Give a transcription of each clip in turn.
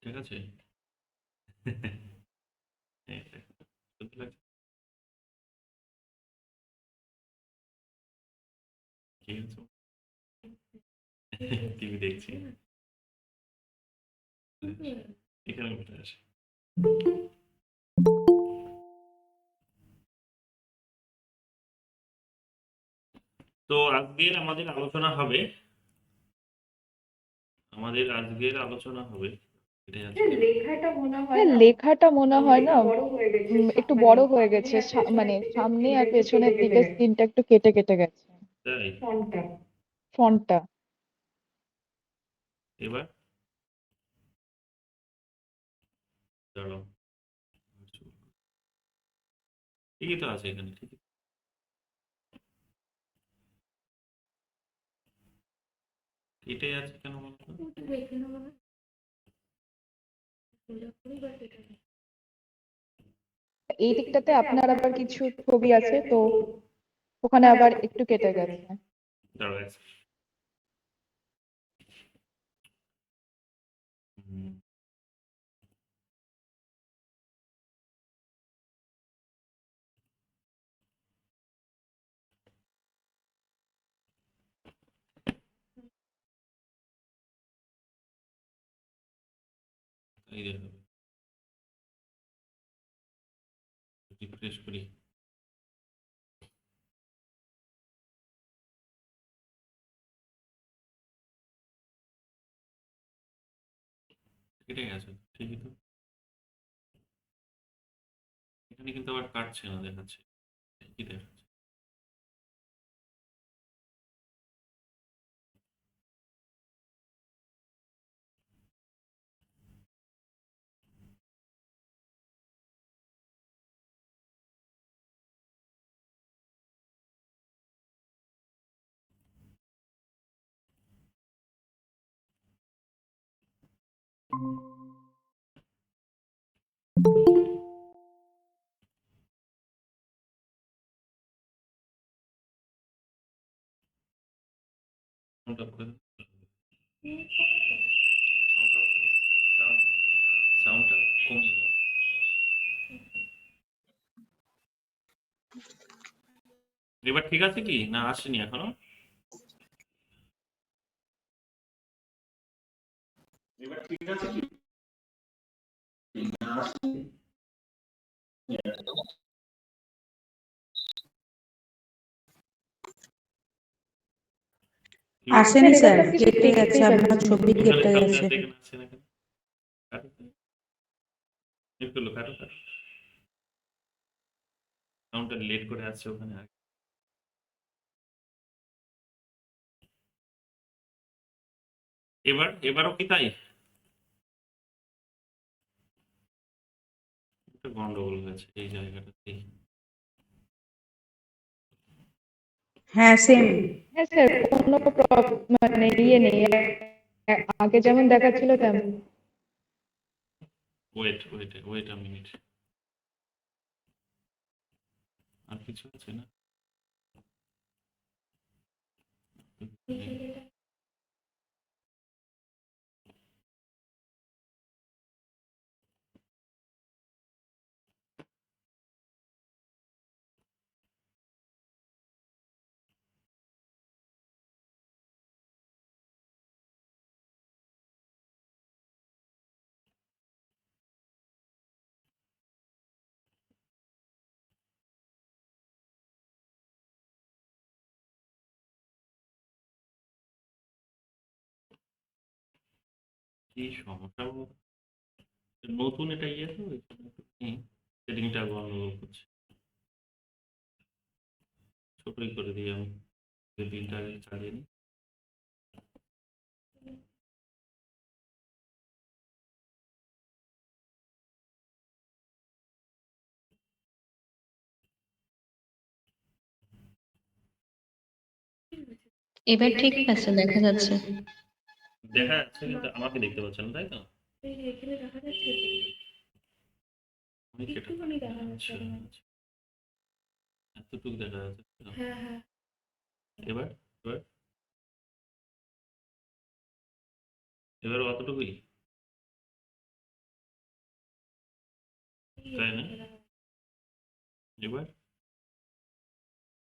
ঠিক আছে? এই দেখো, সুন্দর লাগছে। কি হচ্ছে? টিভি দেখছি। এখানে উঠে আসে। তো আজকের আলোচনা হবে এটাই আছে কেন? লেখাটা মনে হয় না একটু বড় হয়ে গেছে, মানে সামনে আর পেছনের দিকে স্ক্রিনটা একটু কেটে কেটে গেছে তাই? ফন্টটা। এবার দাঁড়াও, ঠিকই তো আছে এখানে, ঠিকই। কেটে আছে কেন বলতো? এই দিকটাতে আপনার আবার কিছু ছবি আছে তো, ওখানে আবার একটু কেটে গেছে। দাঁড়াও এক second। হুম, এই দেখো, রিফ্রেশ করি। কেটে গেছে, ঠিকই তো। এখানে কিন্তু আবার কাটছে না, দেখাচ্ছে কি দেখাচ্ছে। সাউন্ড অফ করে দাও, সাউন্ড অফ করো, দাও, সাউন্ডটা কমিয়ে দাও। এবার ঠিক আছে কি না আসেনি এখনো? এবার ঠিক আছে কি? এবার স্যার আসেনি এবার স্যার, সবকিছু কেটে গেছে, দেখতেই আপনার পাচ্ছি। ছবি এখানে কেটে সামনে গেছে। আছে, এখানে আসছে না কেন? কাটো তো। একটু লো, কাটো কাটো। সাউন্ডটা লেট করে আসছে ওখানে আগে। এবারও কি তাই? একটা গন্ডগোল হয়েছে এই জায়গাটাতেই। হ্যাঁ সেম। হ্যাঁ স্যার, কোনো মানে ইয়ে নেই, আগে যেমন দেখাচ্ছিল তেমন। Wait wait wait a minute. আর কিছু আছে না? কি সমস্যা বলতো? নতুন এটা ইয়ে তো সেটিংটা গন্ডগোল করছে। ছোটই করে দিই আমি, দিনটা আগে চালিয়ে নিই। এবার ঠিক আছে, দেখা যাচ্ছে। দেখা যাচ্ছে কিন্তু আমাকে দেখতে পাচ্ছেন তাই তো? আমি কেটে আচ্ছা আচ্ছা, এতটুকু দেখা যাচ্ছে তো? এবার এবার এবার অতটুকুই। তাই না? এবার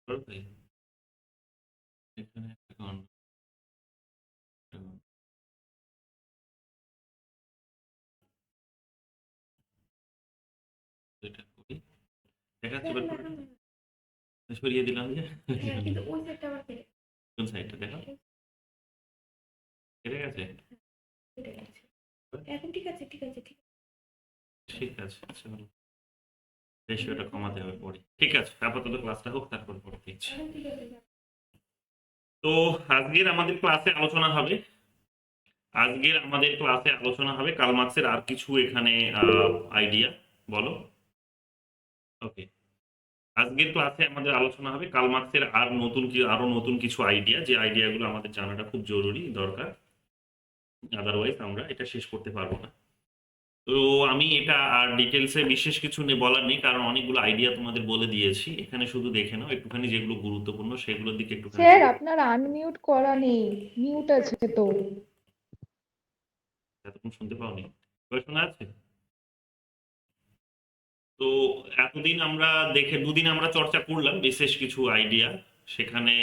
করো তাই। এখানে একটা এটা করি দেখাচ্ছি, এবার করে সরিয়ে দিলাম যে কোন সাইডটা দেখো কেটে গেছে। ঠিক আছে, আচ্ছা হলো, রেশিওটা কমাতে হবে পরে। ঠিক আছে, আপাতত ক্লাসটা হোক, তারপর পরে দেখছি। তো আজকের আমাদের ক্লাসে আলোচনা হবে কার্ল মার্কসের আর কিছু এখানে আইডিয়া। বলো। ওকে, আজকের ক্লাসে আমাদের আলোচনা হবে কার্ল মার্কসের আরো নতুন কিছু আইডিয়া, যে আইডিয়াগুলো আমাদের জানাটা খুব জরুরি দরকার, আদারওয়াইজ আমরা এটা শেষ করতে পারবো না। তো আমি এটা আর ডিটেলসে বিশেষ কিছু বলার নেই, কারণ অনেকগুলো আইডিয়া তোমাদের বলে দিয়েছি। এখানে শুধু দেখে নাও একটুখানি যেগুলো গুরুত্বপূর্ণ সেগুলোর দিকে একটুখানি। স্যার আপনার আনমিউট করা নেই, মিউট আছে তো। এতক্ষণ শুনতে পাওনি? এবার শোনা আছে? তো এতদিন আমরা দুদিন আমরা চর্চা করলাম বিশেষ কিছু আইডিয়া, সেখানে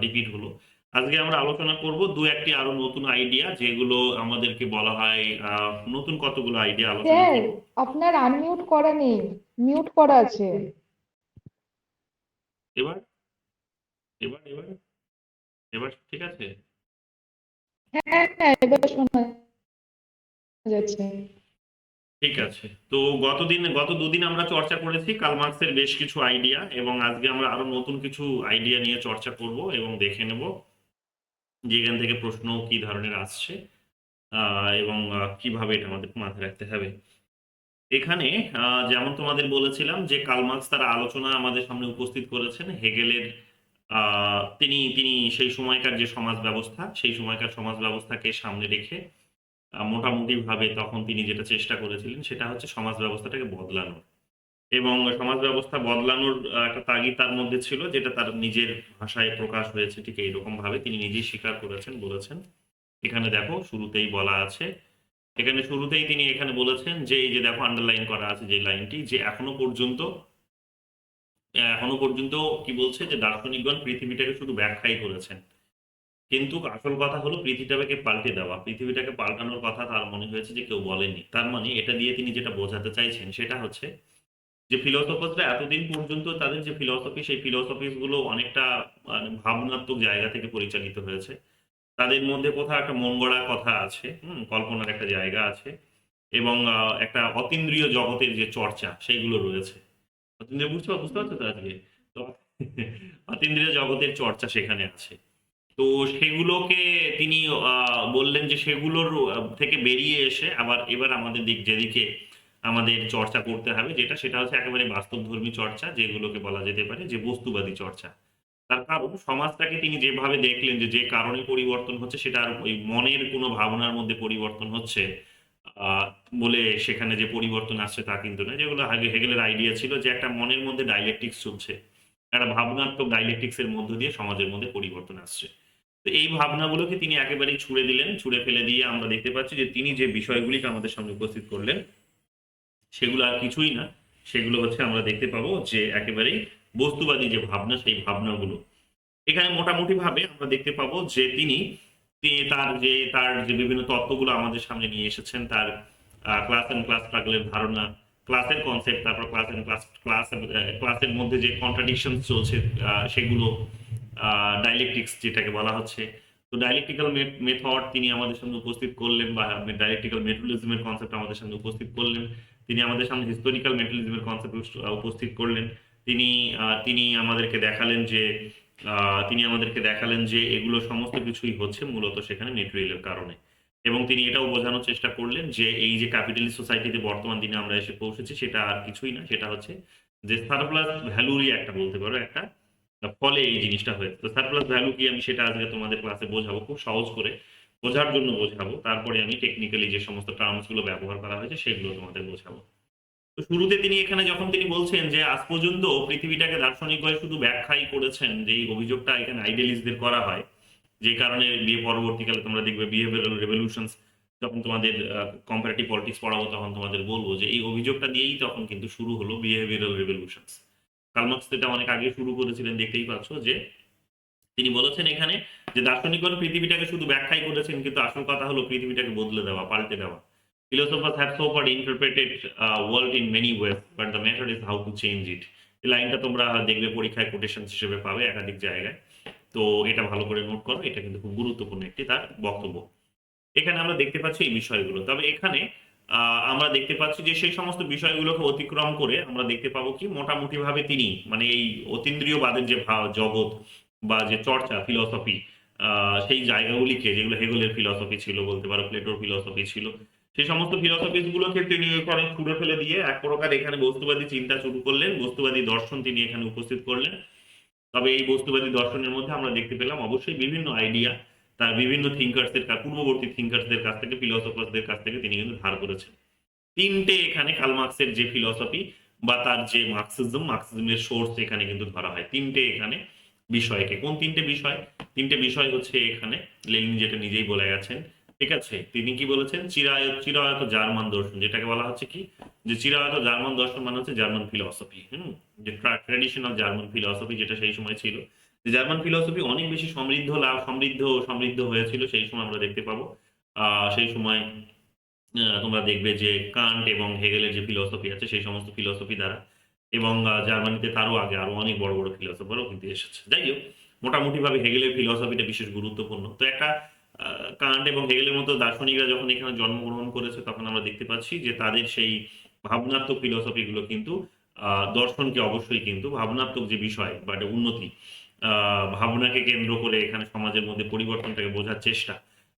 রিপিট হলো। আজকে আমরা আলোচনা করব দু একটি আরো নতুন আইডিয়া, যেগুলো আমাদেরকে বলা হয় নতুন কতগুলো আইডিয়া আলোচনা স্যার করব। আপনার আনমিউট করা নেই, মিউট করা আছে। এবার এবার এবার এবার ঠিক আছে? হ্যাঁ হ্যাঁ, এবার শোনা যাচ্ছে। ঠিক আছে। তো গত দুদিন আমরা চর্চা করেছি কার্ল মার্কসের বেশ কিছু আইডিয়া, এবং আজকে আমরা আরো নতুন কিছু আইডিয়া নিয়ে চর্চা করব এবং দেখে নেব যেখান থেকে প্রশ্ন কি ধরনের আসছে এবং কিভাবে এটা আমাদের মাথায় রাখতে হবে। এখানে যেমন তোমাদের বলেছিলাম যে কার্ল মার্কস তার আলোচনা আমাদের সামনে উপস্থিত করেছেন হেগেলের। তিনি তিনি সেই সময়কার যে সমাজ ব্যবস্থাকে সামনে রেখে মোটামুটি ভাবে তখন তিনি যেটা চেষ্টা করেছিলেন সেটা হচ্ছে সমাজ ব্যবস্থাটাকে বদলানোর, এবং সমাজ ব্যবস্থা বদলানোর একটা তাগিদ তার মধ্যে ছিল, যেটা তার নিজের ভাষায় প্রকাশ হয়েছে ঠিক এইরকম ভাবে তিনি নিজেই স্বীকার করেছেন, বলেছেন। এখানে দেখো শুরুতেই বলা আছে, তিনি এখানে বলেছেন যে এই যে দেখো আন্ডারলাইন করা আছে যে লাইনটি, যে এখনো পর্যন্ত কি বলছে, যে দার্শনিকগণ পৃথিবীটাকে শুধু ব্যাখ্যাই করেছেন, কিন্তু আসল কথা হলো পৃথিবীটাকে পাল্টে দেওয়া। পৃথিবীটাকে পাল্টানোর কথা তার মনে হয়েছে যে কেউ বলেনি। তার মানে এটা দিয়ে তিনি যেটা বোঝাতে চাইছেন সেটা হচ্ছে যে ফিলোসফাররা এতদিন পর্যন্ত তাদের যে ফিলসফি, সেই ফিলসফিস গুলো অনেকটা মানে ভাবনাত্মক জায়গা থেকে পরিচালিত হয়েছে। তাদের মধ্যে কোথাও একটা মন গড়া কথা আছে, কল্পনার একটা জায়গা আছে, এবং একটা অতীন্দ্রিয় জগতের যে চর্চা সেইগুলো রয়েছে। অতীন্দ্রিয় বুঝতে পারছো তো আজকে? তো অতীন্দ্রিয় জগতের চর্চা সেখানে আছে। তো সেগুলোকে তিনি বললেন যে সেগুলোর থেকে বেরিয়ে এসে এবার আমাদের যেদিকে আমাদের চর্চা করতে হবে, সেটা হচ্ছে একেবারে বাস্তবধর্মী চর্চা, যেগুলোকে বলা যেতে পারে যে বস্তুবাদী চর্চা। তার কারণ সমাজটাকে তিনি যেভাবে দেখলেন যে কারণে পরিবর্তন হচ্ছে, সেটা আর ওই মনের কোনো ভাবনার মধ্যে পরিবর্তন হচ্ছে আহ, বলে সেখানে যে পরিবর্তন আসছে তা কিন্তু না। যেগুলো হেগেলের আইডিয়া ছিল যে একটা মনের মধ্যে ডাইলেকটিক্স চলছে, একটা ভাবনাত্মক ডাইলেকটিক্স এর মধ্য দিয়ে সমাজের মধ্যে পরিবর্তন আসছে। তো এই ভাবনাগুলোকে তিনি একেবারেই ছুড়ে ফেলে দিয়ে আমরা দেখতে পাচ্ছি যে তিনি যে বিষয়গুলিকে আমাদের সামনে উপস্থিত করলেন সেগুলো আর কিছুই না, সেগুলো হচ্ছে আমরা দেখতে পাবো যে একেবারেই বস্তুবাদী যে ভাবনা, সেই ভাবনাগুলো এখানে মোটামুটি ভাবে আমরা দেখতে পাবো যে তিনি তার যে বিভিন্ন তত্ত্বগুলো আমাদের সামনে নিয়ে এসেছেন, তার ক্লাস অ্যান্ড ক্লাস স্ট্রাগলের ধারণা, ক্লাসের কনসেপ্ট, তারপর ক্লাসের মধ্যে যে কন্ট্রাডিকশন চলছে সেগুলো, ডাইলেকটিক্স যেটাকে বলা হচ্ছে। তো ডাইলেকটিক্যাল মেথড তিনি আমাদের সামনে উপস্থিত করলেন, বা ডাইলেকটিক্যাল মেটালিজমের কনসেপ্ট আমাদের সামনে উপস্থিত করলেন। তিনি আমাদের সামনে হিস্টোরিক্যাল মেটালিজমের কনসেপ্ট উপস্থিত করলেন। তিনি তিনি আমাদেরকে দেখালেন যে এগুলো সমস্ত কিছুই হচ্ছে মূলত সেখানে মেটেরিয়ালের কারণে, এবং তিনি এটাও বোঝানোর চেষ্টা করলেন যে এই যে ক্যাপিটালিস্ট সোসাইটিতে বর্তমান দিনে আমরা এসে পৌঁছেছি সেটা আর কিছুই না, সেটা হচ্ছে যে সারপ্লাস ভ্যালুরই একটা বলতে পারো একটা ফলে এই জিনিসটা হয়েছে। তো সারপ্লাস ভ্যালু কি, আমি সেটা আজকে তোমাদের ক্লাসে বোঝাবো, খুব সহজ করে বোঝার জন্য বোঝাবো। তারপরে আমি টেকনিক্যালি যে সমস্ত টার্মস গুলো ব্যবহার করা হয়েছে সেগুলো তোমাদের বোঝাবো। তো শুরুতে তিনি এখানে যখন তিনি বলছেন যে আজ পর্যন্ত পৃথিবীটাকে দার্শনিকগণ শুধু ব্যাখ্যাই করেছেন, যে এই অভিযোগটা এখানে আইডিয়ালিস্টদের করা হয়, যে কারণে পরবর্তীকালে তোমরা দেখবে বিহেভিয়ারাল রেভলিউশনস যখন তোমাদের কম্পারেটিভ পলিটিক্স পড়াবো তখন তোমাদের বলবো যে এই অভিযোগটা দিয়েই তখন কিন্তু শুরু হলো বিহেভিয়ারাল রেভলিউশনস। কার্ল মার্কস এটা অনেক আগে শুরু করেছিলেন, দেখতেই পাচ্ছ যে তিনি বলেছেন এখানে যে দার্শনিকগণ পৃথিবীটাকে শুধু ব্যাখ্যাই করেছেন, কিন্তু আসল কথা হলো পৃথিবীটাকে বদলে দেওয়া, পাল্টে দেওয়া। Philosophers have so far interpreted world in many ways, but the matter is how to change it. এই লাইনটা তোমরা দেখবে পরীক্ষায় কোটেশন হিসেবে পাবে একাধিক জায়গায়। তো এটা ভালো করে নোট করো, এটা কিন্তু খুব গুরুত্বপূর্ণ একটি তার বক্তব্য। এখানে আমরা দেখতে পাচ্ছি এই বিষয়গুলো। তবে এখানে আমরা দেখতে পাচ্ছি যে সেই সমস্ত বিষয়গুলোকে অতিক্রম করে আমরা দেখতে পাবো কি মোটামুটিভাবে তিনি মানে এই অতীন্দ্রিয়বাদের যে জগৎ বা যে চর্চা ফিলসফি, সেই জায়গাগুলিকে যেগুলো হেগেলের ফিলসফি ছিল বলতে পারো, প্লেটোর ফিলসফি ছিল, সেই সমস্ত ফিলসফিস গুলোকে তিনি এখানে ছুড়ে ফেলে দিয়ে এক প্রকার এখানে বস্তুবাদী চিন্তা শুরু করলেন, বস্তুবাদী দর্শন তিনি এখানে উপস্থিত করলেন। তবে এই বস্তুবাদী দর্শনের মধ্যে আমরা দেখতে পেলাম অবশ্যই বিভিন্ন আইডিয়া তার বিভিন্ন থিঙ্কার্সের পূর্ববর্তী থিঙ্কার্সদের কাছ থেকে, ফিলসফারদের কাছ থেকে তিনি কিন্তু ধার করেছেন। তিনটে এখানে কার্ল মার্কসের যে ফিলসফি বা তার যে মার্কসিজমের সোর্স এখানে কিন্তু ধরা হয় তিনটে এখানে বিষয়কে। কোন তিনটে বিষয়? তিনটে বিষয় হচ্ছে এখানে লেনিন যেটা নিজেই বলে গেছেন, ঠিক আছে। তিনি কি বলেছেন? চিরায়ত জার্মান দর্শন, যেটাকে বলা হচ্ছে কি যে চিরায়ত জার্মান দর্শন মানে হচ্ছে জার্মান ফিলসফি, যে ট্র্যাডিশনাল জার্মান ফিলসফি যেটা সেই সময় ছিল। যে জার্মান ফিলসফি অনেক বেশি সমৃদ্ধ হয়েছিল সেই সময় আমরা দেখতে পাবো। সেই সময় তোমরা দেখবে যে কান্ট এবং হেগেলের যে ফিলসফি আছে সেই সমস্ত ফিলসফি দ্বারা, এবং জার্মানিতে তারও আগে আরো অনেক বড় বড় ফিলসফারও কিন্তু এসেছে। যাই হোক, মোটামুটি ভাবে হেগেলের ফিলসফিটা বিশেষ গুরুত্বপূর্ণ। তো একটা কান্ট এবং হেগেলের মতো দার্শনিকরা যখন এখানে জন্মগ্রহণ করেছে তখন আমরা দেখতে পাচ্ছি যে তাদের সেই ভাবনাত্মক ফিলসফি গুলো কিন্তু দর্শনকে অবশ্যই কিন্তু ভাবনাত্মক যে বিষয় বা একটা উন্নতি, ভাবনাকে কেন্দ্র করে এখানে সমাজের মধ্যে পরিবর্তনটাকে বোঝার চেষ্টা,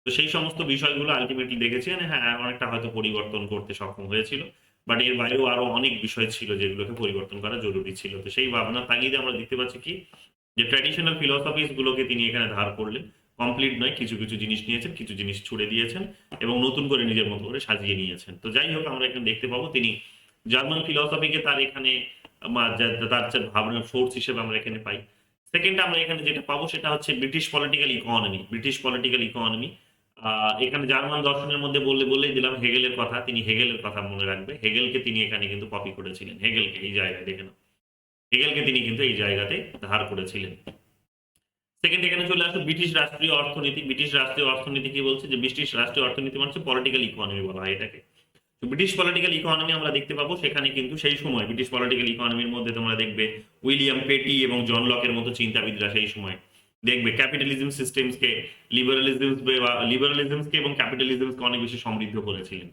তো সেই সমস্ত বিষয়গুলো আলটিমেটলি দেখেছেন হ্যাঁ অনেকটা হয়তো পরিবর্তন করতে সক্ষম হয়েছিল, বাট এর বাইরেও আরো অনেক বিষয় ছিল যেগুলোকে পরিবর্তন করা জরুরি ছিল। তো সেই ভাবনার তাগিদে আমরা দেখতে পাচ্ছি কি যে ট্র্যাডিশনাল ফিলসফিস গুলোকে তিনি এখানে ধার করলেন। কমপ্লিট নয়, কিছু কিছু জিনিস নিয়েছেন, কিছু জিনিস ছুড়ে দিয়েছেন এবং নতুন করে নিজের মতো করে সাজিয়ে নিয়েছেন। তো যাই হোক, আমরা এখানে দেখতে পাবো তিনি জার্মান ফিলসফিকে তার এখানে তার যে ভাবনার সোর্স হিসেবে আমরা এখানে পাই। সেকেন্ড আমরা এখানে যেটা পাবো সেটা হচ্ছে ব্রিটিশ পলিটিক্যাল ইকোনমি। এখানে জার্মান দর্শনের মধ্যে বললেই দিলাম হেগেলের কথা। তিনি হেগেলের কথা মনে রাখবে, হেগেলকে তিনি এখানে কিন্তু কপি করেছিলেন। হেগেলকে এই জায়গায় দেখে নাও, হেগেলকে তিনি কিন্তু এই জায়গাতে ধার করেছিলেন। সেকেন্ড এখানে চলে আসো ব্রিটিশ রাষ্ট্রীয় অর্থনীতি। ব্রিটিশ রাষ্ট্রীয় অর্থনীতি কি বলছে? যে ব্রিটিশ রাষ্ট্রীয় অর্থনীতি মানে হচ্ছে পলিটিক্যাল ইকোনমি বলা হয় এটাকে। তো ব্রিটিশ পলিটিক্যাল ইকোনমি আমরা দেখতে পাবো সেখানে কিন্তু সেই সময় ব্রিটিশ পলিটিক্যাল ইকোনমির মধ্যে তোমরা দেখবে উইলিয়াম পেটি এবং জন লকের মতো চিন্তাবিদরা সেই সময় দেখবে ক্যাপিটালিজম সিস্টেমসকে লিবারালিজমকে এবং ক্যাপিটালিজমকে অনেক বেশি সমৃদ্ধ করেছিলেন।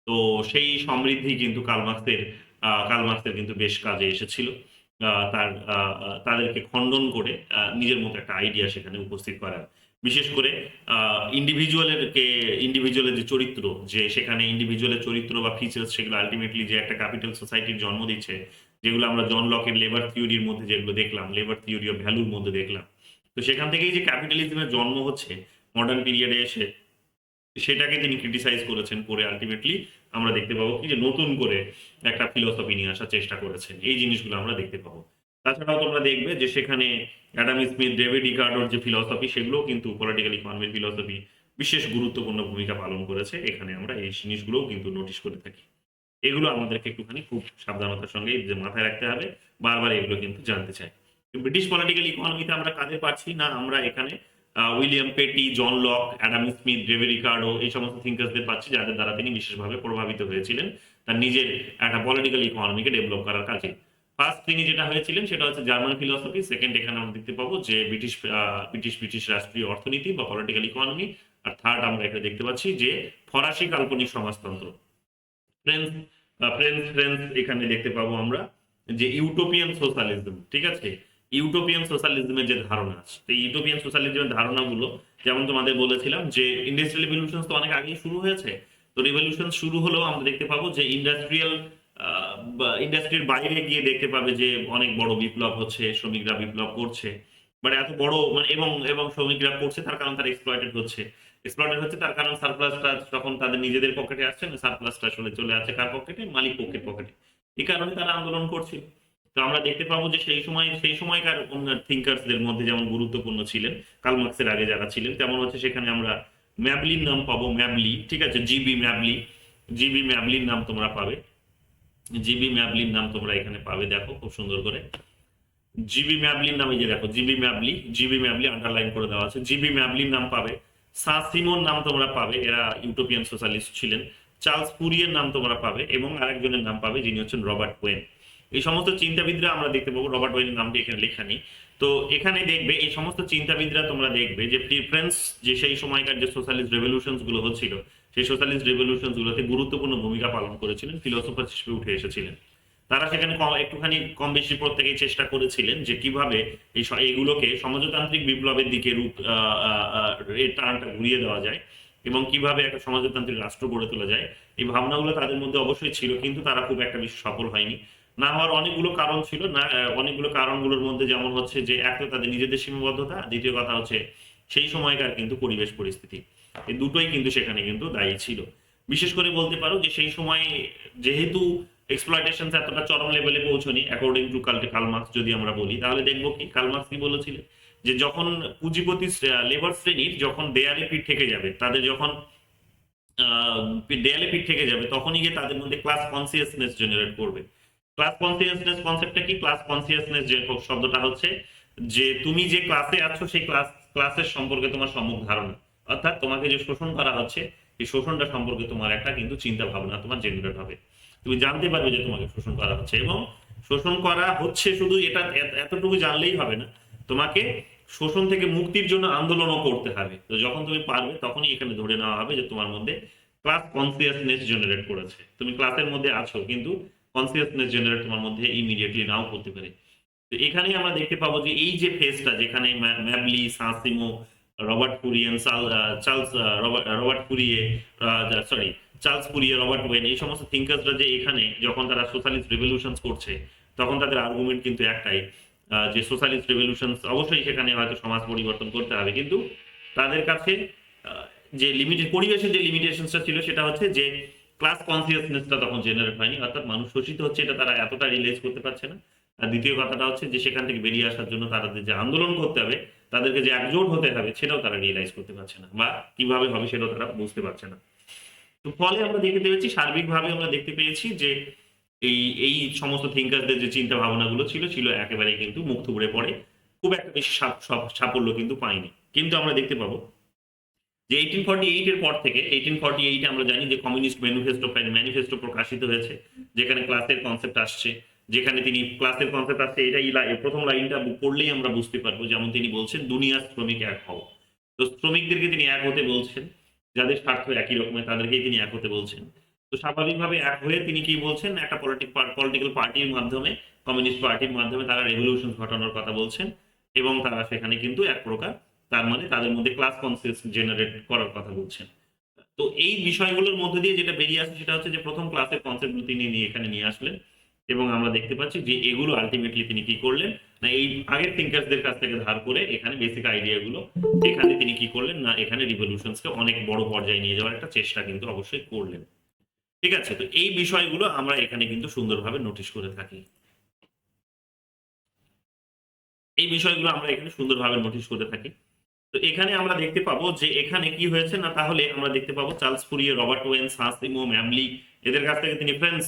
তো সেই সমৃদ্ধি কিন্তু কার্ল মার্কসের কিন্তু বেশ কাজে এসেছিল। তাদেরকে খণ্ডন করে নিজের মতো একটা আইডিয়া সেখানে উপস্থিত করার, বিশেষ করে ইন্ডিভিজুয়ালের যে চরিত্র, যে সেখানে ইন্ডিভিজুয়ালের চরিত্র বা ফিচার্স সেগুলো আলটিমেটলি যে একটা ক্যাপিটাল সোসাইটির জন্ম দিচ্ছে, যেগুলো আমরা জন লকের লেবার থিওরির মধ্যে যেগুলো দেখলাম, লেবার থিওরি অফ ভ্যালুর মধ্যে দেখলাম। তো সেখান থেকেই যে ক্যাপিটালিজমের জন্ম হচ্ছে মডার্ন পিরিয়ডে এসে, সেটাকে তিনি ক্রিটিসাইজ করেছেন করে আলটিমেটলি আমরা দেখতে পাবো কি যে নতুন করে একটা ফিলসফি নিয়ে আসার চেষ্টা করেছেন। এই জিনিসগুলো আমরা দেখতে পাবো। তাছাড়াও তোমরা দেখবে যে সেখানে অ্যাডাম স্মিথ, ডেভিড রিকার্ডোর যে ফিলসফি সেগুলো কিন্তু পলিটিক্যাল ইকোনমির ফিলসফি বিশেষ গুরুত্বপূর্ণ ভূমিকা পালন করেছে। এখানে আমরা এই জিনিসগুলোও কিন্তু নোটিশ করে থাকি। এগুলো আমাদেরকে একটুখানি খুব সাবধানতার সঙ্গে যে মাথায় রাখতে হবে, বারবার এগুলো কিন্তু জানতে চাই। ব্রিটিশ পলিটিক্যাল ইকোনমিতে আমরা কাদের পাচ্ছি না, আমরা এখানে William Petty, John Locke, Adam Smith, David Ricardo এই সমস্ত থিঙ্কার্সদের পাচ্ছি যাদের দ্বারা তিনি বিশেষভাবে প্রভাবিত হয়েছিলেন তার নিজের একটা পলিটিক্যাল ইকোনমিকে ডেভেলপ করার কাজে। ফার্স্ট তিনি যেটা হয়েছিলেন সেটা হচ্ছে জার্মান ফিলসফি। সেকেন্ড এখানে আমরা দেখতে পাবো যে ব্রিটিশ রাষ্ট্রীয় অর্থনীতি বা পলিটিক্যাল ইকোনমি। আর থার্ড আমরা এখানে দেখতে পাচ্ছি যে ফরাসি কাল্পনিক সমাজতন্ত্র, ফ্রেঞ্চ এখানে দেখতে পাবো আমরা যে ইউটোপিয়ান সোশ্যালিজম। ঠিক আছে, ইউটোপিয়ান সোশ্যালিজমের যে ধারণা আছে, এই ইউটোপিয়ান সোশ্যালিজমের ধারণাগুলো যেমন তোমাদের বলেছিলাম যে ইন্ডাস্ট্রিয়াল রিভলিউশন তো অনেক আগেই শুরু হয়েছে। তো রিভলিউশন শুরু হলেও আমরা দেখতে পাবো যে ইন্ডাস্ট্রির বাইরে গিয়ে দেখতে পাবে যে অনেক বড় বিপ্লব হচ্ছে, শ্রমিকরা বিপ্লব করছে। বাট এত বড় মানে এবং শ্রমিকরা করছে তার কারণ তারা এক্সপ্লয়েটেড হচ্ছে তার কারণ সারপ্লাসটা তখন তাদের নিজেদের পকেটে আসছে না, সারপ্লাসটা আসলে চলে আসছে কার পকেটে? মালিক পক্ষের পকেটে। এই কারণে তারা আন্দোলন করছিল। তো আমরা দেখতে পাবো যে সেই সময়কার থিঙ্কার্সদের মধ্যে যেমন গুরুত্বপূর্ণ ছিলেন কার্ল মার্কসের আগে যারা ছিলেন, তেমন হচ্ছে সেখানে আমরা ম্যাবলির নাম পাবো, ম্যাবলি, ঠিক আছে, জিবি ম্যাবলির নাম তোমরা পাবে, জিবি ম্যাবলির নাম তোমরা এখানে পাবে, দেখো খুব সুন্দর করে জিবি ম্যাবলির নামে, যে দেখো জিবি ম্যাবলি আন্ডারলাইন করে দেওয়া আছে, জিবি ম্যাবলির নাম পাবে, সাসিমোর নাম তোমরা পাবে, এরা ইউটোপিয়ান সোশ্যালিস্ট ছিলেন, চার্লস ফুরিয়ের নাম তোমরা পাবে, এবং আরেকজনের নাম পাবে যিনি হচ্ছেন রবার্ট ওয়েন। এই সমস্ত চিন্তাবিদরা আমরা দেখতে পাবো, রবার্ট ওয়েনের নামটি এখানে লেখা নেই। তো এখানে দেখবে এই সমস্ত চিন্তাবিদরা তোমরা দেখবে যে ফ্রেঞ্চ যে সেই সময়কার যে সোশ্যালিস্ট রেভলিউশনস গুলো হচ্ছিল, সেই সোশ্যালিস্ট রেভলিউশনস গুলোতে গুরুত্বপূর্ণ ভূমিকা পালন করেছিলেন, ফিলোসোফার হিসেবে উঠে এসেছিলেন। তারা সেখানে একটুখানি কম বেশি প্রত্যেকেই চেষ্টা করেছিলেন যে কিভাবে এগুলোকে সমাজতান্ত্রিক বিপ্লবের দিকে রূপ টার্নটা ঘুরিয়ে দেওয়া যায় এবং কিভাবে একটা সমাজতান্ত্রিক রাষ্ট্র গড়ে তোলা যায়। এই ভাবনাগুলো তাদের মধ্যে অবশ্যই ছিল, কিন্তু তারা খুব একটা বেশি সফল হয়নি। না হওয়ার অনেকগুলো কারণ ছিল, না অনেকগুলো কারণগুলোর মধ্যে যেমন হচ্ছে যে এক তো তাদের নিজেদের সীমাবদ্ধতা, দ্বিতীয় কথা হচ্ছে সেই সময়কার কিন্তু পরিবেশ পরিস্থিতি, এই দুটোই কিন্তু সেখানে কিন্তু দায়ী ছিল। বিশেষ করে বলতে পারো যে সেই সময় যেহেতু এক্সপ্লয়টেশন এতটা চরম লেভেলে পৌঁছনি, অ্যাকর্ডিং টু কার্ল মার্কস যদি আমরা বলি, তাহলে দেখবো কি কার্ল মার্কস কি বলেছিলেন, যে যখন পুঁজিপতি লেবার শ্রেণীর যখন দেয়ালে পিঠ থেকে যাবে, তাদের যখন দেয়ালে পিঠ থেকে যাবে, তখনই গিয়ে তাদের মধ্যে ক্লাস কনসিয়াসনেস জেনারেট করবে। ক্লাস কনসিয়াসনেস কনসেপ্টটা কি? ক্লাস কনসিয়াসনেস যে শব্দটা হচ্ছে যে তুমি যে ক্লাসে আছো সেই ক্লাসের সম্পর্কে তোমার সম্মুখ ধারণা, অর্থাৎ তোমাকে যে শোষণ করা হচ্ছে এই শোষণটা সম্পর্কে তোমার একটা কিন্তু চিন্তা ভাবনা তোমার জেনারেট হবে। তুমি জানতে পারবে যে তোমাকে শোষণ করা হচ্ছে, এবং শোষণ করা হচ্ছে শুধু এটা এতটুকু জানলেই হবে না, তোমাকে শোষণ থেকে মুক্তির জন্য আন্দোলনও করতে হবে। তো যখন তুমি পারবে তখনই এখানে ধরে নেওয়া হবে যে তোমার মধ্যে ক্লাস কনসিয়াসনেস জেনারেট করেছে। তুমি ক্লাসের মধ্যে আছো কিন্তু কনসিয়াসনেস জেনারেট তোমার মধ্যে ইমিডিয়েটলি নাও করতে পারে। তো এখানেই আমরা দেখতে পাবো যে এই যে ফেজটা যেখানে ম্যাবলি, সাসিমো, রবার্ট ফুরিয়েন, রবার্ট ফুরিয়ে, সরি চার্লস ফুরিয়ে, রবার্ট ওয়েন, এই সমস্ত থিঙ্কার্সরা যে এখানে যখন তারা সোশ্যালিস্ট রেভলিউশন করছে, তখন তাদের আর্গুমেন্ট কিন্তু একটাই, যে সোশ্যালিস্ট রেভলিউশন অবশ্যই সেখানে হয়তো সমাজ পরিবর্তন করতে হবে, কিন্তু তাদের কাছে যে লিমিটেড পরিবেশের যে লিমিটেশনসটা ছিল সেটা হচ্ছে যে ক্লাস কনসিয়াসনেসটা তখন জেনারেট হয়নি, অর্থাৎ মানুষ শোষিত হচ্ছে এটা তারা এতটা রিয়েলাইজ করতে পারছে না। আর দ্বিতীয় কথাটা হচ্ছে যে সেখান থেকে বেরিয়ে আসার জন্য তাদের যে আন্দোলন করতে হবে, তাদেরকে যে একজোট হতে হবে, সেটাও তারা রিয়েলাইজ করতে পারছে না, বা কিভাবে হবে সেটাও তারা বুঝতে পারছে না। তো ফলে আমরা দেখতে পেয়েছি, সার্বিকভাবে আমরা দেখতে পেয়েছি যে এই এই সমস্ত থিঙ্কারদের যে চিন্তা ভাবনাগুলো ছিল একেবারে কিন্তু মুখ থুবড়ে পড়ে, খুব একটা বেশি সাফল্য কিন্তু পায়নি। কিন্তু আমরা দেখতে পাবো যে 1848 এর পর থেকে 1848 আমরা জানি যে কমিউনিস্ট ম্যানিফেস্টো প্রকাশিত হয়েছে, যেখানে ক্লাসের কনসেপ্ট আসছে, যেখানে তিনি ক্লাসের কনসেপ্ট আসছে, এটাই প্রথম লাইনটা পড়লেই আমরা বুঝতে পারবো। যেমন তিনি বলছেন দুনিয়ার শ্রমিক এক হও। তো শ্রমিকদেরকে তিনি এক হতে বলছেন, যাদের স্বার্থ একই রকমের তাদেরকেই তিনি এক হতে বলছেন। তো স্বাভাবিকভাবে এক হয়ে তিনি কি বলছেন, একটা পলিটিক্যাল পার্টির মাধ্যমে, কমিউনিস্ট পার্টির মাধ্যমে তারা রেভলিউশন ঘটানোর কথা বলছেন, এবং তারা সেখানে কিন্তু এক প্রকার তার মানে তাদের মধ্যে ক্লাস কনসিয়াস জেনারেট করার কথা বলছেন। তো এই বিষয়গুলোর মধ্যে দিয়ে যেটা বেরিয়ে আসে সেটা হচ্ছে যে প্রথম ক্লাসের কনসেপ্টগুলো তিনি এখানে নিয়ে আসলেন, এবং আমরা দেখতে পাচ্ছি যে এগুলো আলটিমেটলি তিনি কি করলেন না, এই আগের থিঙ্কার্সদের কাছ থেকে ধার করে এখানে বেসিক আইডিয়াগুলো এখানে তিনি কি করলেন না, এখানে রিভলিউশনসকে অনেক বড় পর্যায়ে নিয়ে যাওয়ার একটা চেষ্টা কিন্তু অবশ্যই করলেন। ঠিক আছে, তো এই বিষয়গুলো আমরা এখানে কিন্তু সুন্দরভাবে নোটিশ করে থাকি, এই বিষয়গুলো আমরা এখানে সুন্দরভাবে নোটিশ করে থাকি। তো এখানে আমরা দেখতে পাবো যে এখানে কি হয়েছে না, তাহলে আমরা দেখতে পাবো চার্লস ফুরিয়ে, রবার্ট ওয়েন, সাসিমো, ম্যাবলি, এদের কাছ থেকে তিনি ফ্রেঞ্চ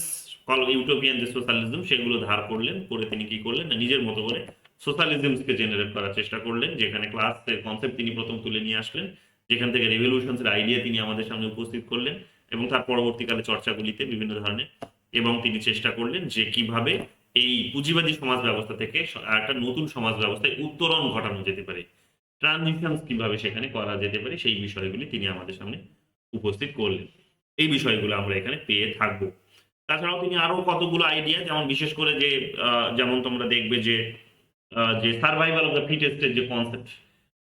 ইউটোপিয়ান যে সোশ্যালিজম সেগুলো ধার করলেন, করে তিনি কি করলেন না নিজের মতো করে সোশ্যালিজমকে জেনারেট করার চেষ্টা করলেন, যেখানে ক্লাসের কনসেপ্ট তিনি প্রথম তুলে নিয়ে আসলেন, যেখান থেকে রেভলিউশনসের আইডিয়া তিনি আমাদের সামনে উপস্থিত করলেন, এবং তার পরবর্তীকালে চর্চাগুলিতে বিভিন্ন ধরনের, এবং তিনি চেষ্টা করলেন যে কিভাবে এই পুঁজিবাদী সমাজ ব্যবস্থা থেকে একটা নতুন সমাজ ব্যবস্থায় উত্তরণ ঘটানো যেতে পারে, ট্রানজিশন কিভাবে সেখানে করা যেতে পারে, সেই বিষয়গুলি তিনি আমাদের সামনে উপস্থিত করলেন। এই বিষয়গুলো আমরা এখানে পেয়ে থাকবো। তাছাড়াও তিনি আরো কতগুলো আইডিয়া, যেমন বিশেষ করে যে যেমন তোমরা দেখবে যে যে সার্ভাইভাল অফ দ্য ফিটেস্টের যে কনসেপ্ট,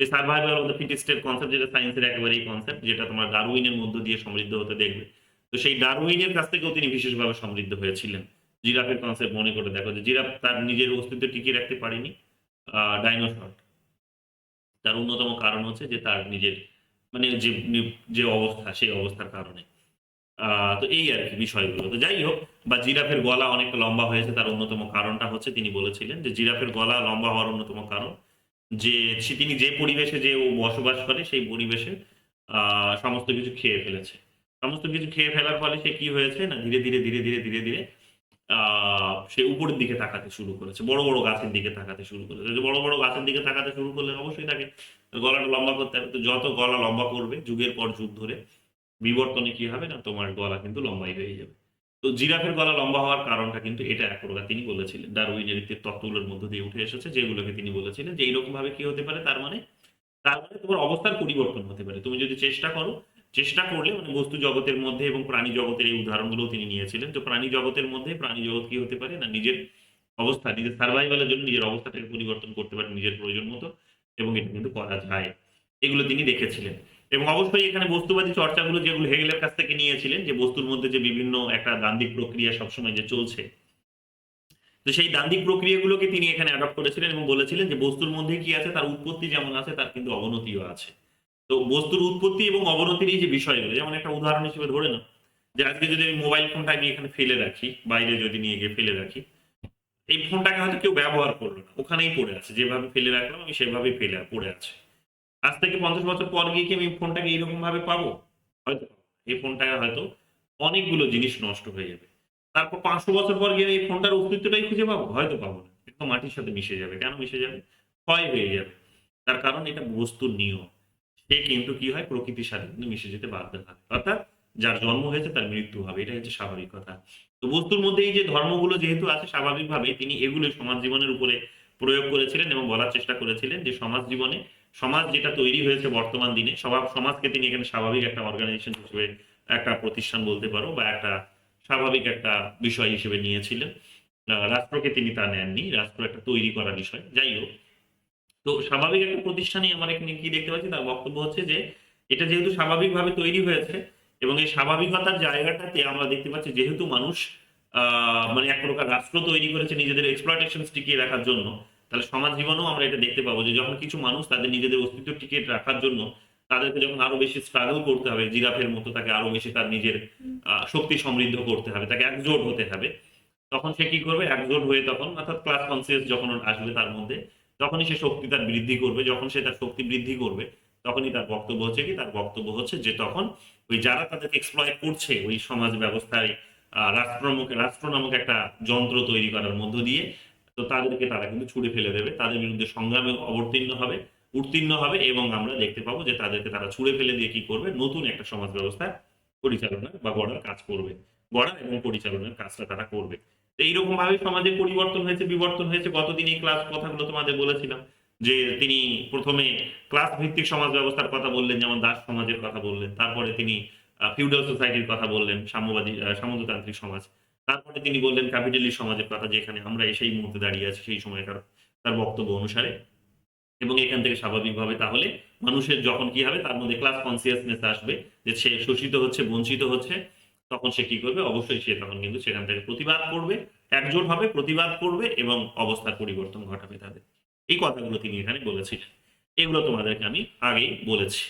এই সার্ভাইভাল অফ দ্য ফিটেস্টের কনসেপ্ট, যেটা সায়েন্সের একেবারেই কনসেপ্ট, যেটা তোমার ডারউইনের মধ্য দিয়ে সমৃদ্ধ হতে দেখবে। তো সেই ডারউইনের কাছ থেকেও তিনি বিশেষভাবে সমৃদ্ধ হয়েছিলেন। জিরাফের কনসেপ্ট মনে করে দেখো যে জিরাফ তার নিজের অস্তিত্ব টিকিয়ে রাখতে পারেনি, ডাইনোসর, তার অন্যতম কারণ হচ্ছে যে তার নিজের মানে যে অবস্থা, সেই অবস্থার কারণে। তো এই আর কি বিষয়গুলো। তো যাই হোক, বা জিরাফের গলা অনেকটা লম্বা হয়েছে, তার অন্যতম কারণটা হচ্ছে তিনি বলেছিলেন যে জিরাফের গলা লম্বা হওয়ার অন্যতম কারণ যে তিনি যে পরিবেশে যে ও বসবাস করে সেই পরিবেশে সমস্ত কিছু খেয়ে ফেলেছে। সমস্ত কিছু খেয়ে ফেলার ফলে সে কি হয়েছে না ধীরে ধীরে সে উপরের দিকে তাকাতে শুরু করেছে, বড় বড় গাছের দিকে তাকাতে শুরু করেছে। যে বড় বড় গাছের দিকে তাকাতে শুরু করলে অবশ্যই তাকে গলাটা লম্বা করতে হবে। তো যত গলা লম্বা করবে যুগের পর যুগ ধরে, বিবর্তনে কি হবে না তোমার গলা কিন্তু লম্বাই হয়ে যাবে। তো জিরাফের গলা লম্বা হওয়ার কারণটা কিন্তু এটা এক প্রকার তিনি বলেছিলেন। ডারউইনের তত্ত্বগুলোর মধ্য দিয়ে উঠে এসেছে, যেগুলোকে তিনি বলেছিলেন যে এইরকম ভাবে কি হতে পারে, তার মানে তোমার অবস্থার পরিবর্তন হতে পারে। তুমি যদি চেষ্টা করো, চেষ্টা করলে মানে বস্তু জগতের মধ্যে এবং প্রাণী জগতের এই উদাহরণগুলো তিনি নিয়েছিলেন। তো প্রাণী জগতের মধ্যে প্রাণী জগৎ কি হতে পারে না নিজের অবস্থা, নিজের সার্ভাইভালের জন্য নিজের অবস্থাটাকে পরিবর্তন করতে পারে নিজের প্রয়োজন মতো, এবং এটা কিন্তু করা যায়। এগুলো তিনি দেখেছিলেন। এবং অবশ্যই এখানে বস্তুবাদী চর্চাগুলো যেগুলো হেগেলের কাছ থেকে নিয়েছিলেন, যে বস্তুর মধ্যে যে বিভিন্ন একটা দান্দিক প্রক্রিয়া সবসময় যে চলছে, তো সেই দান্দিক প্রক্রিয়াগুলোকে তিনি এখানে অ্যাডপ্ট করেছিলেন এবং বলেছিলেন যে বস্তুর মধ্যে কি আছে, তার উৎপত্তি যেমন আছে তার কিন্তু অবনতিও আছে। তো বস্তুর উৎপত্তি এবং অবনতির এই যে বিষয়গুলো, যেমন একটা উদাহরণ হিসেবে ধরে নাও যে আজকে যদি আমি মোবাইল ফোনটা আমি এখানে ফেলে রাখি, বাইরে যদি নিয়ে গিয়ে ফেলে রাখি, এই ফোনটাকে হয়তো কেউ ব্যবহার করলো না, ওখানেই পড়ে আছে, যেভাবে ফেলে রাখলাম আমি সেভাবেই পড়ে আছে। আজ থেকে 50 বছর পর গিয়ে কি আমি ফোনটাকে এইরকম ভাবে পাবো? হয়তো পাবো না। এই ফোনটায় হয়তো অনেকগুলো জিনিস নষ্ট হয়ে যাবে। তারপর 500 বছর পর গিয়ে এই ফোনটার অস্তিত্বটাই খুঁজে পাবো? হয়তো পাবো না। কিন্তু মাটির সাথে মিশে যাবে। কেন মিশে যাবে? ক্ষয় হয়ে যাবে। তার কারণ এটা বস্তুর নিয়ম। সে কিন্তু কি হয়, প্রকৃতির সাথে কিন্তু মিশে যেতে বাধ্য হয়। অর্থাৎ যার জন্ম হয়েছে তার মৃত্যু হবে। এটাই হচ্ছে স্বাভাবিক কথা। তো বস্তুর মধ্যে এই যে ধর্মগুলো যেহেতু আছে, স্বাভাবিকভাবেই তিনি এগুলো সমাজ জীবনের উপরে প্রয়োগ করেছিলেন এবং বলার চেষ্টা করেছিলেন যে সমাজ জীবনে, সমাজ যেটা তৈরি হয়েছে বর্তমান দিনে, সমাজকে তিনি এখানে স্বাভাবিক একটা অর্গানাইজেশন হিসেবে, একটা প্রতিষ্ঠান বলতে পারো, বা একটা স্বাভাবিক একটা বিষয় হিসেবে নিয়েছিলেন। রাষ্ট্রকে তিনি তা নেননি। রাষ্ট্র একটা তৈরি করা বিষয়। যাই হোক, তো স্বাভাবিক একটা প্রতিষ্ঠানই আমরা এখানে কি দেখতে পাচ্ছি, তার বক্তব্য হচ্ছে যে এটা যেহেতু স্বাভাবিকভাবে তৈরি হয়েছে, এবং এই স্বাভাবিকতার জায়গাটাতে আমরা দেখতে পাচ্ছি যেহেতু মানুষ মানে এক প্রকার রাষ্ট্র তৈরি করেছে নিজেদের এক্সপ্লয়টেশন টিকিয়ে রাখার জন্য, তাহলে সমাজ জীবনেও আমরা এটা দেখতে পাবো যে যখন কিছু মানুষ তাদের নিজেদের অস্তিত্ব টিকিয়ে রাখার জন্য তাদেরকে যখন আরো বেশি স্ট্রাগল করতে হবে, জিরাফের মতো তাকে আরো বেশি তার নিজের শক্তি সমৃদ্ধ করতে হবে, তাকে একজোট হতে হবে, তখন সে কি করবে, একজোট হয়ে তখন অর্থাৎ ক্লাস কনসিয়াস যখন ওর আসবে তার মধ্যে, তখনই সে শক্তি তার বৃদ্ধি করবে। যখন সে তার শক্তি বৃদ্ধি করবে, তখনই তার বক্তব্য হচ্ছে কি, তার বক্তব্য হচ্ছে যে তখন ওই যারা তাদেরকে এক্সপ্লয়েট করছে ওই সমাজ ব্যবস্থায়, রাষ্ট্র নামক একটা যন্ত্র তৈরি করার মধ্য দিয়ে, তো তাদেরকে তারা কিন্তু ছুড়ে ফেলে দেবে, তাদের বিরুদ্ধে সংগ্রামে উত্তীর্ণ হবে, এবং আমরা দেখতে পাবো যে তাদেরকে তারা ছুড়ে ফেলে দিয়ে কি করবে, নতুন একটা সমাজ ব্যবস্থা পরিচালনা বা গড়ার কাজ করবে, গড়া এবং পরিচালনার কাজটা তারা করবে। তো এইরকম ভাবে সমাজের পরিবর্তন হয়েছে, বিবর্তন হয়েছে। গতদিন এই ক্লাস কথাগুলো তোমাদের বলেছিলাম যে তিনি প্রথমে ক্লাস ভিত্তিক সমাজ ব্যবস্থার কথা বললেন, যেমন দাস সমাজের কথা বললেন, তারপরে তিনি ফিউডাল সোসাইটির কথা বললেন, সাম্যবাদী সামন্ততান্ত্রিক সমাজ, তারপরে তিনি বললেন ক্যাপিটালিস্ট সমাজের কথা, যেখানে আমরা সেই মুহূর্তে দাঁড়িয়ে আছি সেই সময়কার তার বক্তব্য অনুসারে। এবং এখান থেকে স্বাভাবিকভাবে তাহলে মানুষের যখন কি হবে, তার মধ্যে ক্লাস কনসিয়াসনেস আসবে যে সে শোষিত হচ্ছে, বঞ্চিত হচ্ছে, তখন সে কি করবে, অবশ্যই সে তখন কিন্তু সেখান থেকে প্রতিবাদ করবে, একজোট হবে, প্রতিবাদ করবে এবং অবস্থার পরিবর্তন ঘটাবে তাদের। এই কথাগুলো তিনি এখানে বলেছিলেন। এগুলো তোমাদেরকে আমি আগেই বলেছি।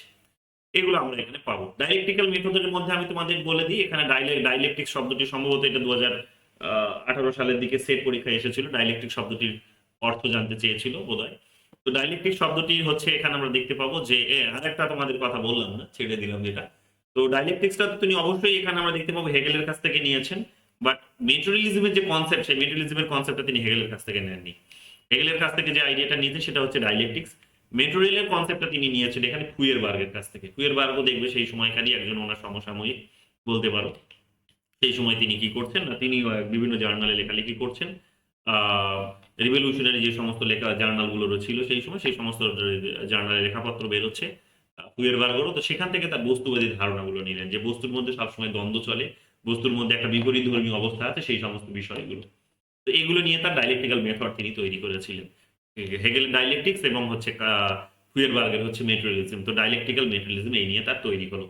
এগুলো আমরা এখানে পাবো। ডাইলেকট্রিক্যাল মেথডের মধ্যে আমি তোমাদের বলে দিই, এখানে ডাইলেকট্রিক শব্দটি সম্ভবত এটা 2018 সালের দিকে সেট পরীক্ষায় এসেছিল। ডাইলেকট্রিক শব্দটির অর্থ জানতে চেয়েছিল বোধহয়। তো ডাইলেকট্রিক শব্দটি হচ্ছে এখানে আমরা দেখতে পাবো যে আরেকটা তোমাদের কথা বললাম না, ছেড়ে দিলাম যেটা। তো ডাইলেকট্রিক্সটা তো তিনি অবশ্যই এখানে আমরা দেখতে পাবো হেগেলের কাছ থেকে নিয়েছেন, বাট মেটেরিয়ালিজমের যে কনসেপ্ট, সেই মেটেরিয়ালিজমের কনসেপ্টটা তিনি হেগেলের কাছ থেকে নেননি। হেগেলের কাছ থেকে যে আইডিয়াটা নিয়েছে সেটা হচ্ছে ডাইলেকট্রিক্স। মেটেরিয়ালের কনসেপ্টটা তিনি নিয়েছেন এখানে ফুয়েরবার্গের কাছ থেকে। ফুয়েরবার্গও দেখবে সেই সময়কারই একজন ওনার সমসাময়িক বলতে পারো। সেই সময় তিনি কি করছেন না, তিনি বিভিন্ন জার্নালে লেখালেখি করছেন। রিভলিউশনারি যে সমস্ত লেখা জার্নালগুলো ছিল সেই সময়, সেই সমস্ত জার্নালে লেখাপত্র বেরোচ্ছে ফুয়েরবার্গেরও। তো সেখান থেকে তার বস্তুবাদী ধারণাগুলো নিলেন যে বস্তুর মধ্যে সবসময় দ্বন্দ্ব চলে, বস্তুর মধ্যে একটা বিপরীত ধর্মী অবস্থা আছে, সেই সমস্ত বিষয়গুলো। তো এগুলো নিয়ে তার ডাইলেকট্রিক্যাল মেথড তিনি তৈরি করেছিলেন। হেগেলের ডাইলেকট্রিক্স এবং হচ্ছে ফুয়েরবার্গের হচ্ছে মেটেরিয়ালিজম। তো ডাইলেকট্রিক্যাল মেটেরিয়ালিজম এই নিয়ে তার তৈরি হলো।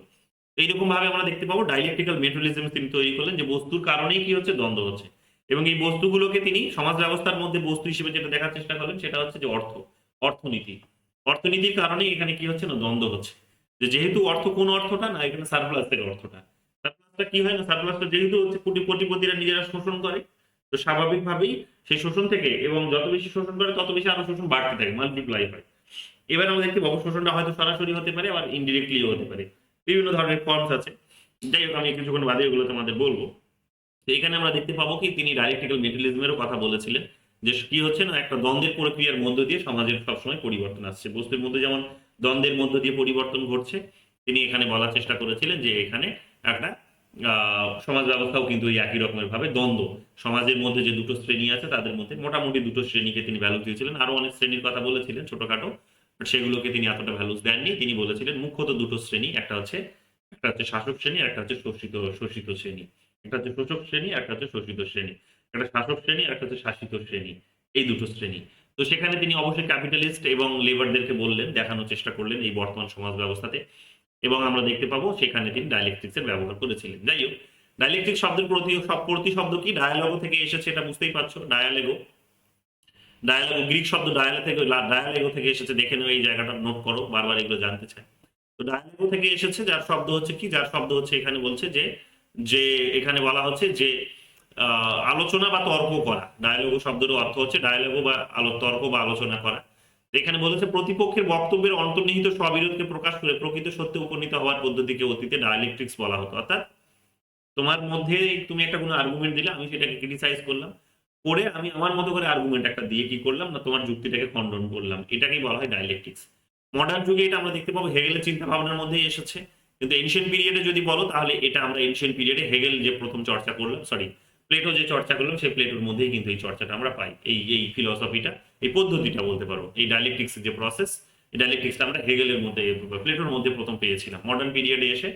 এইরকম ভাবে আমরা দেখতে পাবো ডাইলেকট্রিক্যাল মেটেরিয়ালিজম তিনি তৈরি করলেন যে বস্তুর কারণেই কি হচ্ছে, দ্বন্দ্ব হচ্ছে, এবং এই বস্তুগুলোকে তিনি সমাজ ব্যবস্থার মধ্যে বস্তু হিসেবে যেটা দেখার চেষ্টা করলেন সেটা হচ্ছে যে অর্থনীতি। অর্থনীতির কারণে এখানে কি হচ্ছে না, দ্বন্দ্ব হচ্ছে। যে যেহেতু অর্থ কোন অর্থটা না, এখানে সারপ্লাসের অর্থটা। সারপ্লাসটা কি হয় না, সারপ্লাসটা যেহেতু হচ্ছে কোটিপতিরা নিজেরা শোষণ করে, তো স্বাভাবিকভাবেই সেই শোষণ থেকে, এবং যত বেশি শোষণ করে তত বেশি আরো শোষণ বাড়তে থাকে, মাল্টিপ্লাই হয়। এবার আমরা দেখতে পাবো শোষণটা হয়তো সরাসরি হতে পারে, আবার ইনডিরেক্টলিও হতে পারে। বিভিন্ন ধরনের ফর্মস আছে। যাই হোক, আমি কিছুক্ষণ বাদে এগুলো তোমাদের বলবো। তো এখানে আমরা দেখতে পাবো কি তিনি ডায়ালেকটিক্যাল মেটেরিয়ালিজমেরও কথা বলেছিলেন, যে কি হচ্ছে না, একটা দ্বন্দ্বের প্রক্রিয়ার মধ্য দিয়ে সমাজের সবসময় পরিবর্তন আসছে। বস্তুর মধ্যে যেমন দ্বন্দ্বের মধ্য দিয়ে পরিবর্তন ঘটছে, তিনি এখানে বলার চেষ্টা করেছিলেন যে এখানে একটা সমাজ ব্যবস্থাও কিন্তু এই একই রকমের ভাবে দ্বন্দ্ব, সমাজের মধ্যে যে দুটো শ্রেণী আছে তাদের মধ্যে মোটামুটি দুটো শ্রেণীকে তিনি ভ্যালু দিয়েছিলেন। আরো অনেক শ্রেণীর কথা বলেছিলেন ছোটখাটো, বাট সেগুলোকে তিনি এতটা ভ্যালুস দেননি। তিনি বলেছিলেন মুখ্যত দুটো শ্রেণী, একটা হচ্ছে শাসক শ্রেণী, আর একটা হচ্ছে শোষিত শ্রেণী। একটা হচ্ছে শোষক শ্রেণী, একটা হচ্ছে শোষিত শ্রেণী। একটা শাসক শ্রেণী, একটা হচ্ছে শাসিত শ্রেণী। এই দুটো শ্রেণী। তো সেখানে তিনি অবশ্যই ক্যাপিটালিস্ট এবং লেবারদেরকে বললেন, দেখানোর চেষ্টা করলেন এই বর্তমান সমাজ ব্যবস্থাতে। এবং আমরা দেখতে পাবো সেখানে তিনি ডায়ালেকটিক্স এর ব্যবহার করেছিলেন। যাই হোক, ডায়ালেকটিক শব্দের প্রতিশব্দ কি? ডায়ালগো থেকে এসেছে, এটা বুঝতেই পারছো। ডায়ালগো গ্রিক শব্দ ডায়ালেগো থেকে এসেছে। দেখে নেও, এই জায়গাটা নোট করো, বারবার এগুলো জানতে চাই। তো ডায়ালগো থেকে এসেছে, যার শব্দ হচ্ছে কি, যার শব্দ হচ্ছে এখানে বলছে যে যে এখানে বলা হচ্ছে যে আলোচনা বা তর্ক করা। ডায়ালগো শব্দের অর্থ হচ্ছে ডায়ালগো বা তর্ক বা আলোচনা করা। এখানে বলেছে প্রতিপক্ষের বক্তব্যের অন্তর্নিহিত স্ববিরোধকে প্রকাশ করে প্রকৃত সত্যে উপনীত হওয়ার পদ্ধতিকে অতীতে ডায়ালেকট্রিক্স বলা হতো। অর্থাৎ তোমার মধ্যে তুমি একটা কোনো আর্গুমেন্ট দিলে, আমি সেটাকে ক্রিটিসাইজ করলাম, করে আমি আমার মতো করে আর্গুমেন্ট একটা দিয়ে কি করলাম না, তোমার যুক্তিটাকে খণ্ডন করলাম। এটাকেই বলা হয় ডায়ালেকটিক্স। মডার্ন যুগে এটা আমরা দেখতে পাবো হেগেলের চিন্তা ভাবনার মধ্যেই এসেছে। কিন্তু এনশিয়েন্ট পিরিয়ডে যদি বলো, তাহলে এটা আমরা এনশিয়েন্ট পিরিয়ডে হেগেল যে প্রথম চর্চা করলাম, প্লেটো যে চর্চা করলাম, সেই প্লেটোর মধ্যেই কিন্তু এই চর্চাটা আমরা পাই। এই ফিলসফিটা, এই পদ্ধতিটা বলতে পারো, এই ডায়ালেকটিক্স যে প্রসেস, এই ডায়ালেকটিক্সটা আমরা হেগেলের মধ্যে, প্লেটোর মধ্যে প্রথম পেয়েছিলাম। মডার্ন পিরিয়ডে এসে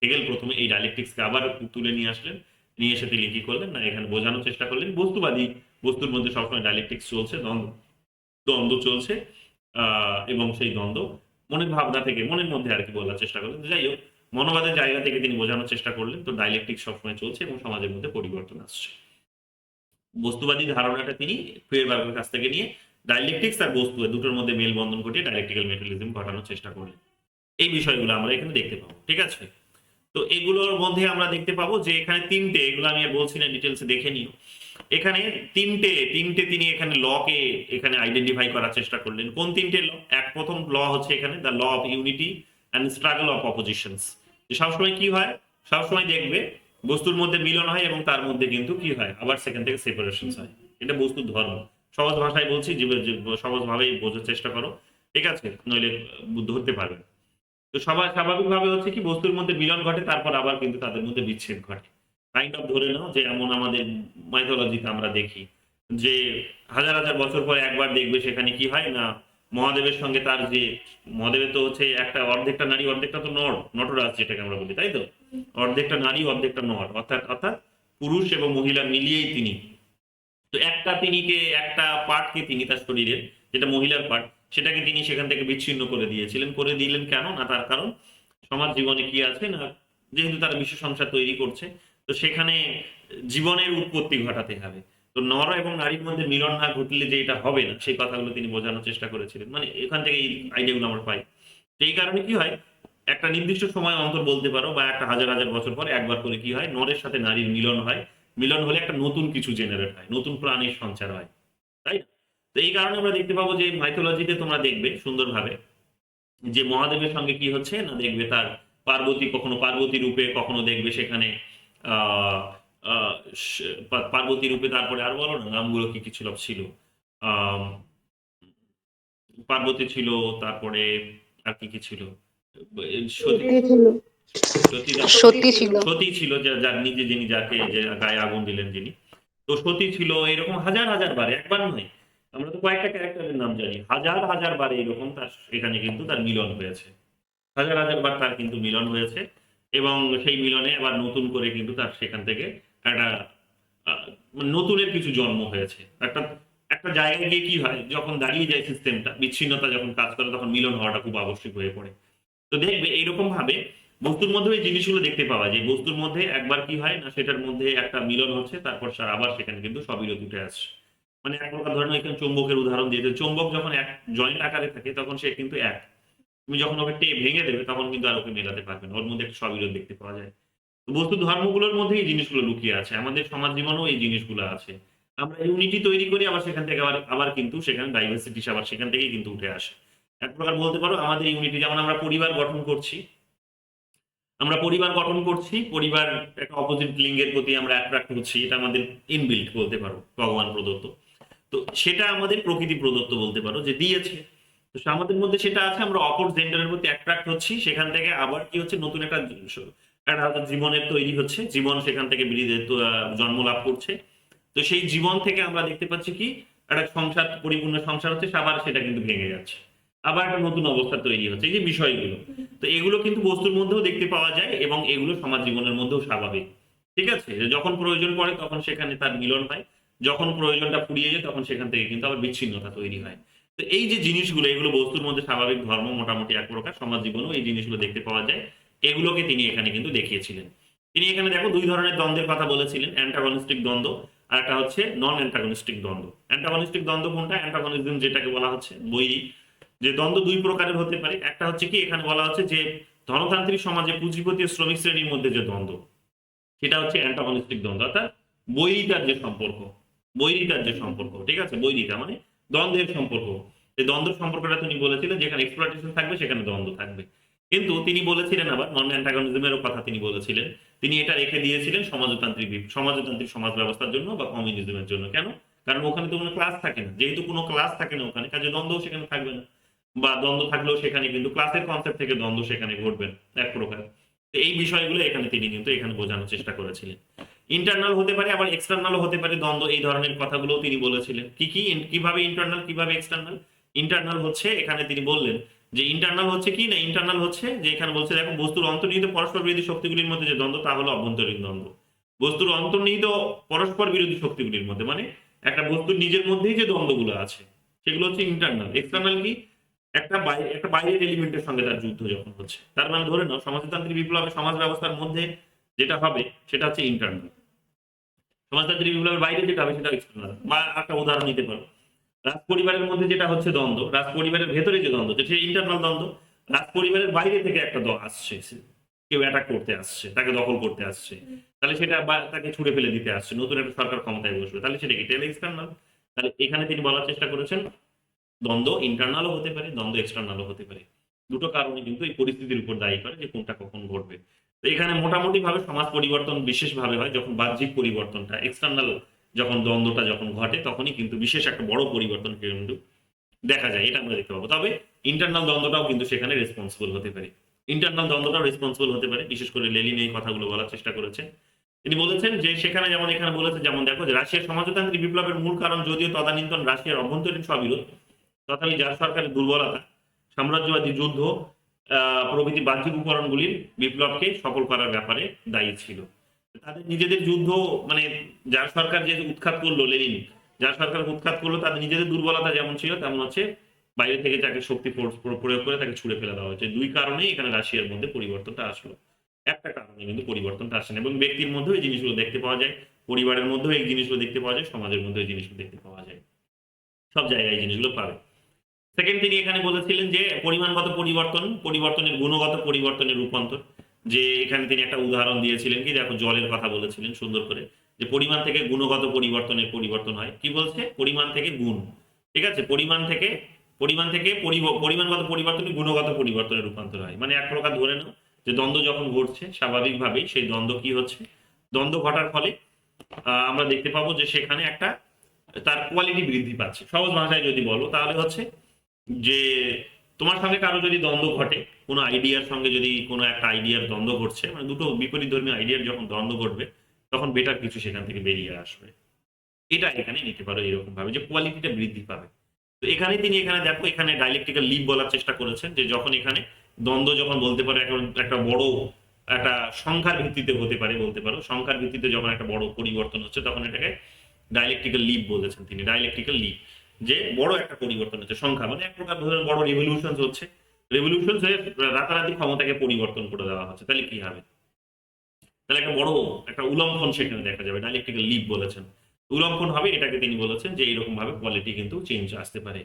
হেগেল প্রথমে এই ডায়ালেকটিক্সকে আবার তুলে নিয়ে আসলেন। নিয়ে এসে তিনি কি করলেন না, এখানে বোঝানোর চেষ্টা করলেন বস্তুবাদী, বস্তুর মধ্যে সবসময় ডায়ালেকটিক্স চলছে, দ্বন্দ্ব চলছে। এবং সেই দ্বন্দ্ব মনের ভাবনা থেকে, মনের মধ্যে আর কি বলার চেষ্টা করলেন। যাই হোক, মনোবাদের জায়গা থেকে তিনি বোঝানোর চেষ্টা করলেন। তো ডায়ালেকটিক্স সবসময় চলছে এবং সমাজের মধ্যে পরিবর্তন আসছে। বস্তুবাদী ধারণাটা তিনি ফেয়ারবার্গের কাছ থেকে নিয়ে ডায়ালেকটিক্স আর বস্তু দুটোর মধ্যে মেলবন্ধন ঘটিয়ে ডায়ালেকটিক্যাল মেটেরিয়ালিজম ঘটানোর চেষ্টা করলেন। এই বিষয়গুলো আমরা এখানে দেখতে পাবো। ঠিক আছে? তো এগুলোর মধ্যে আমরা দেখতে পাবো যে এখানে তিনটে, এগুলো আমি আর বলছি না, ডিটেলসে দেখে নিও। এখানে তিনটে তিনি এখানে লকে এখানে আইডেন্টিফাই করার চেষ্টা করলেন। কোন তিনটে ল? প্রথম ল হচ্ছে এখানে the law of unity and struggle of oppositions. যে সবসময় কি হয়, সবসময় দেখবে বস্তুর মধ্যে মিলন হয় এবং তার মধ্যে কিন্তু কি হয়, আবার সেখান থেকে সেপারেশন হয়। এটা বস্তুর ধর্ম। সহজ ভাষায় বলছি, সহজভাবেই বোঝার চেষ্টা করো। ঠিক আছে? নইলে ধরতে পারবে। তো স্বাভাবিকভাবে হচ্ছে কি, বস্তুর মধ্যে মিলন ঘটে, তারপর আবার কিন্তু তাদের মধ্যে বিচ্ছেদ ঘটে। কাইন্ড অফ ধরে নাও যে এমন আমাদের মাইথোলজিতে আমরা দেখি যে হাজার হাজার বছর পরে একবার দেখবে সেখানে কি হয় না, মহাদেবের সঙ্গে তার যে, মহাদেবের তো হচ্ছে একটা অর্ধেকটা নারী অর্ধেকটা তো নটরাজ যেটাকে আমরা বলি, তাই তো? অর্ধেকটা নারী অর্ধেকটা নর, অর্থাৎ পুরুষ এবং মহিলা মিলিয়েই তিনি। তো একটা পার্টকে তিনি তার শরীরের, যেটা মহিলার পার্ট, সেটাকে তিনি সেখান থেকে বিচ্ছিন্ন করে দিলেন কেন না, তার কারণ সমাজ জীবনে কি আছে না, যেহেতু তারা বিশ্ব সংসার তৈরি করছে, তো সেখানে জীবনের উৎপত্তি ঘটাতে হবে। তো নর এবং নারীর মধ্যে মিলন না ঘটলে যে এটা হবে না, সেই কথাগুলো তিনি বোঝানোর চেষ্টা করেছিলেন। মানে এখান থেকে এই আইডিয়াগুলো আমরা পাই। তো এই কারণে কি হয়, একটা নির্দিষ্ট সময় অন্তর বলতে পারো, বা একটা হাজার হাজার বছর পর একবার করে কি হয়, নরের সাথে নারীর মিলন হয়। মিলন হলে একটা নতুন কিছু জেনারেট হয়, নতুন প্রাণীর সঞ্চার হয়, তাই না? তো এই কারণে আমরা দেখতে পাবো যে মাইথোলজিতে তোমরা দেখবে সুন্দরভাবে যে মহাদেবের সঙ্গে কি হচ্ছে না, দেখবে তার পার্বতী, কখনো পার্বতী রূপে, কখনো দেখবে সেখানে আহ পার্বতী রূপে, তারপরে আর বলো না নামগুলো কি কি ছিল। আহ পার্বতী ছিল, তারপরে আর কি কি ছিল, সতী, সত্যি ছিল। সতী ছিল, যার নিজে যিনি, যাকে যে গায়ে আগুন দিলেন যিনি। তো সতী ছিল। এরকম হাজার হাজার বারে, একবার নয়, আমরা তো কয়েকটা ক্যারেক্টারের নাম জানি, হাজার হাজার বারে এরকম তার এখানে কিন্তু তার মিলন হয়েছে। হাজার হাজার বার তার কিন্তু মিলন হয়েছে, এবং সেই মিলনে আবার নতুন করে কিন্তু তার সেখান থেকে একটা নতুনের কিছু জন্ম হয়েছে। একটা একটা জায়গায় গিয়ে কি হয়, যখন দাঁড়িয়ে যায় সিস্টেমটা, বিচ্ছিন্নতা যখন কাজ করে, তখন মিলন হওয়াটা খুব আবশ্যক হয়ে পড়ে। তো দেখবে এইরকম ভাবে বস্তুর মধ্যে এই জিনিসগুলো দেখতে পাওয়া যায়। বস্তুর মধ্যে একবার কি হয় না, সেটার মধ্যে একটা মিলন হচ্ছে, তারপর আবার সেখানে কিন্তু সবিরোধ উঠে আসছে। মানে এক প্রকার ধরেন, এখানে চৌম্বকের উদাহরণ দিয়েছে। চৌম্বক যখন এক জয়েন্ট আকারে থাকে, তখন সে কিন্তু এক। তুমি যখন ওকে ভেঙে দেবে, তখন কিন্তু আর ওকে মেলাতে পারবে না, ওর মধ্যে একটা সবিরোধ দেখতে পাওয়া যায়। তো বস্তু ধর্মগুলোর মধ্যে এই জিনিসগুলো লুকিয়ে আছে, আমাদের সমাজ জীবনেও এই জিনিসগুলো আছে। আমরা ইউনিটি তৈরি করি, আবার সেখান থেকে আবার কিন্তু সেখানে ডাইভার্সিটি আবার সেখান থেকেই কিন্তু উঠে আসে। এক প্রকার বলতে পারো আমাদের ইউনিটি, যেমন আমরা পরিবার গঠন করছি, আমরা পরিবার গঠন করছি, পরিবার একটা অপোজিট লিঙ্গের প্রতি আমরা অ্যাট্রাক্ট হচ্ছি, এটা আমাদের ইনবিল্ট বলতে পারো, ভগবান প্রদত্ত। তো সেটা আমাদের প্রকৃতি প্রদত্ত বলতে পারো, যে দিয়েছে। তো আমাদের মধ্যে সেটা আছে, আমরা অপর জেন্ডারের প্রতি অ্যাট্রাক্ট হচ্ছি, সেখান থেকে আবার কি হচ্ছে, নতুন একটা একটা জীবনের তৈরি হচ্ছে, জীবন সেখান থেকে জন্ম লাভ করছে। তো সেই জীবন থেকে আমরা দেখতে পাচ্ছি কি একটা সংসার, পরিপূর্ণ সংসার হচ্ছে, আবার সেটা কিন্তু ভেঙে যাচ্ছে, আবার একটা নতুন অবস্থা তৈরি হচ্ছে, এই যে বিষয়গুলো। তো এগুলো কিন্তু বস্তুর মধ্যেও দেখতে পাওয়া যায়, এবং এগুলো সমাজ জীবনের মধ্যেও স্বাভাবিক। ঠিক আছে, যে যখন প্রয়োজন পড়ে তখন সেখানে তার মিলন হয়, যখন প্রয়োজনটা ফুরিয়ে যায় তখন সেখান থেকে কিন্তু আবার বিচ্ছিন্নতা তৈরি হয়। তো এই যে জিনিসগুলো, এগুলো বস্তুর মধ্যে স্বাভাবিক ধর্ম, মোটামুটি এক প্রকার সমাজ জীবনেও এই জিনিসগুলো দেখতে পাওয়া যায়। এগুলোকে তিনি এখানে কিন্তু দেখিয়েছিলেন। তিনি এখানে দেখো দুই ধরনের দ্বন্দ্বের কথা বলেছিলেন, অ্যান্টাগনিস্টিক দ্বন্দ্ব, আর একটা হচ্ছে নন অ্যান্টাগনিস্টিক দ্বন্দ্ব। অ্যান্টাগনিস্টিক দ্বন্দ্ব কোনটা? অ্যান্টাগনিজম যেটাকে বলা হচ্ছে, বৈরী। যে দ্বন্দ্ব দুই প্রকারের হতে পারে, একটা হচ্ছে কি এখানে বলা হচ্ছে যে ধনতান্ত্রিক সমাজে পুঁজিপতি ও শ্রমিক শ্রেণীর মধ্যে যে দ্বন্দ্ব, সেটা হচ্ছে অ্যান্টাগনিস্টিক দ্বন্দ্ব, অর্থাৎ বৈরিতার যে সম্পর্ক, বৈরিতার যে সম্পর্ক, ঠিক আছে, বৈরিতা মানে দ্বন্দ্বের সম্পর্ক। এই দ্বন্দ্বের সম্পর্কটা তিনি বলেছিলেন, যেখানে এক্সপ্লয়টেশন থাকবে সেখানে দ্বন্দ্ব থাকবে। কিন্তু তিনি বলেছিলেন আবার নন অ্যান্টাগনিজমেরও কথা তিনি বলেছিলেন, তিনি এটা রেখে দিয়েছিলেন সমাজতান্ত্রিক সমাজ ব্যবস্থার জন্য বা কমিউনিজমের জন্য। কেন? কারণ ওখানে তো কোনো ক্লাস থাকে না, যেহেতু কোনো ক্লাস থাকে না ওখানে, কাজে দ্বন্দ্ব সেখানে থাকবে না, বা দ্বন্দ্ব থাকলেও সেখানে কিন্তু ক্লাসের কনসেপ্ট থেকে দ্বন্দ্ব সেখানে ঘটবে এক প্রকার। তো এই বিষয়গুলো এখানে তিনি কিন্তু এখানে বোঝানোর চেষ্টা করেছিলেন। ইন্টারনাল হতে পারে, আবার এক্সটার্নালও হতে পারে দ্বন্দ্ব, এই ধরনের কথাগুলো তিনি বলেছিলেন। কিভাবে ইন্টারনাল, কিভাবে এক্সটার্নাল? ইন্টারনাল হচ্ছে এখানে তিনি বললেন যে ইন্টারনাল হচ্ছে কি না, ইন্টারনাল হচ্ছে যে এখানে বলছে দেখো বস্তুর অন্তর্নিহিত পরস্পর বিরোধী শক্তিগুলির মধ্যে যে দ্বন্দ্ব, তা হলো অভ্যন্তরীণ দ্বন্দ্ব। বস্তুর অন্তর্নিহিত পরস্পর বিরোধী শক্তিগুলির মধ্যে, মানে একটা বস্তুর নিজের মধ্যেই যে দ্বন্দ্বগুলো আছে সেগুলো হচ্ছে ইন্টারনাল। এক্সটার্নাল কি? একটা বাইরের এলিমেন্টের সঙ্গে তার যুদ্ধ যখন হচ্ছে, তার মানে ধরে নাও সমাজতান্ত্রিক বিপ্লবে সমাজ ব্যবস্থার মধ্যে যেটা হবে সেটা হচ্ছে ইন্টারনাল, সমাজতান্ত্রিক বিপ্লবের বাইরে যেটা হবে সেটা এক্সটার্নাল। বা একটা উদাহরণ নিতে পারো, রাজ পরিবারের মধ্যে যেটা হচ্ছে দ্বন্দ্ব, রাজ পরিবারের ভেতরে যে দ্বন্দ্ব, সেটা ইন্টারনাল দ্বন্দ্ব। রাজ পরিবারের বাইরে থেকে একটা আসছে, কেউ অ্যাটাক করতে আসছে, তাকে দখল করতে আসছে, তাহলে সেটা বা তাকে ছুড়ে ফেলে দিতে আসছে, নতুন একটা সরকার ক্ষমতায় বসবে, তাহলে সেটা কি টেল এক্সটার্নাল? তাহলে এখানে তিনি বলার চেষ্টা করেছেন দ্বন্দ্ব ইন্টারনালও হতে পারে, দ্বন্দ্ব এক্সটার্নালও হতে পারে। দুটো কারণে কিন্তু এই পরিস্থিতির উপর দায়ী করে যে কোনটা কখন ঘটবে। তো এখানে মোটামুটি ভাবে সমাজ পরিবর্তন বিশেষভাবে হয় যখন বাহ্যিক পরিবর্তনটা, এক্সটার্নাল যখন দ্বন্দ্বটা যখন ঘটে, তখনই কিন্তু বিশেষ একটা বড় পরিবর্তন কিন্তু দেখা যায়, এটা আমরা দেখতে পাবো। তবে ইন্টারনাল দ্বন্দ্বটাও কিন্তু সেখানে রেসপন্সিবল হতে পারে, ইন্টারনাল দ্বন্দ্বটাও রেসপন্সিবল হতে পারে। বিশেষ করে লেনিন এই কথাগুলো বলার চেষ্টা করেছেন। তিনি বলেছেন যে সেখানে যেমন এখানে বলেছে, যেমন দেখো যে রাশিয়ার সমাজতান্ত্রিক বিপ্লবের মূল কারণ যদিও তদানীন্তন রাশিয়ার অভ্যন্তরীণ স্ববিরোধ, তথাপি যার সরকারের দুর্বলতা, সাম্রাজ্যবাদী যুদ্ধ প্রভৃতি বাহ্যিক উপকরণগুলির বিপ্লবকে সফল করার ব্যাপারে দায়ী ছিল। তাদের নিজেদের যুদ্ধ, মানে যার সরকার যে উৎখাত করলো, লেনিন যার সরকার উৎখাত করলো, তাদের নিজেদের দুর্বলতা যেমন ছিল তেমন হচ্ছে বাইরে থেকে তাকে শক্তি প্রয়োগ করে তাকে ছুড়ে ফেলে দেওয়া হয়েছে। দুই কারণেই এখানে রাশিয়ার মধ্যে পরিবর্তনটা আসলো, একটা কারণে কিন্তু পরিবর্তনটা আসে না। এবং ব্যক্তির মধ্যেও এই জিনিসগুলো দেখতে পাওয়া যায়, পরিবারের মধ্যেও এই জিনিসগুলো দেখতে পাওয়া যায়, সমাজের মধ্যেও এই জিনিসগুলো দেখতে পাওয়া যায়, সব জায়গায় এই জিনিসগুলো পাবে। সেকেন্ড, তিনি এখানে বলেছিলেন যে পরিমাণগত পরিবর্তন, পরিবর্তনের গুণগত পরিবর্তনের রূপান্তর। যে এখানে তিনি একটা উদাহরণ দিয়েছিলেন কি, দেখো জলের কথা বলেছিলেন সুন্দর করে, যে পরিমাণ থেকে গুণগত পরিবর্তনের পরিবর্তন হয়। কি বলছে? পরিমাণ থেকে গুণ, ঠিক আছে, পরিমাণ থেকে পরিমাণগত পরিবর্তনে গুণগত পরিবর্তনের রূপান্তর হয়। মানে এক প্রকার ধরে নাও যে দ্বন্দ্ব যখন ঘটছে, স্বাভাবিকভাবেই সেই দ্বন্দ্ব কি হচ্ছে, দ্বন্দ্ব ঘটার ফলে আমরা দেখতে পাবো যে সেখানে একটা তার কোয়ালিটি বৃদ্ধি পাচ্ছে। সহজ ভাষায় যদি বলো তাহলে হচ্ছে যে তোমার সঙ্গে কারো যদি দ্বন্দ্ব ঘটে, কোনো আইডিয়ার সঙ্গে যদি কোনো একটা আইডিয়ার দ্বন্দ্ব ঘটছে, মানে দুটো বিপরীত ধর্মী আইডিয়ার যখন দ্বন্দ্ব ঘটবে, তখন বেটার কিছু সেখান থেকে বেরিয়ে আসবে। এটা এখানে নিতে পারো এরকম ভাবে যে কোয়ালিটিটা বৃদ্ধি পাবে। তো এখানে তিনি এখানে দেখো এখানে ডাইলেকট্রিক্যাল লিপ বলার চেষ্টা করেছেন, যে যখন এখানে দ্বন্দ্ব যখন বলতে পারো এখন একটা বড় একটা সংখ্যার ভিত্তিতে হতে পারে, বলতে পারো সংখ্যার ভিত্তিতে যখন একটা বড় পরিবর্তন হচ্ছে, তখন এটাকে ডাইলেকট্রিক্যাল লিপ বলেছেন তিনি, ডাইলেকট্রিক্যাল লিপ, যে বড় একটা পরিবর্তন হচ্ছে, সংখ্যা মানে এক প্রকার ধরে বড় রেভলিউশন হচ্ছে, রেভলিউশন হয়ে রাতারাতি ক্ষমতাকে পরিবর্তন করে দেওয়া হচ্ছে, তাহলে কি হবে? তাহলে একটা বড় একটা উল্লঙ্ঘন সেখানে দেখা যাবে, ডাইলেকট্রিক্যাল লিপ বলেছেন, উল্লঙ্ঘন হবে। এটাকে তিনি বলেছেন যে এইরকম ভাবে কোয়ালিটি কিন্তু চেঞ্জ আসতে পারে,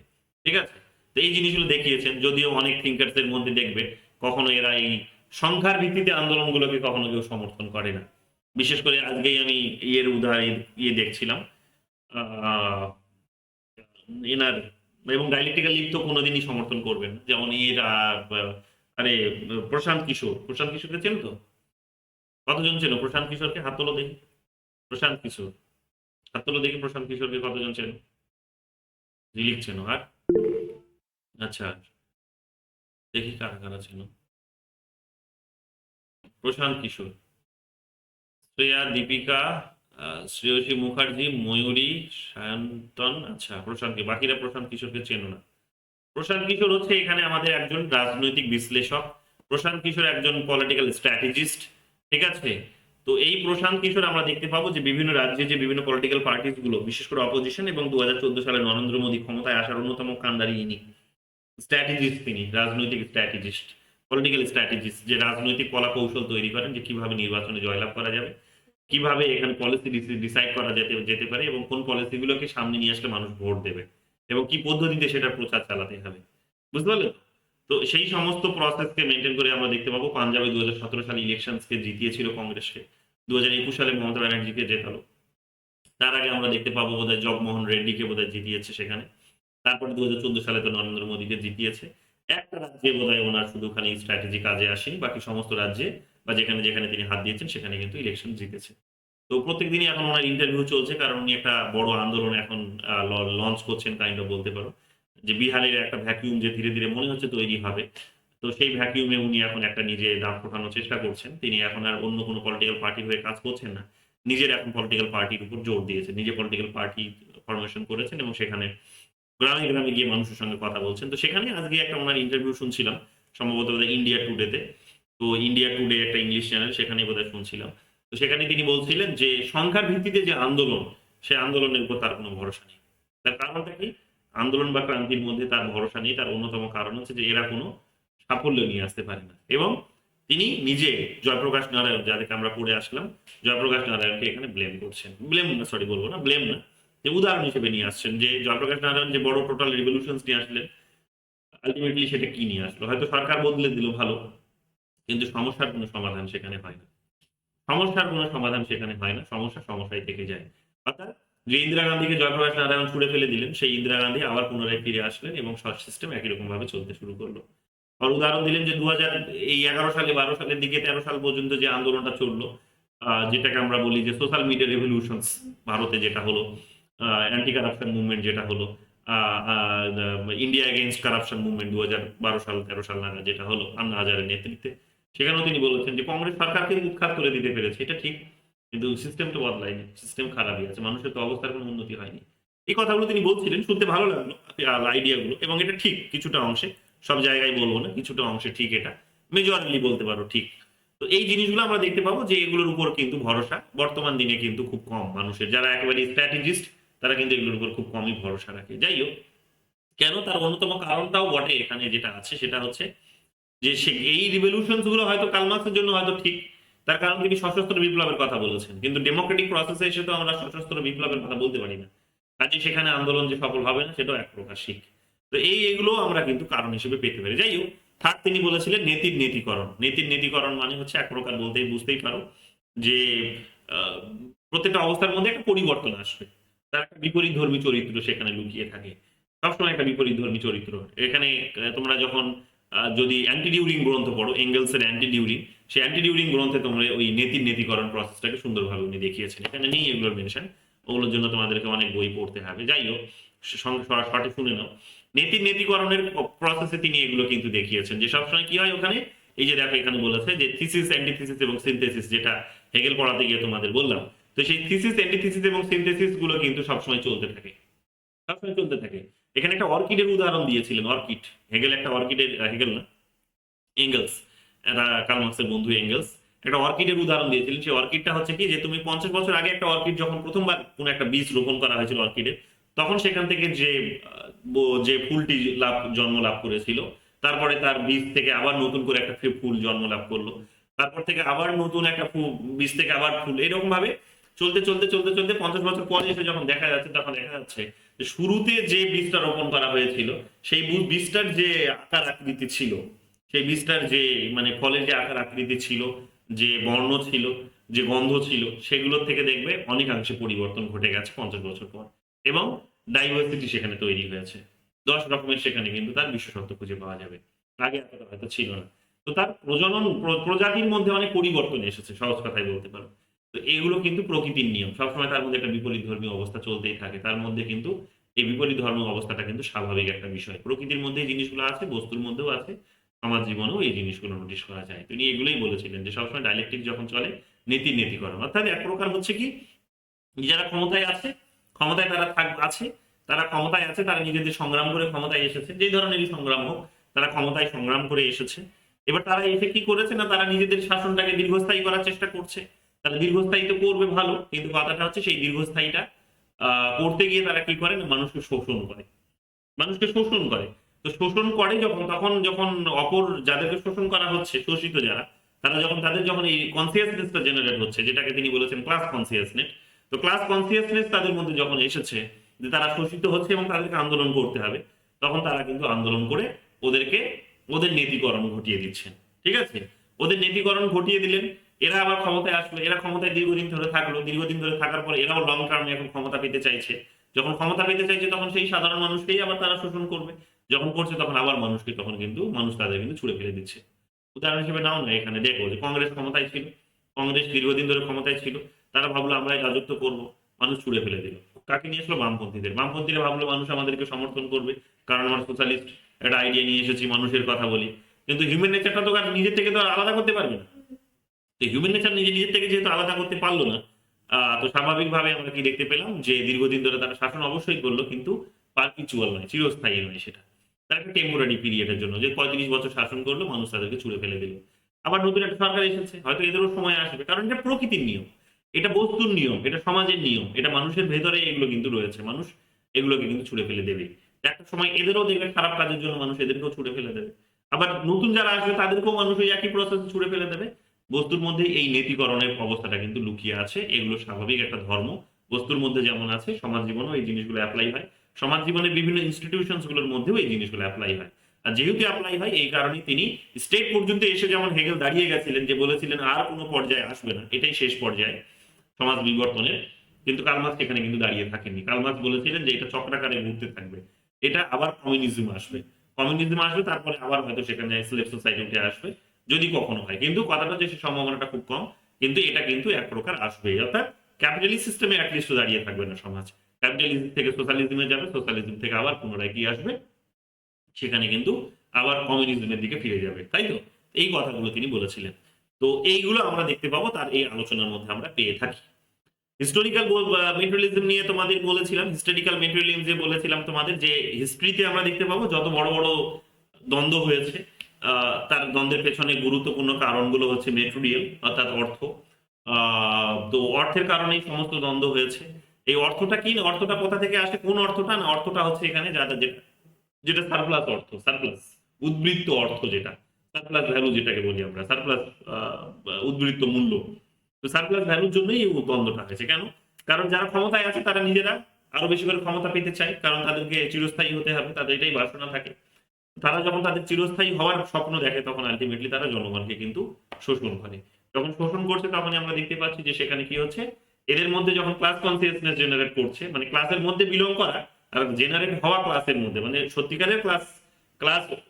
ঠিক আছে। তো এই জিনিসগুলো দেখিয়েছেন, যদিও অনেক থিঙ্কার্স এর মধ্যে দেখবে কখনো এরা এই সংখ্যার ভিত্তিতে আন্দোলনগুলোকে কখনো কেউ সমর্থন করে না। বিশেষ করে আজকেই আমি উদাহরণ দেখছিলাম এনার, এবং ডাইলেকট্রিক্যাল লিপ তো কোনোদিনই সমর্থন করবেন না, যেমন আরে প্রশান্ত কিশোরকে চেনো তো? কতজন চেনো প্রশান্ত কিশোরকে? হাত তোলো দেখি। প্রশান্ত কিশোর, হাত তোলো দেখি। প্রশান্ত কিশোরকে কতজন চেনো? ঝিলিক চেনো, আর আচ্ছা দেখি কারা কারা চেনো। প্রশান্ত কিশোর, শ্রেয়া, দীপিকা, শ্রেয়সী মুখার্জি, ময়ূরী, সায়ন্তন। আচ্ছা বাকিরা প্রশান্ত কিশোরকে চেনো না। প্রশান্ত কিশোর হচ্ছে এখানে আমাদের একজন রাজনৈতিক বিশ্লেষক। প্রশান্ত কিশোর একজন পলিটিক্যাল স্ট্র্যাটেজিস্ট, ঠিক আছে? তো এই প্রশান্ত কিশোর আমরা দেখতে পাবো যে বিভিন্ন রাজ্যে যে বিভিন্ন পলিটিক্যাল পার্টিস গুলো, বিশেষ করে অপোজিশন, এবং 2014 সালে নরেন্দ্র মোদী ক্ষমতায় আসার অন্যতম কাণ্ডারি ইনি। স্ট্র্যাটেজিস্ট, তিনি রাজনৈতিক স্ট্র্যাটেজিস্ট, পলিটিক্যাল স্ট্র্যাটেজিস্ট, যে রাজনৈতিক কলা কৌশল তৈরি করেন যে কিভাবে নির্বাচনে জয়লাভ করা যাবে, কিভাবে এখানে পলিসি ডিসাইড করা যেতে পারে, এবং কোন পলিসিগুলোকে সামনে নিয়ে আসলে মানুষ ভোট দেবে, এবং কি পদ্ধতিতে সেটার প্রচার চালাতে হবে, বুঝতে পারলে? তো সেই সমস্ত প্রসেসকে মেনটেন করে আমরা দেখতে পাবো পাঞ্জাবে 2017 সালে ইলেকশনসকে জিতিয়েছিল কংগ্রেসকে, 2021 সালে মমতা ব্যানার্জিকে জেতালো। তার আগে আমরা দেখতে পাবো বোধহয় জগমোহন রেড্ডিকে বোধহয় জিতিয়েছে সেখানে। তারপরে 2014 সালে তো নরেন্দ্র মোদীকে জিতিয়েছে। একটা রাজ্যে বোধহয় ওনার শুধু খালি স্ট্র্যাটেজি কাজে আসেনি, বাকি সমস্ত রাজ্যে বা যেখানে যেখানে তিনি হাত দিয়েছেন সেখানে কিন্তু ইলেকশন জিতেছে। তো প্রত্যেকদিনই এখন ওনার ইন্টারভিউ চলছে, কারণ উনি একটা বড় আন্দোলন এখন লঞ্চ করছেন, কাইন্ড অফ বলতে পারো যে বিহারের একটা ভ্যাকিউম যে ধীরে ধীরে মনে হচ্ছে তৈরি হবে। তো সেই ভ্যাকিউমে উনি এখন একটা নিজে দাঁত ফোটানোর চেষ্টা করছেন। তিনি এখন আর অন্য কোনো পলিটিক্যাল পার্টির হয়ে কাজ করছেন না, নিজের এখন পলিটিক্যাল পার্টির উপর জোর দিয়েছেন, নিজে পলিটিক্যাল পার্টি ফরমেশন করেছেন এবং সেখানে গ্রামে গ্রামে গিয়ে মানুষের সঙ্গে কথা বলছেন। তো সেখানে আজকে একটা ওনার ইন্টারভিউ শুনছিলাম, সম্ভবত বোধহয় ইন্ডিয়া টুডেতে। তো ইন্ডিয়া টুডে একটা ইংলিশ চ্যানেল, সেখানে বোধহয় শুনছিলাম। তো সেখানে তিনি বলছিলেন যে সংখ্যার ভিত্তিতে যে আন্দোলন, সে আন্দোলনের উপর তার কোনো ভরসা নেই। তার কারণটা কি? আন্দোলন বা ক্রান্তির মধ্যে তার ভরসা নেই। তার অন্যতম কারণ হচ্ছে যে এরা কোনো সাফল্য নিয়ে আসতে পারে না। এবং তিনি নিজে জয়প্রকাশ নারায়ণ, যাদেরকে আমরা পড়ে আসলাম, জয়প্রকাশ নারায়ণকে এখানে ব্লেম করছেন। বলবো না, ব্লেম না, যে উদাহরণ হিসেবে নিয়ে আসছেন যে জয়প্রকাশ নারায়ণ যে বড় টোটাল রেভলিউশনস নিয়ে আসলেন, আলটিমেটলি সেটা কি নিয়ে আসলো? হয়তো সরকার বদলে দিল, ভালো, কিন্তু সমস্যার কোনো সমাধান সেখানে হয় না। সমস্যা সমস্যাই থেকে যায়। অর্থাৎ যে ইন্দিরা গান্ধীকে জয়প্রকাশ নারায়ণ ছুড়ে ফেলে দিলেন, সেই ইন্দিরা গান্ধী আবার পুনরায় ফিরে আসলেন এবং সিস্টেম একই রকম ভাবে চলতে শুরু করলো। আর উদাহরণ দিলেন যে 2011 সালে, 12 সালের দিকে, 13 সাল পর্যন্ত যে আন্দোলনটা চললো, যেটাকে আমরা বলি যে সোশ্যাল মিডিয়া রেভলিউশনস, ভারতে যেটা হলো, অ্যান্টি কারাপশন মুভমেন্ট যেটা হলো, ইন্ডিয়া এগেইনস্ট কারাপশন মুভমেন্ট 2012 সাল 13 সাল নাগাদ যেটা হলো আন্না হাজারের নেতৃত্বে, সেখানেও তিনি বলেছেন যে কংগ্রেস সরকারকে উৎখাত করে দিতে পেরেছে, এটা ঠিক, কিন্তু সিস্টেম তো বদলায়নি, সিস্টেম খারাপই আছে, মানুষের তো অবস্থার কোনো উন্নতি হয়নি। এই কথাগুলো তিনি বলছিলেন, শুনতে ভালো লাগলো আইডিয়াগুলো, এবং এটা ঠিক কিছুটা অংশে, সব জায়গায় বলবো না, কিছুটা অংশে ঠিক, এটা মেজরলি বলতে পারো ঠিক। তো এই জিনিসগুলো আমরা দেখতে পাবো যে এগুলোর উপর কিন্তু ভরসা বর্তমান দিনে কিন্তু খুব কম মানুষের, যারা একেবারে স্ট্র্যাটেজিস্ট তারা কিন্তু এগুলোর উপর খুব কমই ভরসা রাখে। যাই হোক, কেন, তার অন্যতম কারণটাও বটে এখানে যেটা আছে, সেটা হচ্ছে যে এই রিভলিউশনস গুলো হয়তো কার্ল মার্কসের জন্য হয়তো ঠিক, তার কারণ তিনি সশস্ত্র বিপ্লবের কথা বলেছেন, কিন্তু ডেমোক্রেটিক প্রসেসে এসে তো আমরা সশস্ত্র বিপ্লবের কথা বলতে পারি না, কাজে সেখানে আন্দোলন যে সফল হবে না সেটাও এক প্রকার শিখ। তো এগুলো আমরা কিন্তু কারণ হিসেবে পেতে পারি। যাই হোক, থার্ড তিনি বলেছিলেন নেতির নেতিকরণ মানে হচ্ছে এক প্রকার বুঝতেই পারো যে প্রত্যেকটা অবস্থার মধ্যে একটা পরিবর্তন আসবে, তার একটা বিপরীত ধর্মী চরিত্র সেখানে লুকিয়ে থাকে, সবসময় একটা বিপরীত ধর্মী চরিত্র এখানে। তোমরা যখন যদি অ্যান্টি ডিউরিং গ্রন্থ পড়ো, এঙ্গেলসের অ্যান্টি ডিউরিং, সেই অ্যান্টি ডিউরিং গ্রন্থে তোমরা ওই নেতিকরণ প্রসেসটাকে সুন্দরভাবে উনি দেখিয়েছেন। এখানে নেই এগুলোর মেনশন, ওগুলোর জন্য তোমাদেরকে অনেক বই পড়তে হবে। যাই হোক, সঠিক শুনে নাও, নেতিকরণের প্রসেসে তিনি এগুলো কিন্তু দেখিয়েছেন যে সবসময় কি হয় ওখানে। এই যে দেখো, এখানে বলেছে যে থিসিস, অ্যান্টিথিসিস এবং সিনথেসিস, যেটা হেগেল পড়াতে গিয়ে তোমাদের বললাম। তো সেই থিসিস, অ্যান্টিথিসিস এবং সিনথেসিস গুলো কিন্তু সবসময় চলতে থাকে। এখানে একটা অর্কিডের উদাহরণ দিয়েছিলেন, অর্কিড, হেগেল একটা অর্কিডের, হেগেল না, এঙ্গেলস, এটা কার্ল মার্কসের বন্ধু এঙ্গেলস, একটা অর্কিডের উদাহরণ দিয়েছিলেন। সেই অর্কিডটা হচ্ছে কি, যে তুমি 50 বছর আগে একটা অর্কিড যখন প্রথমবার কোন একটা বীজ রোপণ করা হয়েছিল অর্কিডের, তখন সেখান থেকে যে ফুলটি জন্ম লাভ করেছিল, তারপরে তার বীজ থেকে আবার নতুন করে একটা ফুল জন্ম লাভ করলো, তারপর থেকে আবার নতুন একটা বীজ থেকে আবার ফুল, এরকম ভাবে চলতে চলতে চলতে চলতে 50 বছর পরে এসে যখন দেখা যাচ্ছে, তখন দেখা যাচ্ছে যে শুরুতে যে বীজটা রোপণ করা হয়েছিল, সেই বীজটার যে আকার আকৃতি ছিল, সেই বীজটার যে মানে ফলের যে আকার আকৃতি ছিল, যে বর্ণ ছিল, যে গন্ধ ছিল, সেগুলোর থেকে দেখবে অনেকাংশে পরিবর্তন ঘটে গেছে 50 বছর পর, এবং ডাইভার্সিটি সেখানে তৈরি হয়েছে, 10 রকমের সেখানে কিন্তু তার বিশেষত্ব খুঁজে পাওয়া যাবে, আগে এতটা হয়তো ছিল না। তো তার প্রজাতির মধ্যে অনেক পরিবর্তন এসেছে, সহজ কথায় বলতে পারো। তো এগুলো কিন্তু প্রকৃতির নিয়ম, সবসময় তার মধ্যে একটা বিপরীত ধর্মীয় অবস্থা চলতেই থাকে, তার মধ্যে কিন্তু এই বিপরীত ধর্মীয় অবস্থাটা কিন্তু স্বাভাবিক একটা বিষয়। প্রকৃতির মধ্যে এই জিনিসগুলো আছে, বস্তুর মধ্যেও আছে, সমাজ জীবনেও এই জিনিসগুলো নোটিশ করা যায়। তিনি এগুলোই বলেছিলেন যে সবসময় ডাইলেকট্রিক যখন চলে, নীতির নীতিকরণ, অর্থাৎ এক প্রকার হচ্ছে কি, যারা ক্ষমতায় আছে, ক্ষমতায় তারা আছে, তারা ক্ষমতায় আছে, তারা নিজেদের সংগ্রাম করে ক্ষমতায় এসেছে, যেই ধরনেরই সংগ্রাম হোক, তারা ক্ষমতায় সংগ্রাম করে এসেছে। এবার তারা এসে কি করেছে না, তারা নিজেদের শাসনটাকে দীর্ঘস্থায়ী করার চেষ্টা করছে। তারা দীর্ঘস্থায়ী তো করবে ভালো, কিন্তু কথাটা হচ্ছে সেই দীর্ঘস্থায়ীটা করতে গিয়ে তারা কি করে না, মানুষকে শোষণ করে, মানুষকে শোষণ করে। তো শোষণ করে যখন, তখন যখন অপর যাদেরকে শোষণ করা হচ্ছে, শোষিত যারা, তারা যখন তাদের যখন এই কনসিয়াসনেসটা জেনারেট হচ্ছে, যেটাকে তিনি বলেছেন ক্লাস কনসিয়াসনেস, তো ক্লাস কনসিয়াসনেস তাদের মধ্যে যখন এসেছে যে তারা শোষিত হচ্ছে এবং তাদেরকে আন্দোলন করতে হবে, তখন তারা কিন্তু আন্দোলন করে ওদেরকে ওদের নীতিকরণ ঘটিয়ে দিচ্ছেন। ঠিক আছে, ওদের নীতিকরণ ঘটিয়ে দিলেন, এরা আবার ক্ষমতায় আসলো, এরা ক্ষমতায় দীর্ঘদিন ধরে থাকলো, দীর্ঘদিন ধরে থাকার পর এরাও লং টার্মে এখন ক্ষমতা পেতে চাইছে। যখন ক্ষমতা পেতে চাইছে তখন সেই সাধারণ মানুষকেই আবার তারা শোষণ করবে, যখন করছে তখন আবার মানুষকে, তখন কিন্তু মানুষ তাদের কিন্তু ছুড়ে ফেলে দিচ্ছে। উদাহরণ হিসেবে নাও না, এখানে দেখো যে কংগ্রেস ক্ষমতায় ছিল, কংগ্রেস দীর্ঘদিন ধরে ক্ষমতায় ছিল, তারা ভাবলো আমরা এই রাজত্ব করবো, মানুষ ছুড়ে ফেলে দিল। কাকে নিয়ে আসলো? বামপন্থীদের। বামপন্থীরা ভাবলো মানুষ আমাদেরকে সমর্থন করবে, কারণ আমরা সোশ্যালিস্ট একটা আইডিয়া নিয়ে এসেছি, মানুষের কথা বলি। কিন্তু হিউম্যান নেচারটা তো আর নিজের থেকে তো আর আলাদা করতে পারবে না। তো হিউম্যান নেচার নিজের থেকে যেহেতু আলাদা করতে পারলো না, তো স্বাভাবিকভাবে আমরা কি দেখতে পেলাম যে দীর্ঘদিন ধরে তারা শাসন অবশ্যই করলো, কিন্তু পারপিচুয়াল নয়, চিরস্থায়ী নয় সেটা। তারা একটা টেম্পোরারি পিরিয়ডের জন্য, যে 35 বছর শাসন করলো, মানুষ তাদেরকে ছুড়ে ফেলে দিল। আবার নতুন একটা সরকার এসেছে, হয়তো এদেরও সময় আসবে, কারণ এটা প্রকৃতির নিয়ম, এটা বস্তুর নিয়ম, এটা সমাজের নিয়ম, এটা মানুষের ভেতরে এগুলো কিন্তু রয়েছে, মানুষ এগুলোকে কিন্তু ছুড়ে ফেলে দেবে। একটা সময় এদেরও দেখবে খারাপ কাজের জন্য মানুষ এদেরকেও ছুড়ে ফেলে দেবে, আবার নতুন যারা আসবে তাদেরকেও মানুষ ওই একই প্রসেসে ছুড়ে ফেলে দেবে। বস্তুর মধ্যে এই নীতিকরণের অবস্থাটা কিন্তু লুকিয়ে আছে, এগুলো স্বাভাবিক একটা ধর্ম। বস্তুর মধ্যে যেমন আছে, সমাজ জীবনেও এই জিনিসগুলো অ্যাপ্লাই হয়, সমাজ জীবনের বিভিন্ন ইনস্টিটিউশনস গুলোর মধ্যেও এই জিনিসগুলো অ্যাপ্লাই হয়। আর যেহেতু অ্যাপ্লাই হয়, এই কারণে তিনি স্টেট পর্যন্ত এসে যেমন হেগেল দাঁড়িয়ে গেছিলেন, যে বলেছিলেন আর কোনো পর্যায়ে আসবে না, এটাই শেষ পর্যায়ে সমাজ বিবর্তনের, কিন্তু কার্ল মার্কস এখানে কিন্তু দাঁড়িয়ে থাকেননি। কার্ল মার্কস বলেছিলেন যে এটা চক্রাকারে ঘুরতে থাকবে, এটা আবার কমিউনিজম আসবে, কমিউনিজম আসবে, তারপরে আবার হয়তো সেখানে স্লেভ সোসাইটি উঠে আসবে, যদি কখনো হয়। কিন্তু কথাটা হচ্ছে সে সম্ভাবনাটা খুব কম, কিন্তু এটা কিন্তু এক প্রকার আসবে, অর্থাৎ ক্যাপিটালিস্ট সিস্টেমে অ্যাটলিস্ট দাঁড়িয়ে থাকবে না সমাজ, ক্যাপিটালিজম থেকে সোশ্যালিজমে যাবে, সোশ্যালিজম থেকে আবার পুনরায় কি আসবে, সেখানে কিন্তু আবার কমিউনিজমের দিকে ফিরে যাবে, তাই তো? এই কথাগুলো তিনি বলেছিলেন। তো এইগুলো আমরা দেখতে পাবো তার এই আলোচনার মধ্যে আমরা পেয়ে থাকি। হিস্টোরিক্যাল মেটেরিয়ালিজম নিয়ে তোমাদের বলেছিলাম, হিস্টোরিক্যাল মেটেরিয়ালিজম যে বলেছিলাম তোমাদের, যে হিস্ট্রিতে আমরা দেখতে পাবো যত বড় বড় দ্বন্দ্ব হয়েছে, তার দ্বন্দ্বের পেছনে গুরুত্বপূর্ণ কারণগুলো হচ্ছে মেটেরিয়াল, অর্থাৎ অর্থ। তো অর্থের কারণেই সমস্ত দ্বন্দ্ব হয়েছে। এই অর্থটা কি, অর্থটা কোথা থেকে আসে, কোন অর্থটা না, অর্থটা হচ্ছে এখানে যেটা যেটা সারপ্লাস অর্থ, সারপ্লাস উদ্বৃত্ত অর্থ, যেটা সারপ্লাস ভ্যালু যেটাকে বলি আমরা, সারপ্লাস উদ্বৃত্ত মূল্য। তো সারপ্লাস ভ্যালুর জন্যই এই দ্বন্দ্বটা হয়েছে। কেন? কারণ যারা ক্ষমতায় আছে তারা নিজেরা আরো বেশি করে ক্ষমতা পেতে চায়, কারণ তাদেরকে চিরস্থায়ী হতে হবে, তাদের এটাই বাসনা থাকে। তারা যখন তাদের চিরস্থায়ী হওয়ার স্বপ্ন দেখে, তখন আলটিমেটলি তারা জনগণকে কিন্তু শোষণ করে। যখন শোষণ করছে, তখনই আমরা দেখতে পাচ্ছি যে সেখানে কি হচ্ছে, এদের মধ্যে যখন ক্লাস কনসিয়াসনেস জেনারেট করছে, মানে ক্লাসের মধ্যে বিলং করা আর জেনারেট হওয়া ক্লাসের মধ্যে, মানে সত্যিকারের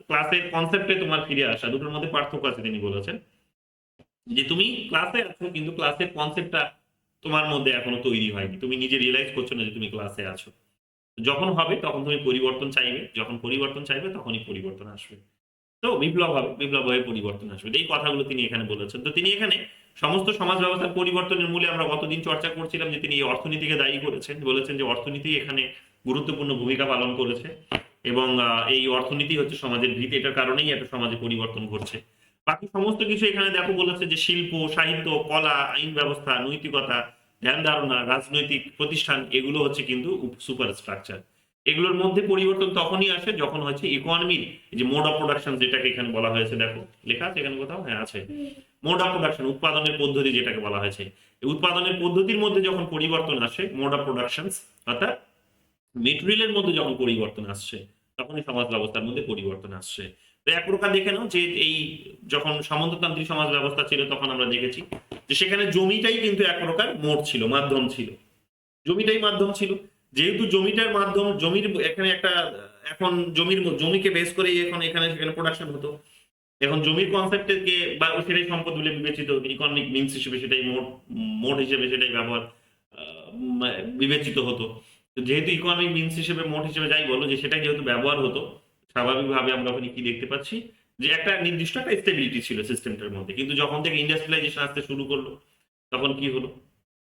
ক্লাসের কনসেপ্টে তোমার ফিরে আসা, দুটোর মধ্যে পার্থক্য আছে। তিনি বলেছেন যে তুমি ক্লাসে আছো, কিন্তু ক্লাসের কনসেপ্টটা তোমার মধ্যে এখনো তৈরি হয়নি, তুমি নিজে রিয়েলাইজ করছো না যে তুমি ক্লাসে আছো। যখন হবে তখন তুমি পরিবর্তন চাইবে, যখন পরিবর্তন চাইবে তখনই পরিবর্তন আসবে। তো বিপ্লব হবে, বিপ্লব হয়ে পরিবর্তন আসবে, এই কথাগুলো তিনি এখানে বলেছেন। তো তিনি এখানে সমস্ত সমাজ ব্যবস্থার পরিবর্তনের মূলে আমরা গতদিন চর্চা করছিলাম যে তিনি এই অর্থনীতিকে দায়ী করেছেন, বলেছেন যে অর্থনীতি এখানে গুরুত্বপূর্ণ ভূমিকা পালন করেছে, এবং এই অর্থনীতি হচ্ছে সমাজের ভিত, এটার কারণেই একটা সমাজে পরিবর্তন ঘটছে। বাকি সমস্ত কিছু এখানে দেখো বলেছে যে শিল্প, সাহিত্য, কলা, আইন ব্যবস্থা, নৈতিকতা, ধ্যান ধারণা, রাজনৈতিক প্রতিষ্ঠান, এগুলো হচ্ছে কিন্তু সুপার স্ট্রাকচার। এগুলোর মধ্যে পরিবর্তন তখনই আসে যখন হচ্ছে ইকোনমির যে মোড অফ প্রোডাকশন, যেটাকে এখানে বলা হয়েছে, দেখো লেখা আছে এখানে কোথাও, হ্যাঁ আছে, মোড অফ প্রোডাকশন, উৎপাদনের পদ্ধতি যেটাকে বলা হয়েছে, এই উৎপাদনের পদ্ধতির মধ্যে যখন পরিবর্তন আসে, মোড অফ প্রোডাকশন অর্থাৎ মেটেরিয়ালের মধ্যে যখন পরিবর্তন আসছে, তখনই সমাজ ব্যবস্থার মধ্যে পরিবর্তন আসছে। তো এক প্রকার দেখে নাও যে এই যখন সামন্ততান্ত্রিক সমাজ ব্যবস্থা ছিল, তখন আমরা দেখেছি যে সেখানে জমিটাই কিন্তু এক প্রকার মোট ছিল, মাধ্যম ছিল, জমিটাই মাধ্যম ছিল। যেহেতু জমিটার মাধ্যম, জমির এখানে একটা, এখন জমিকে বেস করে এখন এখানে সেখানে প্রোডাকশন হতো, এখন জমির কনসেপ্টকে বা সেটাই সম্পদ বলে বিবেচিত, ইকোনমিক মিনস হিসেবে সেটাই মোট হিসেবে সেটাই ব্যবহার বিবেচিত হতো। তো যেহেতু ইকোনমিক মিনস হিসেবে মোট হিসেবে যাই বলো যে সেটাই যেহেতু ব্যবহার হতো, স্বাভাবিকভাবে আমরা ওখানে কি দেখতে পাচ্ছি যে একটা নির্দিষ্ট একটা স্টেবিলিটি ছিল সিস্টেমটার মধ্যে। কিন্তু যখন থেকে ইন্ডাস্ট্রিয়ালাইজেশন আসতে শুরু করলো তখন কি হলো,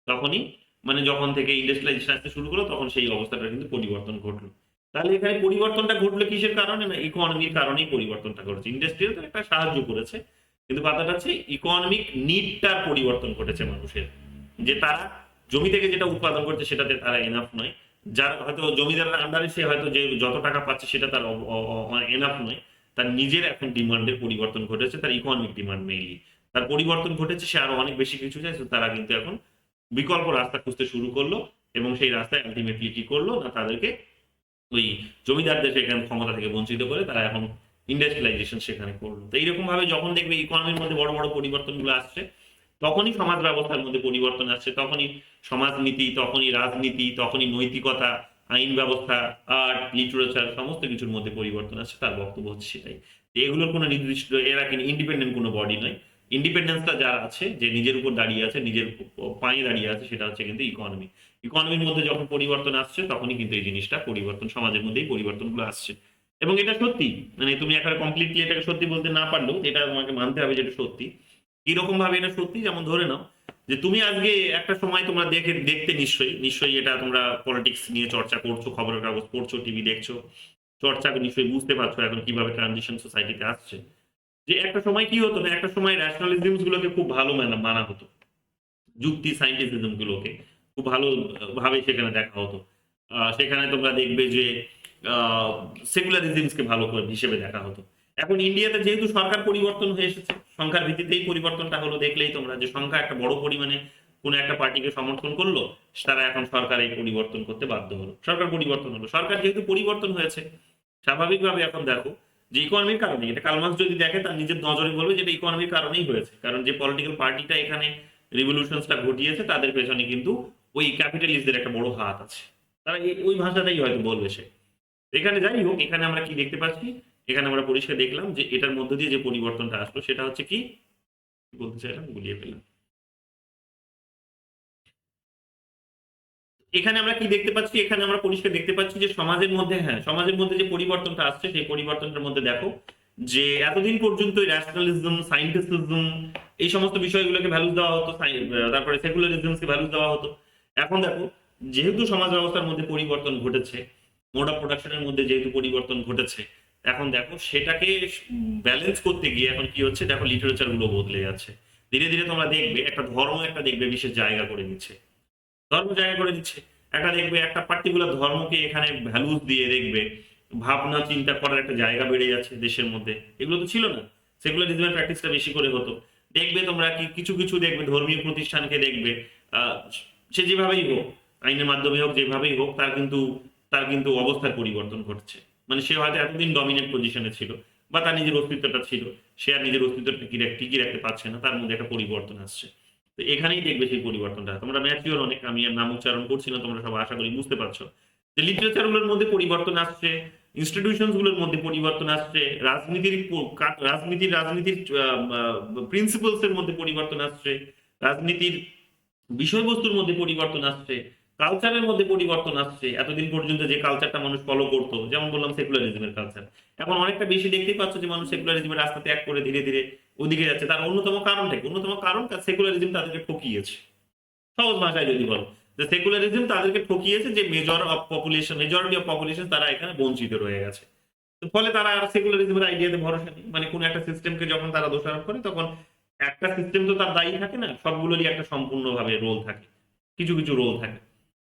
তখনই মানে যখন থেকে ইন্ডাস্ট্রিয়ালাইজেশন আসতে শুরু করলো তখন সেই অবস্থাটা কিন্তু পরিবর্তন ঘটলো। তাহলে এখানে পরিবর্তনটা ঘটলো কিসের কারণে? না ইকোনমির কারণেই পরিবর্তনটা ঘটেছে। ইন্ডাস্ট্রিয়াল তো একটা সাহায্য করেছে, কিন্তু কথাটা হচ্ছে ইকোনমিক নিডটার পরিবর্তন ঘটেছে মানুষের, যে তারা জমি থেকে যেটা উৎপাদন করছে সেটাতে তারা এনাফ নয়। যার হয়তো জমিদারের আন্ডারে সে হয়তো যে যত টাকা পাচ্ছে সেটা তার এনাফ নয়, তার নিজের এখন ডিমান্ডের পরিবর্তন ঘটেছে, তার ইকোনমিক ডিমান্ড মেইনলি তার পরিবর্তন ঘটেছে। সে আরো অনেক বেশি কিছু চাইছে, তারা কিন্তু এখন বিকল্প রাস্তা খুঁজতে শুরু করলো এবং সেই রাস্তায় আলটিমেটলি কি করলো না তাদেরকে ওই জমিদারদের সেখানে ক্ষমতা থেকে বঞ্চিত করে তারা এখন ইন্ডাস্ট্রিয়ালাইজেশন সেখানে করলো। তো এইরকম ভাবে যখন দেখবে ইকোনমির মধ্যে বড় বড় পরিবর্তনগুলো আসছে তখনই সমাজ ব্যবস্থার মধ্যে পরিবর্তন আসছে, তখনই সমাজনীতি, তখনই রাজনীতি, তখনই নৈতিকতা, আইন ব্যবস্থা, আর্ট, লিটারেচার সমস্ত কিছুর মধ্যে পরিবর্তন আসছে। তার বক্তব্য হচ্ছে সেটাই যে এগুলোর কোনো নির্দিষ্ট, এরা কিন্তু ইন্ডিপেন্ডেন্ট কোনো বডি নয়। ইন্ডিপেন্ডেন্সটা যার আছে, যে নিজের উপর দাঁড়িয়ে আছে, নিজের পায়ে দাঁড়িয়ে আছে, সেটা হচ্ছে কিন্তু ইকোনমি। ইকোনমির মধ্যে যখন পরিবর্তন আসছে তখনই কিন্তু এই জিনিসটা পরিবর্তন, সমাজের মধ্যেই পরিবর্তনগুলো আসছে। এবং এটা সত্যি, মানে তুমি একেবারে কমপ্লিটলি এটাকে সত্যি বলতে না পারলেও এটা তোমাকে মানতে হবে যেটা সত্যি। কিরকম ভাবে এটা সত্যি? যেমন ধরে নাও যে তুমি আজকে একটা সময় তোমরা দেখতে নিশ্চয়ই এটা তোমরা পলিটিক্স নিয়ে চর্চা করছো, খবরের কাগজ পড়ছো, টিভি দেখছো, চর্চা নিশ্চয়ই বুঝতে পারছো এখন কিভাবে ট্রানজিশন সোসাইটিতে আসছে। যে একটা সময় কি হতো না, একটা সময় ন্যাশনালিজমস গুলোকে খুব ভালো মানা হতো, যুক্তি সায়েন্টিফিজম গুলোকে খুব ভালো ভাবে সেখানে দেখা হতো। সেখানে তোমরা দেখবে যে সেকুলারিজমকে ভালো করে হিসেবে দেখা হতো। এখন ইন্ডিয়াতে যেহেতু সরকার পরিবর্তন হয়ে এসেছে, সংখ্যার ভিত্তিতেই পরিবর্তনটা হলো, দেখলেই তোমরা যে সংখ্যা একটা বড় পরিমাণে কোনো একটা পার্টিকে সমর্থন করলো, তারা এখন সরকার এই পরিবর্তন করতে বাধ্য হলো, সরকার পরিবর্তন হলো। সরকার যেহেতু পরিবর্তন হয়েছে, স্বাভাবিকভাবে এখন দেখো যে ইকোনমির কারণে, এটা কালমার্ক্স যদি দেখে তার নিজের নজরে বলবে যে এটা ইকোনমির কারণেই হয়েছে। কারণ যে পলিটিক্যাল পার্টিটা এখানে রিভলিউশনসটা ঘটিয়েছে তাদের পেছনে কিন্তু ওই ক্যাপিটালিস্টদের একটা বড় হাত আছে, তারা ওই ভাষাটাই হয়তো বলবে সে। এখানে যাই হোক, এখানে আমরা কি দেখতে পাচ্ছি? এখানে আমরা পরিষ্কার দেখলাম যে এটার মধ্য দিয়ে যে পরিবর্তনটা আসলো সেটা হচ্ছে কি বলতে চাইলাম, গুলিয়ে ফেললাম। এখানে আমরা কি দেখতে পাচ্ছি? এখানে আমরা পরিষ্কার দেখতে পাচ্ছি যে সমাজের মধ্যে, হ্যাঁ সমাজের মধ্যে যে পরিবর্তনটা আসছে সেই পরিবর্তনটার মধ্যে দেখো যে এতদিন পর্যন্ত ন্যাশনালিজম, সায়েন্টিস্টিজম এই সমস্ত বিষয়গুলোকে ভ্যালু দেওয়া হতো, তারপরে সেকুলারিজমকে ভ্যালু দেওয়া হতো। এখন দেখো যেহেতু সমাজ ব্যবস্থার মধ্যে পরিবর্তন ঘটেছে, মোড অফ প্রোডাকশনের মধ্যে যেহেতু পরিবর্তন ঘটেছে, এখন দেখো সেটাকে ব্যালেন্স করতে গিয়ে এখন কি হচ্ছে, দেখো লিটারেচার গুলো বদলে যাচ্ছে। ধীরে ধীরে তোমরা দেখবে একটা ধর্ম একটা দেখবে বিশেষ জায়গা করে নিচ্ছে, ধর্ম জায়গা করে দিচ্ছে। একটা দেখবে একটা পার্টিকুলার ধর্মকে এখানে ভ্যালুস দিয়ে দেখবে ভাবনা চিন্তা করার একটা জায়গা বেড়ে যাচ্ছে দেশের মধ্যে। এগুলো তো ছিল না, সেকুলারিজমের প্র্যাকটিসটা বেশি করে হতো। দেখবে তোমরা কি কিছু কিছু দেখবে ধর্মীয় প্রতিষ্ঠানকে দেখবে সে যেভাবেই হোক, আইনের মাধ্যমে হোক, যেভাবেই হোক, তার কিন্তু অবস্থার পরিবর্তন ঘটছে। মানে সে হয়তো এতদিন ডমিনেন্ট পজিশনে ছিল বা তার নিজের অস্তিত্বটা ছিল, সে আর নিজের অস্তিত্বটা টিকিয়ে রাখতে পারছে না, তার মধ্যে একটা পরিবর্তন আসছে। তো এখানেই দেখবে সেই পরিবর্তনটা। তোমরা ম্যাচিওর অনেক, আমি আর নাম উচ্চারণ করছি না, তোমরা সব আশা করি বুঝতে পারছো যে লিটারেচার গুলোর মধ্যে পরিবর্তন আসছে, ইনস্টিটিউশন গুলোর মধ্যে পরিবর্তন আসছে, রাজনীতির প্রিন্সিপালস এর মধ্যে পরিবর্তন আসছে, রাজনীতির বিষয়বস্তুর মধ্যে পরিবর্তন আসছে, কালচারের মধ্যে পরিবর্তন আসছে। এতদিন পর্যন্ত যে কালচারটা মানুষ ফলো করতো, যেমন বললাম সেকুলারিজমের কালচার, এখন অনেকটা বেশি দেখতেই পাচ্ছ যে মানুষ সেকুলারিজমের রাস্তা ত্যাগ করে ধীরে ধীরে ওদিকে যাচ্ছে। তার অন্যতম কারণটা কি? অন্যতম কারণ সেকুলারিজম তাদেরকে ঠকিয়েছে। সহজ ভাষায় যদি বলো যে সেকুলারিজম তাদেরকে ঠকিয়েছে, যে মেজরিটি অফ পপুলেশন তারা এখানে বঞ্চিত রয়ে গেছে। তো ফলে তারা আর সেকুলারিজমের আইডিয়াতে ভরসা নেই। মানে কোন একটা সিস্টেমকে যখন তারা দোষারোপ করে, তখন একটা সিস্টেম তো তার দায়ী থাকে না, সবগুলোরই একটা সম্পূর্ণভাবে রোল থাকে, কিছু কিছু রোল থাকে।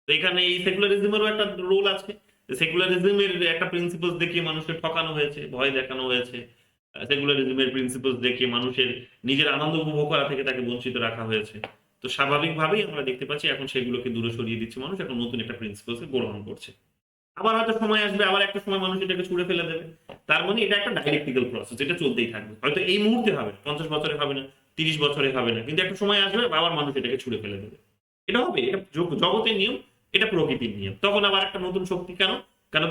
তো এখানে এই সেকুলারিজমেরও একটা রোল আছে। সেকুলারিজমের একটা প্রিন্সিপালস দেখিয়ে মানুষকে ঠকানো হয়েছে, ভয় দেখানো হয়েছে। সেকুলারিজমের প্রিন্সিপালস দেখিয়ে মানুষের নিজের আনন্দ উপভোগ করা থেকে তাকে বঞ্চিত রাখা হয়েছে। তো স্বাভাবিকভাবেই আমরা দেখতে পাচ্ছি এখন সেগুলোকে দূরে সরিয়ে দিচ্ছে মানুষ, এখন নতুন একটা প্রিন্সিপালসকে গ্রহণ করছে। আবার হয়তো সময় আসবে, আবার একটা সময় মানুষ এটাকে ছুড়ে ফেলে দেবে। তার মানে এটা একটা ডাইলেকটিক্যাল প্রসেস, এটা চলতেই থাকবে। হয়তো এই মুহূর্তে হবে, 50 বছরে হবে না, 30 বছরে হবে না, কিন্তু একটা সময় আসবে আবার মানুষ এটাকে ছুড়ে ফেলে দেবে। এটা হবে, এটা জগতের নিয়ম, এটা প্রকৃতির নিয়ম। তখন আবার একটা নতুন শক্তি, কারণ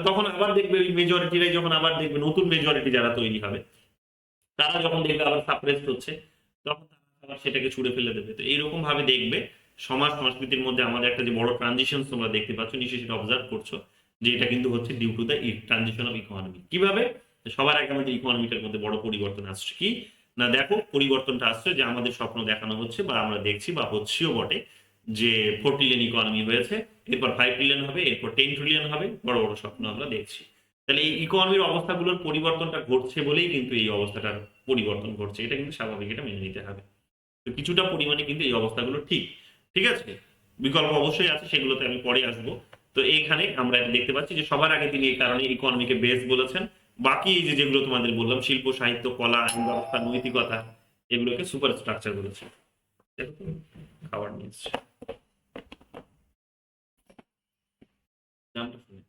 তখন আবার দেখবে ওই মেজরিটিরাই, যখন আবার দেখবে নতুন মেজরিটি যারা তৈরি হবে, তারা যখন দেখবে আবার সাপ্রেস হচ্ছে, তখন তারা আবার সেটাকে ছুড়ে ফেলে দেবে। তো এইরকম ভাবে দেখবে সমাজ সংস্কৃতির মধ্যে আমাদের একটা যে বড় ট্রানজিশন তোমরা দেখতে পাচ্ছ, নিশ্চয়ই সেটা অবজার্ভ করছো, যে এটা কিন্তু হচ্ছে due to the transition of economy. কিভাবে? সবার আগে আমাদের ইকোনমিটার মধ্যে বড় পরিবর্তন আসছে কি না, দেখো পরিবর্তনটা আসছে যে আমাদের স্বপ্ন দেখানো হচ্ছে বা আমরা দেখছি বা হচ্ছেও বটে, যে 4 ট্রিলিয়ন ইকোনমি হয়েছে, এরপর 5 ট্রিলিয়ন হবে, এরপর 10 ট্রিলিয়ন হবে, বড় বড় স্বপ্ন আমরা দেখছি। তাহলে এই ইকোনমির অবস্থাগুলোর পরিবর্তনটা ঘটছে বলেই কিন্তু এই অবস্থাটার পরিবর্তন ঘটছে, এটা কিন্তু স্বাভাবিক, এটা মেনে নিতে হবে। তো কিছুটা পরিমাণে কিন্তু এই অবস্থাগুলো ঠিক, ঠিক আছে। বিকল্প অবশ্যই আছে, সেগুলোতে আমি পরে আসবো। তো এইখানে আমরা এটা দেখতে পাচ্ছি যে সবার আগে তিনি এই কারণে ইকোনমিকে বেস বলেছেন, বাকি এই যে যেগুলো তোমাদের বললাম শিল্প, সাহিত্য, কলা, আইন ব্যবস্থা, নৈতিকতা, এগুলোকে সুপার স্ট্রাকচার বলেছে। দেখো তো, খাবার নিয়ে এসছে। নামটা শুনে।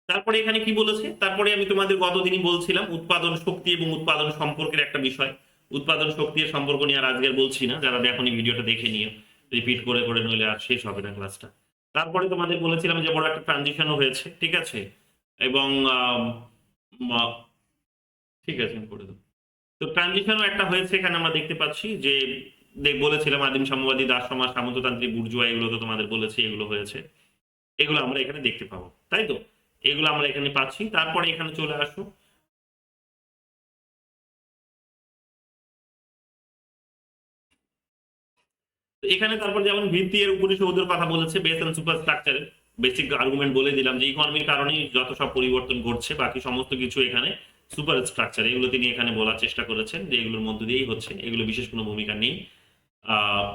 তারপরে এখানে কি বলেছে, তারপরে আমি তোমাদের গতদিনই বলছিলাম উৎপাদন শক্তি এবং উৎপাদন সম্পর্কের একটা বিষয়। উৎপাদন শক্তির সম্পর্ক নিয়ে আর আজকে আর বলছি না, যারা দেখোনি ভিডিওটা দেখে নিও, রিপিট করে করে নইলে আর শেষ হবে না ক্লাসটা। তারপরে তোমাদের বলেছিলাম যে বড় একটা ট্রানজিশনও হয়েছে, ঠিক আছে, এবং ঠিক আছে আমি করে দেবো। তো ট্রানজিশনও একটা হয়েছে, এখানে আমরা দেখতে পাচ্ছি যে বলেছিলাম আদিম সাম্যবাদী, দাস সমাজ, সামন্ততান্ত্রিক, বুর্জুয়া, এগুলো তো তোমাদের বলেছি এগুলো হয়েছে, এগুলো আমরা এখানে দেখতে পাবো, তাই তো? এগুলো আমরা এখানে পাচ্ছি। তারপরে এখানে চলে আসো, তো এখানে তারপর যেমন ভিত্তি এর উপরিসৌধের কথা বলেছে, বেস এন্ড সুপার স্ট্রাকচারের বেসিক আর্গুমেন্ট বলে দিলাম যে ইকোনমির কারণেই যত সব পরিবর্তন ঘটছে, বাকি সমস্ত কিছু এখানে সুপার স্ট্রাকচার, এগুলো তিনি এখানে বলার চেষ্টা করেছেন যে এগুলোর মধ্য দিয়েই হচ্ছে, এগুলো বিশেষ কোনো ভূমিকা নেই।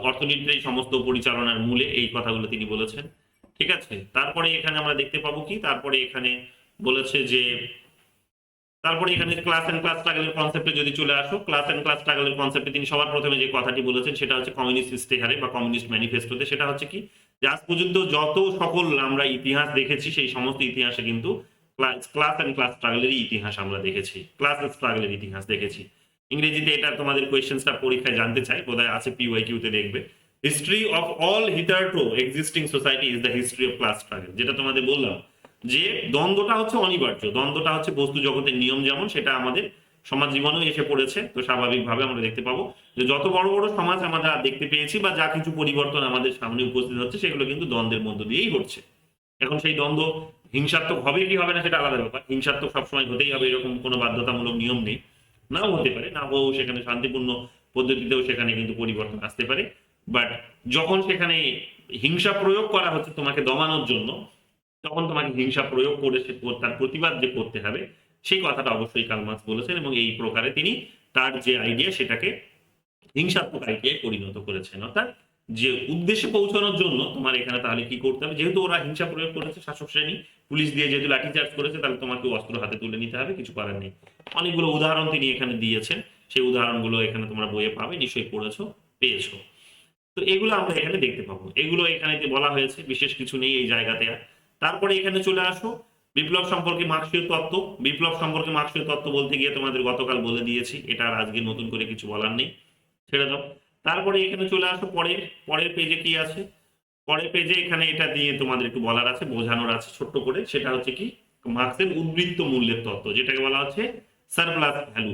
অর্থনীতির এই সমস্ত পরিচালনার মূলে এই কথাগুলো তিনি বলেছেন, ঠিক আছে। তারপরে এখানে আমরা দেখতে পাবো কি, তারপরে এখানে বলেছে যে তারপরে এখানে ক্লাস এন্ড ক্লাস স্ট্রাগলের কনসেপ্টে যদি চলে আসো, ক্লাস এন্ড ক্লাস স্ট্রাগলের কনসেপ্টে তিনি সবার প্রথমে যে কথাটি বলেছেন সেটা হচ্ছে কমিউনিস্ট ইস্তেহারে বা কমিউনিস্ট ম্যানিফেস্টোতে, সেটা হচ্ছে কি যে আজ পর্যন্ত যত সকল আমরা ইতিহাস দেখেছি সেই সমস্ত ইতিহাসে কিন্তু ক্লাস এন্ড ক্লাস স্ট্রাগলেরই ইতিহাস আমরা দেখেছি, ক্লাস এন্ড স্ট্রাগলের ইতিহাস দেখেছি। ইংরেজিতে এটা তোমাদের কোয়েশ্চেন্সটা পরীক্ষায় জানতে চাই, বোধহয় আছে পিওয়াইকিউতে দেখবে, history of all hitherto existing society is the history of class struggle. যেটা তোমাদের বললাম যে দ্বন্দ্বটা হচ্ছে অনিবার্য, দ্বন্দ্বটা হচ্ছে বস্তু জগতের নিয়ম, যেমন সেটা আমাদের সমাজ জীবনেও এসে পড়েছে। তো স্বাভাবিকভাবে আমরা দেখতে পাবো যে যত বড় বড় সমাজ আমরা দেখতে পেয়েছি বা যা কিছু পরিবর্তন আমাদের সামনে উপস্থিত হচ্ছে সেগুলো কিন্তু দ্বন্দ্বের মধ্য দিয়েই ঘটছে। এখন সেই দ্বন্দ্ব হিংসাত্মক হবে কি হবে না সেটা আলাদা ব্যাপার, হিংসাত্মক সবসময় হতেই হবে এরকম কোনো বাধ্যতামূলক নিয়ম নেই, নাও হতে পারে, না হয়েও সেখানে শান্তিপূর্ণ পদ্ধতিতেও সেখানে কিন্তু পরিবর্তন আসতে পারে। বাট যখন সেখানে হিংসা প্রয়োগ করা হচ্ছে তোমাকে দমানোর জন্য, তখন তোমাকে হিংসা প্রয়োগ করে তার প্রতিবাদ যে করতে হবে, সেই কথাটা অবশ্যই কার্ল মার্কস বলেছেন, এবং এই প্রকারে তিনি তার যে আইডিয়া সেটাকে হিংসাত্মক আইডিয়ায় পরিণত করেছেন। অর্থাৎ যে উদ্দেশ্যে পৌঁছানোর জন্য তোমার এখানে তাহলে কি করতে হবে, যেহেতু ওরা হিংসা প্রয়োগ করেছে, শাসক শ্রেণী পুলিশ দিয়ে যেহেতু লাঠিচার্জ করেছে, তাহলে তোমাকে অস্ত্র হাতে তুলে নিতে হবে, কিছু করার নেই। অনেকগুলো উদাহরণ তিনি এখানে দিয়েছেন, সেই উদাহরণগুলো এখানে তোমরা বইয়ে পাবে, নিশ্চয়ই পড়েছো, পেয়েছো। তো এগুলো আমরা এখানে দেখতে পাবো, এগুলো এখানে বলা হয়েছে, বিশেষ কিছু নেই এই জায়গাতে। তারপরে এখানে চলে আসো বিপ্লব সম্পর্কে মার্ক্সীয় তত্ত্ব। বিপ্লব সম্পর্কে মার্ক্সীয় তত্ত্ব বলতে গিয়ে তোমাদের গতকাল বলে দিয়েছি, এটা আর আজকে নতুন করে কিছু বলার নেই, ছেড়ে দাও। তারপরে এখানে চলে আসো পরের পরের পেজে কি আছে, পরের পেজে এখানে এটা দিয়ে তোমাদের একটু বলার আছে, বোঝানোর আছে ছোট্ট করে, সেটা হচ্ছে কি মার্ক্সের উদ্বৃত্ত মূল্যের তত্ত্ব, যেটাকে বলা হচ্ছে surplus value,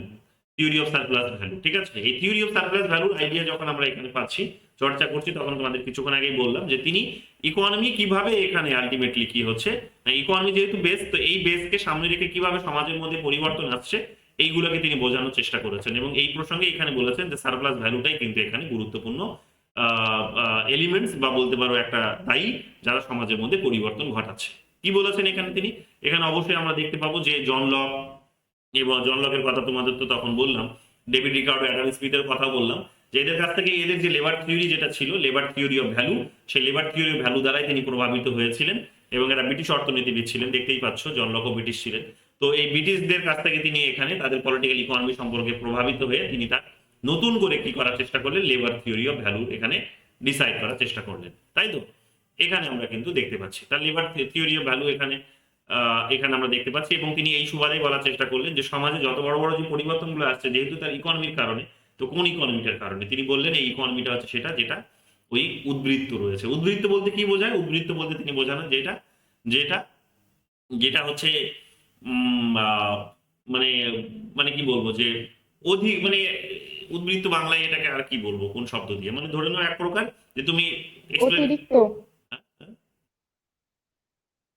theory of surplus value, ঠিক আছে। এই থিওরি অফ সারপ্লাস ভ্যালুর আইডিয়া যখন আমরা এখানে পাচ্ছি, চর্চা করছি, তখন তোমাদের কিছুক্ষণ আগেই বললাম যে তিনি ইকোনমি কিভাবে এখানে আলটিমেটলি কি হচ্ছে, ইকোনমি যেহেতু বেস, তো এই বেসকে সামনে রেখে কিভাবে সমাজের মধ্যে পরিবর্তন আসছে এইগুলোকে তিনি বোঝানোর চেষ্টা করেছেন, এবং এই প্রসঙ্গে এখানে বলেছেন যে সারপ্লাস ভ্যালুটাই কিন্তু এখানে গুরুত্বপূর্ণ এলিমেন্টস বা বলতে পারো একটা দায়ী, যারা সমাজের মধ্যে পরিবর্তন ঘটাচ্ছে। কি বলেছেন এখানে তিনি, এখানে অবশ্যই আমরা দেখতে পাবো যে জন লক, এবং জন লকের কথা তোমাদের তো তখন বললাম, ডেভিড রিকার্ডো, অ্যাডাম স্মিথের কথা বললাম, যে এদের কাছ থেকে এদের যে লেবার থিওরি যেটা ছিল, লেবার থিওরি অফ ভ্যালু, সেই লেবার থিওরি অফ ভ্যালু দ্বারাই তিনি প্রভাবিত হয়েছিলেন, এবং এরা ব্রিটিশ অর্থনীতিবিদ ছিলেন, দেখতেই পাচ্ছ জন লকও ব্রিটিশ ছিলেন। তো এই ব্রিটিশদের কাছ থেকে তিনি এখানে তাদের পলিটিক্যাল ইকোনমি সম্পর্কে প্রভাবিত হয়ে তিনি তার নতুন করে কি করার চেষ্টা করলেন, লেবার থিওরি অফ ভ্যালু এখানে ডিসাইড করার চেষ্টা করলেন, তাই তো? এখানে আমরা কিন্তু দেখতে পাচ্ছি তার লেবার থিওরি অফ ভ্যালু এখানে এখানে আমরা দেখতে পাচ্ছি, এবং তিনি এই সুবাদেই বলার চেষ্টা করলেন যে সমাজে যত বড় বড় যে পরিবর্তনগুলো আসছে, যেহেতু তার ইকোনমির কারণে, তো কোন ইকোনমিটার কারণে, তিনি বললেন এই ইকোনমিটা হচ্ছে সেটা যেটা ওই উদ্বৃত্ত রয়েছে। উদ্বৃত্ত বলতে কি বোঝায়, উদ্বৃত্ত বলতে তিনি বোঝানো যেটা যেটা যেটা হচ্ছে মানে মানে কি বলবো, যে অধিক মানে উদ্বৃত্ত বাংলায় এটাকে আর কি বলবো, কোন শব্দ দিয়ে, মানে ধরে নাও এক প্রকার যে তুমি অতিরিক্ত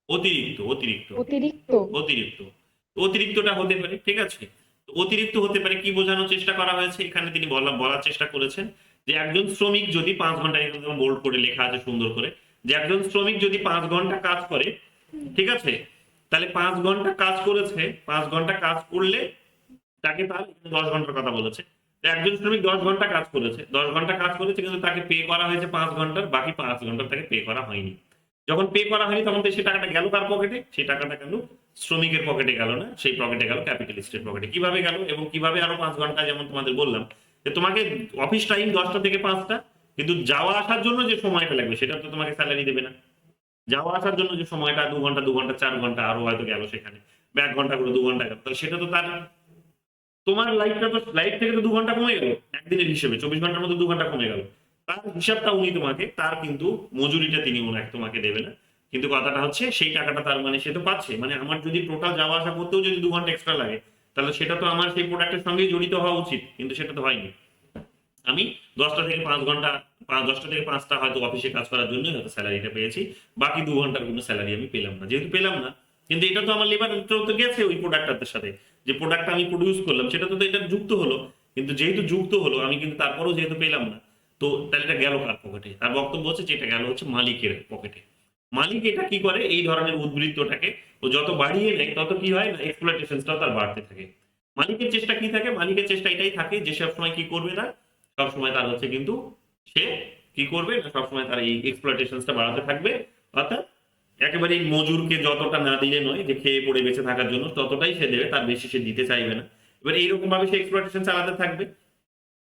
অতিরিক্ত অতিরিক্ত অতিরিক্ত অতিরিক্ত অতিরিক্তটা হতে পারে, ঠিক আছে। তো অতিরিক্ত হতে পারে কি বোঝানোর চেষ্টা করা হয়েছে এখানে, তিনি বলার চেষ্টা করেছেন যে একজন শ্রমিক যদি 5 ঘন্টা, বোল্ড করে লেখা আছে সুন্দর করে, যে একজন শ্রমিক যদি 5 ঘন্টা কাজ করে, ঠিক আছে, তাহলে 5 ঘন্টা কাজ করেছে, 5 ঘন্টা কাজ করলে তাকে তার 10 ঘন্টার কথা বলেছে। তো একজন শ্রমিক 10 ঘন্টা কাজ করেছে, 10 ঘন্টা কাজ করেছে, কিন্তু তাকে পে করা হয়েছে 5 ঘন্টার, বাকি 5 ঘন্টা তাকে পে করা হয়নি। যখন পে করা হয়নি তখন তো সেই টাকাটা গেল কার পকেটে, সেই টাকাটা গেল শ্রমিকের পকেটে গেল না, সেই পকেটে গেল ক্যাপিটালিস্টের পকেটে। কিভাবে গেল এবং কিভাবে আরো 5 ঘন্টা, যেমন তোমাদের বললাম যে তোমাকে অফিস টাইম 10টা থেকে 5টা, কিন্তু যাওয়া আসার জন্য যে সময়টা লাগবে সেটা তো তোমাকে স্যালারি দেবে না। যাওয়া আসার জন্য যে সময়টা 2 ঘন্টা 2 ঘন্টা 4 ঘন্টা আরো হয়তো গেল সেখানে, বা 1 ঘন্টা করে 2 ঘন্টা গেল, তাহলে সেটা তো তার তোমার লাইফ থেকে তো 2 ঘন্টা কমে গেল একদিনের হিসেবে, 24 ঘন্টার মধ্যে 2 ঘন্টা কমে গেল। তার হিসাবটা উনি তোমাকে, তার কিন্তু মজুরিটা তিনি ওনাকে তোমাকে দেবে না। কিন্তু কথাটা হচ্ছে সেই টাকাটা তার মানে সে তো পাচ্ছে, মানে আমার যদি টোটাল যাওয়া আসা করতেও যদি 2 ঘন্টা এক্সট্রা লাগে, তাহলে সেটা তো আমার সেই প্রোডাক্টের সঙ্গেই জড়িত হওয়া উচিত, কিন্তু সেটা তো হয়নি। আমি 10টা থেকে 5 ঘন্টা, 10টা থেকে 5টা হয়তো অফিসে কাজ করার জন্য হয়তো স্যালারিটা পেয়েছি, বাকি 2 ঘন্টার কোনো স্যালারি আমি পেলাম না। যেহেতু পেলাম না, কিন্তু এটা তো আমার লেবার তো গেছে ওই প্রোডাক্টটার সাথে, যে প্রোডাক্টটা আমি প্রডিউস করলাম সেটা তো এটা যুক্ত হলো, কিন্তু যেহেতু যুক্ত হলো আমি কিন্তু তারপরেও যেহেতু পেলাম না, তো তাহলে এটা গেল কার পকেটে? তার বক্তব্য হচ্ছে যে এটা গেল হচ্ছে মালিকের পকেটে। মালিক এটা কি করে, এই ধরনের উদ্বৃত্তটাকে ও যত বাড়িয়ে নেয় তত কি হয় না, এক্সপ্লয়টেশনটাও তার বাড়তে থাকে। মালিকের চেষ্টা কি থাকে, মালিকের চেষ্টা এটাই থাকে যে সবসময় কি করবে না, সবসময় তার হচ্ছে কিন্তু সে কি করবে না, সবসময় তার এই এক্সপ্লয়টেশনটা বাড়াতে থাকবে। অর্থাৎ একেবারে এই মজুরকে যতটা না দিলে নয়, যে খেয়ে পড়ে বেঁচে থাকার জন্য ততটাই সে দেবে, তার বেশি সে দিতে চাইবে না। এবার এইরকম ভাবে সে এক্সপ্লয়টেশন চালাতে থাকবে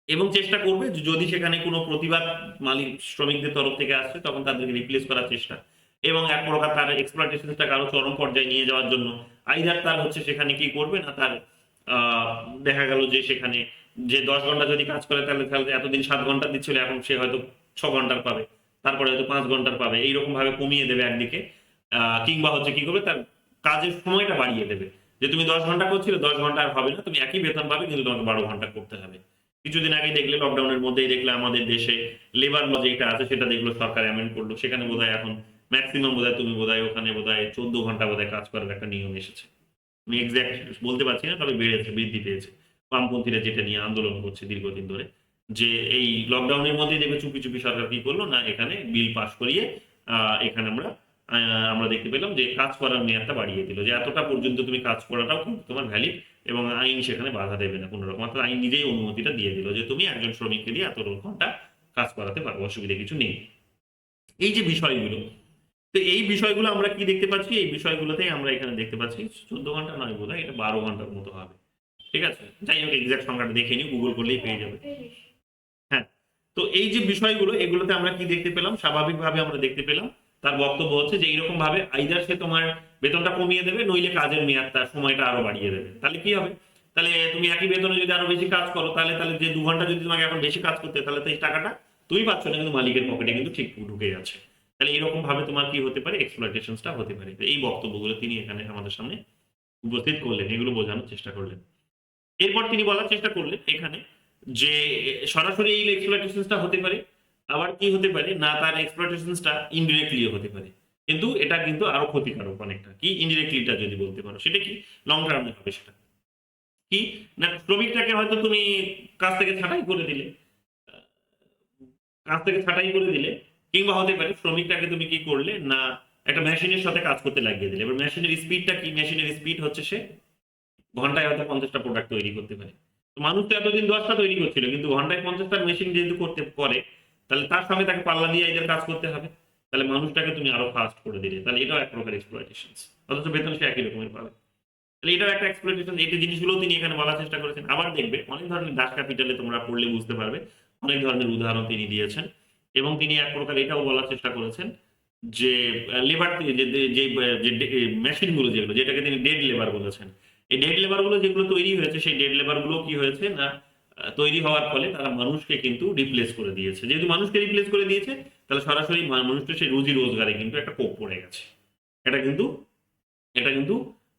এবং চেষ্টা করবে যে যদি সেখানে কোনো প্রতিবাদ মালিক শ্রমিকদের তরফ থেকে আসছে তখন তাদেরকে রিপ্লেস করার চেষ্টা, এবং এক প্রকার তার এক্সপ্লয়টেশনটাকে আরো চরম পর্যায়ে নিয়ে যাওয়ার জন্য আইদার তার হচ্ছে সেখানে কি করবে না, তার দেখা গেল যে সেখানে যে 10 ঘন্টা যদি কাজ করে তাহলে তাহলে এতদিন 7 ঘন্টা দিচ্ছিল, এখন সে হয়তো 6 ঘন্টার পাবে, তারপরে হয়তো 5 ঘন্টার পাবে, এইরকম ভাবে কমিয়ে দেবে একদিকে। কিংবা হচ্ছে কি করবে, তার কাজের সময়টা বাড়িয়ে দেবে, যে তুমি 10 ঘন্টা করছিলে 10 ঘন্টা আর হবে না, তুমি একই বেতন পাবে কিন্তু তোমাকে 12 ঘন্টা করতে হবে। কিছুদিন আগে দেখলে লকডাউনের মধ্যেই দেখলে আমাদের দেশে লেবার ল যেটা আছে সেটা দেখলো সরকার অ্যামেন্ড করলো, সেখানে বোধহয় এখন ম্যাক্সিমাম বোধহয় তুমি বোধহয় ওখানে বোধহয় 14 ঘন্টা বোধহয় কাজ করার একটা নিয়ম এসেছে। আমি এক্সাক্ট বলতে পারছি না, তবে বেড়েছে, বৃদ্ধি পেয়েছে। বামপন্থীরা যেটা নিয়ে আন্দোলন করছে দীর্ঘদিন ধরে, যে এই লকডাউনের মধ্যেই দেখবে চুপি চুপি সরকার কি করলো না, এখানে বিল পাস করিয়ে এখানে আমরা দেখতে পেলাম যে কাজ করার মেয়াদটা বাড়িয়ে দিল, যে এতটা পর্যন্ত তুমি কাজ করাটাও কিন্তু তোমার ভ্যালিড, এবং আইন সেখানে বাধা দেবে না কোনো রকম, অর্থাৎ আইন নিজেই অনুমতিটা দিয়ে দিল যে তুমি একজন শ্রমিককে দিয়ে এত ঘন্টা কাজ করাতে পারবো, অসুবিধা কিছু নেই। এই যে বিষয়গুলো, তো এই বিষয়গুলো আমরা কি দেখতে পাচ্ছি, এই বিষয়গুলোতেই আমরা এখানে দেখতে পাচ্ছি 14 ঘন্টা নয় বোধহয়, এটা 12 ঘন্টার মতো হবে, ঠিক আছে। যাই হোক এক্সাক্ট সংখ্যাটা দেখে নিই, গুগল করলেই পেয়ে যাবে। হ্যাঁ, তো এই যে বিষয়গুলো, এগুলোতে আমরা কি দেখতে পেলাম, স্বাভাবিকভাবে আমরা দেখতে পেলাম তার বক্তব্য হচ্ছে যে এইরকম ভাবে আইদার সে তোমার বেতনটা কমিয়ে দেবে, নইলে কাজের মেয়াদটা সময়টা আরো বাড়িয়ে দেবে। তাহলে কি হবে, তাহলে তুমি একই বেতনে যদি আরো বেশি কাজ করো, তাহলে তাহলে যে 2 ঘন্টা যদি তোমাকে এখন বেশি কাজ করতে, তাহলে তো এই টাকাটা তুমি পাচ্ছ না, কিন্তু মালিকের পকেটে কিন্তু ঠিক ঢুকে যাচ্ছে। তাহলে এরকম ভাবে তোমার কি হতে পারে, এক্সপ্লয়টেশনটা হতে পারে। তো এই বক্তব্যগুলো তিনি এখানে আমাদের সামনে উপস্থিত করলেন, এগুলো বোঝানোর চেষ্টা করলেন। এরপর তিনি বলার চেষ্টা করলেন এখানে যে সরাসরি এই এক্সপ্লয়টেশনটা হতে পারে, আবার কি হতে পারে না, তার এক্সপ্লয়টেশনটা ইনডিরেক্টলি হতে পারে, কিন্তু এটা কিন্তু আরো ক্ষতিকারক অনেকটা। কি ইনডিরেক্টলিটা যদি বলতে পারো, সেটা কি লং টার্মে হবে, সেটা কি না, শ্রমিকটাকে হয়তো তুমি কাজ থেকে ছাঁটাই করে দিলে, কাজ থেকে ছাঁটাই করে দিলে, কিংবা হতে পারে শ্রমিকটাকে তুমি কি করলে না, একটা মেশিনের সাথে কাজ করতে লাগিয়ে দিলে। এবার মেশিনের স্পিডটা কি, মেশিনের স্পিড হচ্ছে সে ঘন্টায় হয়তো 50টা প্রোডাক্ট তৈরি করতে পারে। তো মানুষ তো এতদিন 10টা তৈরি করছিল, কিন্তু ঘন্টায় 50টা মেশিন যেহেতু করতে পারে, তাহলে তার সঙ্গে তাকে পাল্লা দিয়ে এদের কাজ করতে হবে, তাহলে মানুষটাকে তুমি আরো ফাস্ট করে দিলে, তাহলে এটাও এক প্রকার এক্সপ্লয়টেশন, অথচ বেতন সে একই রকমের পাবে। তাহলে এটাও একটা এক্সপ্লয়টেশন। এই জিনিসগুলো তিনি এখানে বলার চেষ্টা করেছেন। আবার দেখবে অনেক ধরনের দাস ক্যাপিটালে তোমরা পড়লে বুঝতে পারবে, অনেক ধরনের উদাহরণ তিনি দিয়েছেন, এবং তিনি এক প্রকার এটাও বলার চেষ্টা করেছেন যে লেবার যে মেশিনগুলো যেগুলো, যেটাকে তিনি ডেড লেবার বলেছেন, এই ডেড লেবার গুলো যেগুলো তৈরি হয়েছে, সেই ডেড লেবার গুলো কি হয়েছে না, তৈরি হওয়ার ফলে তারা মানুষকে কিন্তু রিপ্লেস করে দিয়েছে। যেহেতু মানুষকে রিপ্লেস করে দিয়েছে, তাহলে সরাসরি মানুষটা সেই রুজি রোজগারে কিন্তু একটা কোপ পড়ে গেছে। এটা কিন্তু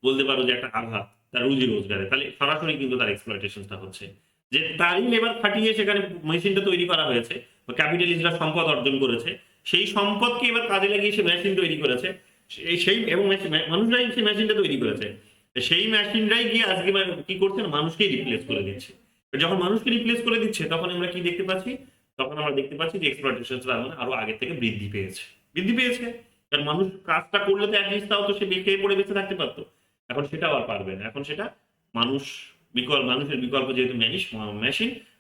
বলতে পারো যে একটা আঘাত তার রুজি রোজগারে, তাহলে সরাসরি কিন্তু তার এক্সপ্লয়টেশনটা হচ্ছে। যে তারই লেবার খাটিয়ে সেখানে মেশিনটা তৈরি করা হয়েছে, ক্যাপিটালিস্টরা সম্পদ অর্জন করেছে, সেই সম্পদকে এবার কাজে লাগিয়ে সে মেশিন তৈরি করেছে, সেই এবং মানুষরাই সেই মেশিনটা তৈরি করেছে, সেই মেশিনরাই গিয়ে আজকে কি করছে না, মানুষকেই রিপ্লেস করে দিচ্ছে। যখন মানুষকে রিপ্লেস করে দিচ্ছে তখন আমরা কি দেখতে পাচ্ছি, তখন আমরা দেখতে পাচ্ছি যে এক্সপ্লয়টেশন আরো আগে থেকে বৃদ্ধি পেয়েছে। কারণ মানুষ কাজটা করলে তো অ্যাটলিস্ট তাও তো সে খেয়ে পড়ে বেঁচে থাকতে পারতো, এখন সেটাও আর পারবে না। এখন সেটা মানুষের বিকল্প যেহেতু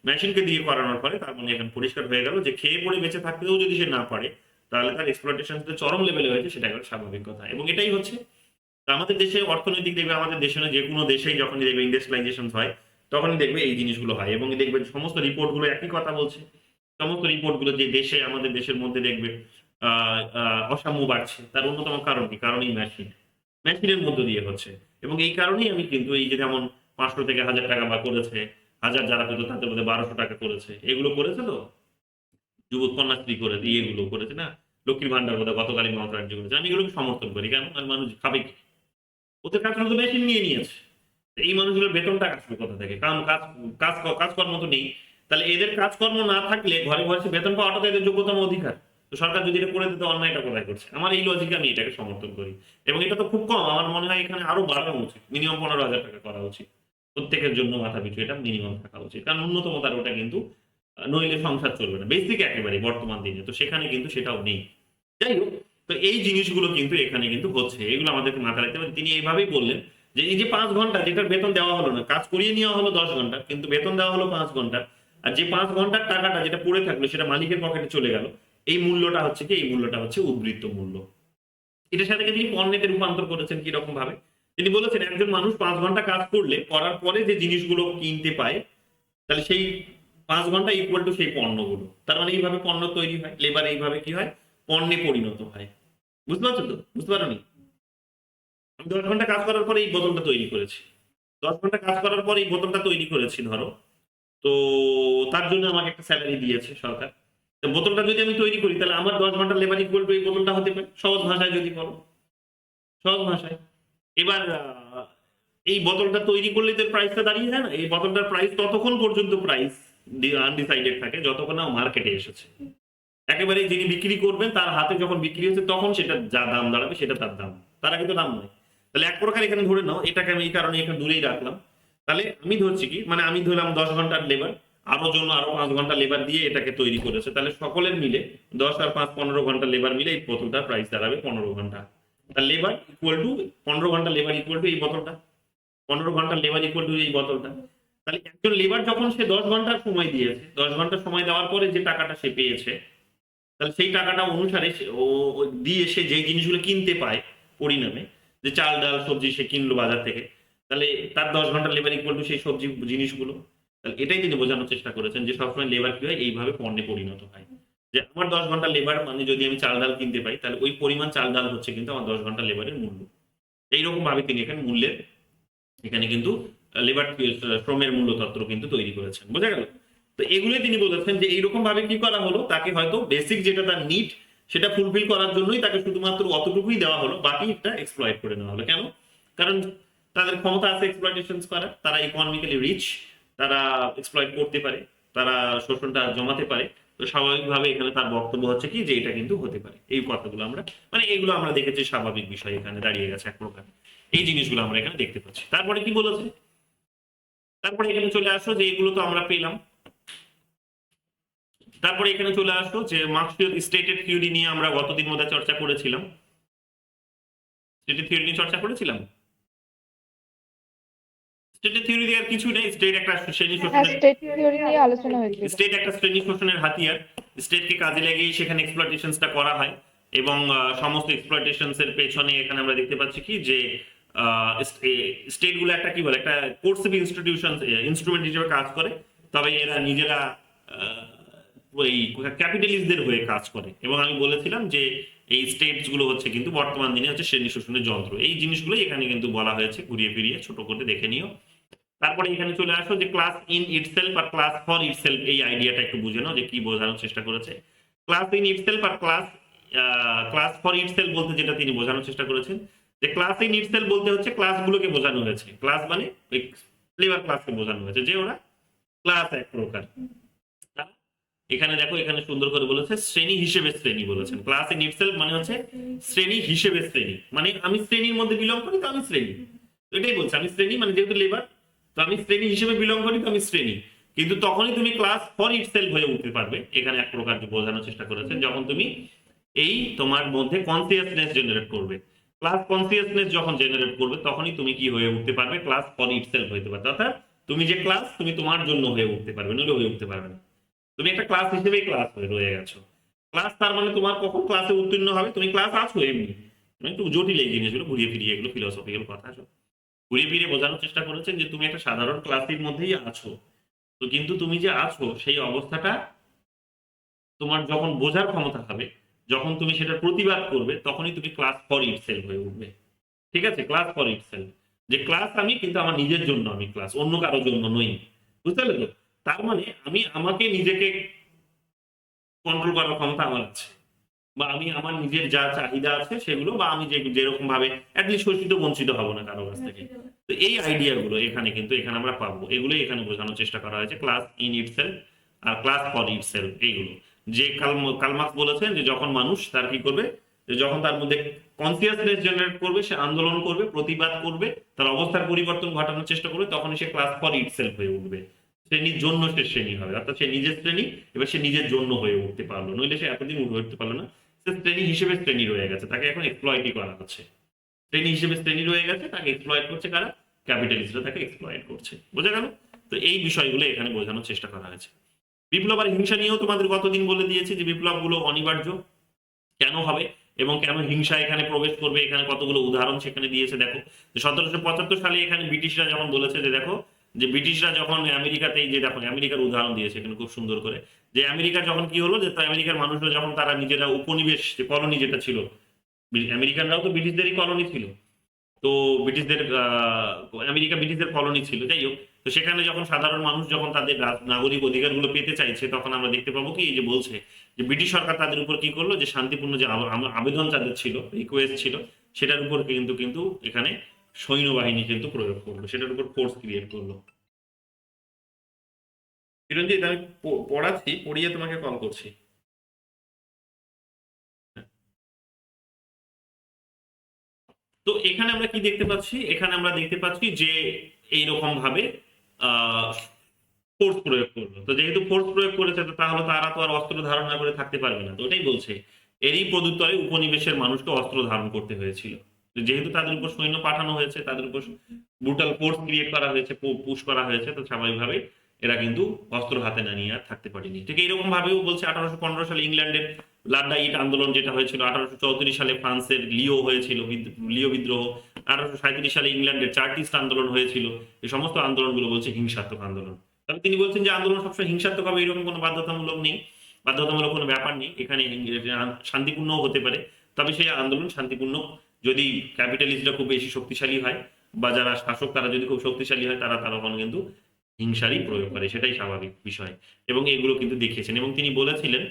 মেশিনকে দিয়ে করানোর পরে তার মানে এখন পরিষ্কার হয়ে গেল যে খেয়ে পড়ে বেঁচে থাকতেও যদি সে না পারে তাহলে তার এক্সপ্লয়টেশন চরম লেভেলে হয়েছে, সেটা একটা স্বাভাবিক কথা। এবং এটাই হচ্ছে আমাদের দেশে অর্থনৈতিক দেখবে, আমাদের দেশে না যে কোনো দেশেই যখনই দেখবে ইন্ডাস্ট্রিয়ালাইজেশন হয় তখনই দেখবে এই জিনিসগুলো হয়। এবং দেখবে সমস্ত রিপোর্টগুলো একই কথা বলছে, সমস্ত রিপোর্টগুলো যে দেশে আমাদের দেশের মধ্যে দেখবে অসাম্য বাড়ছে, তার অন্যতম কারণ কি? কারণ এই মেশিনের মধ্য দিয়ে হচ্ছে। এবং এই কারণেই আমি কিন্তু এই যে যেমন 500 থেকে 1000 টাকা বা করেছে, 1000 যারা পেতো তাদের মধ্যে 1200 টাকা করেছে, এগুলো করেছে তো যুবক কন্যাশ্রী করে এগুলো করেছে না, লক্ষ্মীর ভান্ডার বোধহয় গতকালই মমতা ব্যানার্জি করেছে। আমি এগুলোকে সমর্থন করি, কেন? আর মানুষ খাবে কি? ওদের কাজ তো মেশিন নিয়ে নিয়েছে, এই মানুষগুলোর বেতনটা আসবে কোথা থেকে? কারণ কাজকর্ম তো নেই, তাহলে এদের কাজকর্ম না থাকলে ঘরে ঘরে বেতন পাওয়াটা তো এদের যোগ্যতম অধিকার। তো সরকার যদি এটা করে দিত, অন্যায়টা কোথায় করছে? আমার এই লজিকে আমি এটাকে সমর্থন করি। এবং এটা তো খুব কম, আমার মনে হয় এখানে আরো বাড়ানো উচিত, মিনিমাম 15,000 টাকা করা উচিত প্রত্যেকের জন্য, মাথা পিছু এটা মিনিমাম থাকা উচিত। কারণ ন্যূনতম তার ওটা কিন্তু নইলে সংসার চলবে না, বেসিক একেবারে বর্তমান দিনে তো সেখানে কিন্তু সেটাও নেই। যাই হোক, তো এই জিনিসগুলো কিন্তু এখানে কিন্তু হচ্ছে, এগুলো আমাদেরকে মাথায় রাখতে হবে। তিনি এইভাবেই বললেন যে এই যে 5 ঘন্টা যেটার বেতন দেওয়া হলো না, কাজ করিয়ে নেওয়া হলো 10 ঘন্টা, কিন্তু বেতন দেওয়া হলো 5 ঘন্টা, আর যে 5 ঘন্টার টাকাটা যেটা পড়ে থাকলো সেটা মালিকের পকেটে চলে গেল, এই মূল্যটা হচ্ছে কি? এই মূল্যটা হচ্ছে উদ্বৃত্ত মূল্য। এটার সাথে তিনি পণ্যেতে রূপান্তর করেছেন কিরকম ভাবে? তিনি বলেছেন একজন মানুষ 5 ঘন্টা কাজ করলে, করার পরে যে জিনিসগুলো কিনতে পায়, তাহলে সেই 5 ঘন্টা ইকুয়াল টু সেই পণ্যগুলো। তার মানে এইভাবে পণ্য তৈরি হয়, লেবার এইভাবে কি হয়? পণ্যে পরিণত হয়। বুঝতে পারছো তো? বুঝতে পারোনি? আমি 10 ঘন্টা কাজ করার পরে এই বোতলটা তৈরি করেছি, 10 ঘন্টা কাজ করার পরে এই বোতলটা তৈরি করেছি ধরো, তো তার জন্য আমাকে একটা স্যালারি দিয়েছে সরকার। তো বোতলটা যদি আমি তৈরি করি তাহলে আমার 10 ঘন্টা লেবার ইকুয়াল টু এই বোতলটা হতে পারে, সহজ ভাষায় যদি বলো, সহজ ভাষায়। এবার এই বোতলটা তৈরি করলে তো প্রাইসটা দাঁড়িয়ে যায় না, এই বোতলটার প্রাইস ততক্ষণ পর্যন্ত প্রাইস আনডিসাইডেড থাকে যতক্ষণ না মার্কেটে এসেছে। একেবারে যিনি বিক্রি করবেন তার হাতে যখন বিক্রি হচ্ছে তখন সেটা যা দাম দাঁড়াবে সেটা তার দাম, তার আগে তো দাম নয়। তাহলে এক প্রকার এখানে ধরে নাও, এটাকে আমি এই কারণে এখানে দূরেই রাখলাম। তাহলে আমি ধরছি কি, মানে আমি ধরলাম 10 ঘন্টার লেবার, আরো 5 ঘন্টা লেবার দিয়ে এটাকে তৈরি করেছে, তাহলে সকলের মিলে 10 আর 5 15 ঘন্টা লেবার মিলে এই বোতলটার প্রাইস দাঁড়াবে 15 ঘন্টা। তার লেবার ইকুয়াল টু 15 ঘন্টা লেবার ইকুয়াল টু এই বোতলটা, 15 ঘন্টা লেবার ইকুয়াল টু এই বোতলটা। তাহলে একজন লেবার যখন সে 10 ঘন্টার সময় দিয়েছে, 10 ঘন্টা সময় দেওয়ার পরে যে টাকাটা সে পেয়েছে, তাহলে সেই টাকাটা অনুসারে দিয়ে সে যে জিনিসগুলো কিনতে পায় পরিণামে, যে চাল ডাল সবজি সে কিনলো বাজার থেকে, তাহলে তার 10 ঘন্টা লেবার ইকুয়াল টু সেই সবজি জিনিসগুলো। তাহলে এটাই তিনি বোঝানোর চেষ্টা করেছেন যে সবসময় লেবার কি হয়, এইভাবে পণ্যে পরিণত হয়। যে আমার 10 ঘন্টা লেবার মানে যদি আমি চাল ডাল কিনতে পাই, তাহলে ওই পরিমাণ চাল ডাল হচ্ছে কিন্তু আমার 10 ঘন্টা লেবারের মূল্য। এইরকম ভাবে তিনি এখানে মূল্যের, এখানে কিন্তু লেবার শ্রমের মূল্যতত্ত্ব কিন্তু তৈরি করেছেন। বোঝা গেল? তো এগুলোই তিনি বলেছেন যে এইরকম ভাবে কি করা হলো, তাকে হয়তো বেসিক যেটা তার নিড সেটা ফুলফিল করার জন্যই তাকে শুধুমাত্র অতটুকুই দেওয়া হলো, বাকিটা এক্সপ্লয়েট করে নেওয়া হলো। কেন? কারণ তাদের ক্ষমতা আছে এক্সপ্লয়টেশন করার, তারা ইকোনমিক্যালি রিচ, তারা এক্সপ্লয়েট করতে পারে, তারা শোষণটা জমাতে পারে। তো স্বাভাবিকভাবে এখানে তার বক্তব্য হচ্ছে কি যে এটা কিন্তু হতে পারে। এই কথাগুলো আমরা মানে এগুলো আমরা দেখেছি, স্বাভাবিক বিষয় এখানে দাঁড়িয়ে গেছে এক প্রকার। এই জিনিসগুলো আমরা এখানে দেখতে পাচ্ছি। তারপরে কি বলেছে? তারপরে এখানে চলে আসো যে এগুলো তো আমরা পেলাম। তারপরে এখানে চলে আসো যে মার্কসীয় স্টেটেড থিওরি নিয়ে আমরা গতদিন মধ্যে চর্চা করেছিলাম। স্টেটেড থিওরি নিয়ে চর্চা করেছিলাম। স্টেটেড থিওরি দিয়ে আর কিছু নেই, স্টেট একটা শ্রেণী হ্যাঁ, শোষণের, স্টেট থিওরি নিয়ে আলোচনা হয়েছিল। স্টেট একটা শ্রেণী শোষণের হাতিয়ার, স্টেটকে কাজে লাগিয়ে সেখানে এক্সপ্লয়টেশনসটা করা হয়। এবং সমস্ত এক্সপ্লয়টেশনস এর পেছনে এখানে আমরা দেখতে পাচ্ছি কি যে স্টেটগুলো একটা কি বলে একটা কোর্সিভ ইনস্ট্রুমেন্ট হিসেবে কাজ করে, তবে এরা নিজেরা ওই ক্যাপিটালিস্টদের হয়ে কাজ করে। এবং আমি বলেছিলাম যে এই স্টেটস গুলো হচ্ছে কিন্তু বর্তমান দিনে হচ্ছে শ্রেণী শোষণের যন্ত্র। এই জিনিসগুলো এখানে কিন্তু বলা হয়েছে, ঘুরিয়ে ফিরিয়ে ছোট করে দেখে নিও। তারপরে এখানে চলে আসো যে ক্লাস ইন ইটসেলফ আর ক্লাস ফর ইটসেলফ, এই আইডিয়াটা একটু বুঝে নাও যে কি বোঝানোর চেষ্টা করেছে। ক্লাস ইন ইটসেলফ আর ক্লাস ফর ইটসেলফ বলতে যেটা তিনি বোঝানোর চেষ্টা করেছেন, যে ক্লাস ইন ইটসেলফ বলতে হচ্ছে ক্লাসগুলোকে বোঝানো হয়েছে, ক্লাস মানে ওই লেবার ক্লাসকে বোঝানো হয়েছে, যে ওরা ক্লাস এক প্রকার। এখানে দেখো, এখানে সুন্দর করে বলেছে শ্রেণী হিসেবে শ্রেণী বলেছেন। ক্লাস ইন ইটসেলফ মানে হচ্ছে শ্রেণী হিসেবে শ্রেণী, মানে আমি শ্রেণীর মধ্যে বিলং করি তো আমি শ্রেণী, তো এটাই বলছে আমি শ্রেণী মানে যেহেতু লেবার, তো আমি শ্রেণী হিসেবে বিলং করি তো আমি শ্রেণী। কিন্তু তখনই তুমি ক্লাস ফর ইটসেলফ হয়ে উঠতে পারবে, এখানে এক প্রকার বোঝানোর চেষ্টা করেছেন, যখন তুমি এই তোমার মধ্যে কনসিয়াসনেস জেনারেট করবে। ক্লাস কনসিয়াসনেস যখন জেনারেট করবে তখনই তুমি কি হয়ে উঠতে পারবে, ক্লাস ফর ইটসেলফ হইতে পারবে, অর্থাৎ তুমি যে ক্লাস তুমি তোমার জন্য হয়ে উঠতে পারবে, নইলে হয়ে উঠতে পারবে না। তুমি একটা ক্লাস হিসেবেই ক্লাস হয়ে রয়ে গেছো। ক্লাস তার মানে তোমার কখন ক্লাসে উত্তীর্ণ হবে, তুমি ক্লাস আছো এমনি, মানে একটু জটিল এই জিনিসগুলো, ঘুরিয়ে ফিরিয়ে এগুলো ফিলোসফিক্যাল কথা সব ঘুরিয়ে ফিরিয়ে বোঝানোর চেষ্টা করেছেন যে তুমি একটা সাধারণ ক্লাসের মধ্যেই আছো, তো কিন্তু তুমি যে আছো সেই অবস্থাটা তোমার যখন বোঝার ক্ষমতা হবে, যখন তুমি সেটার প্রতিবাদ করবে, তখনই তুমি ক্লাস ফর ইটসেলফ হয়ে উঠবে। ঠিক আছে, ক্লাস ফর ইটসেলফ, যে ক্লাস আমি কিন্তু আমার নিজের জন্য আমি ক্লাস, অন্য কারোর জন্য নই। বুঝতে পারলে তো? তার মানে আমি আমাকে নিজেকে কন্ট্রোল করার ক্ষমতা আমার আছে, বা আমি আমার নিজের যা চাহিদা আছে সেগুলো, বা আমি যেরকম ভাবে অ্যাটলিস্ট শোষিত বঞ্চিত হব না কারো কাছ থেকে। তো এই আইডিয়াগুলো এখানে কিন্তু এখানে আমরা পাবো, এগুলোই এখানে বোঝানোর চেষ্টা করা হয়েছে, ক্লাস ইন ইটসেলফ আর ক্লাস ফর ইটসেলফ। এইগুলো যে কালমার্কস বলেছেন যে যখন মানুষ তার কি করবে, যে যখন তার মধ্যে কনসিয়াসনেস জেনারেট করবে, সে আন্দোলন করবে, প্রতিবাদ করবে, তার অবস্থার পরিবর্তন ঘটানোর চেষ্টা করবে, তখনই সে ক্লাস ফর ইটসেলফ হয়ে উঠবে। শ্রেণীর জন্য সে শ্রেণী হবে, অর্থাৎ সে নিজের শ্রেণী, এবার সে নিজের জন্য হয়ে উঠতে পারলো, নইলে সে এতদিন উঠতে পারলো না। সে শ্রেণী হিসেবে শ্রেণী রয়ে গেছে, তাকে এখন এক্সপ্লয়েটই করা হচ্ছে। শ্রেণী হিসেবে শ্রেণী রয়ে গেছে, তাকে এক্সপ্লয়েট করছে কারা? ক্যাপিটালিস্টরা তাকে এক্সপ্লয়েট করছে। বোঝা গেল? তো এই বিষয়গুলো এখানে বোঝানোর চেষ্টা করা হয়েছে। বিপ্লব আর হিংসা নিয়েও তোমাদের গতদিন বলে দিয়েছি যে বিপ্লবগুলো অনিবার্য কেন হবে এবং কেন হিংসা এখানে প্রবেশ করবে, এখানে কতগুলো উদাহরণ সেখানে দিয়েছে। দেখো, 1775 সালে এখানে ব্রিটিশরা যখন বলেছে যে দেখো, যে ব্রিটিশরা যখন আমেরিকাতেই, যে দেখো আমেরিকার উদাহরণ দিয়েছে এখানে খুব সুন্দর করে, যে আমেরিকা যখন কি হলো, যে আমেরিকার মানুষরা যখন তারা নিজেরা উপনিবেশ, যে কলোনি যেটা ছিল, আমেরিকানরাও তো ব্রিটিশদেরই কলোনি ছিল, তো ব্রিটিশদের আমেরিকা ব্রিটিশদের কলোনি ছিল, যাই হোক। তো সেখানে যখন সাধারণ মানুষ যখন তাদের নাগরিক অধিকারগুলো পেতে চাইছে, তখন আমরা দেখতে পাবো কি, যে বলছে যে ব্রিটিশ সরকার তাদের উপর কি করলো, যে শান্তিপূর্ণ যে আবেদন তাদের ছিল, রিকোয়েস্ট ছিল, সেটার উপর কিন্তু এখানে সৈন্যবাহিনী কিন্তু প্রয়োগ করলো, সেটার উপর ফোর্স ক্রিয়েট করলো। চিরঞ্জিত, আমি পড়াচ্ছি, পড়িয়ে তোমাকে কল করছি। তো এখানে আমরা কি দেখতে পাচ্ছি, এখানে আমরা দেখতে পাচ্ছি যে এইরকম ভাবে ফোর্স প্রয়োগ করলো। তো যেহেতু ফোর্স প্রয়োগ করেছে, তো তাহলে তারা তো আর অস্ত্র ধারণ না করে থাকতে পারবে না। তো ওটাই বলছে, এরই প্রত্যুত্তরে উপনিবেশের মানুষকে অস্ত্র ধারণ করতে হয়েছিল। যেহেতু তাদের উপর সৈন্য পাঠানো হয়েছে, তাদের উপর ব্রুটাল ফোর্স ক্রিয়েট করা হয়েছে, পুশ করা হয়েছে, তো স্বাভাবিকভাবে এরা কিন্তু অস্ত্র হাতে না নিয়ে আর থাকতে পারেনি। ঠিক এইরকম ভাবেও বলছে 1815 সালে ইংল্যান্ডের লাড্ডাইট আন্দোলন যেটা হয়েছিল, 1834 সালে ফ্রান্সের লিও হয়েছিল, লিও বিদ্রোহ, 1837 সালে ইংল্যান্ডের চার্টিস্ট আন্দোলন হয়েছিল। এই সমস্ত আন্দোলনগুলো বলছে হিংসাত্মক আন্দোলন। তবে তিনি বলছেন যে আন্দোলন সবসময় হিংসাত্মক হবে এরকম কোনো বাধ্যতামূলক নেই, বাধ্যতামূলক কোনো ব্যাপার নেই, এখানে শান্তিপূর্ণও হতে পারে। তবে সেই আন্দোলন শান্তিপূর্ণ যদি ক্যাপিটালিস্টরা খুব বেশি শক্তিশালী হয়, বা যারা শাসক তারা যদি খুব শক্তিশালী হয়, তারা তখন কিন্তু হিংসারই প্রয়োগ করে, সেটাই স্বাভাবিক বিষয়। এবং এগুলো কিন্তু দেখিয়েছেন, এবং তিনি বলেছিলেন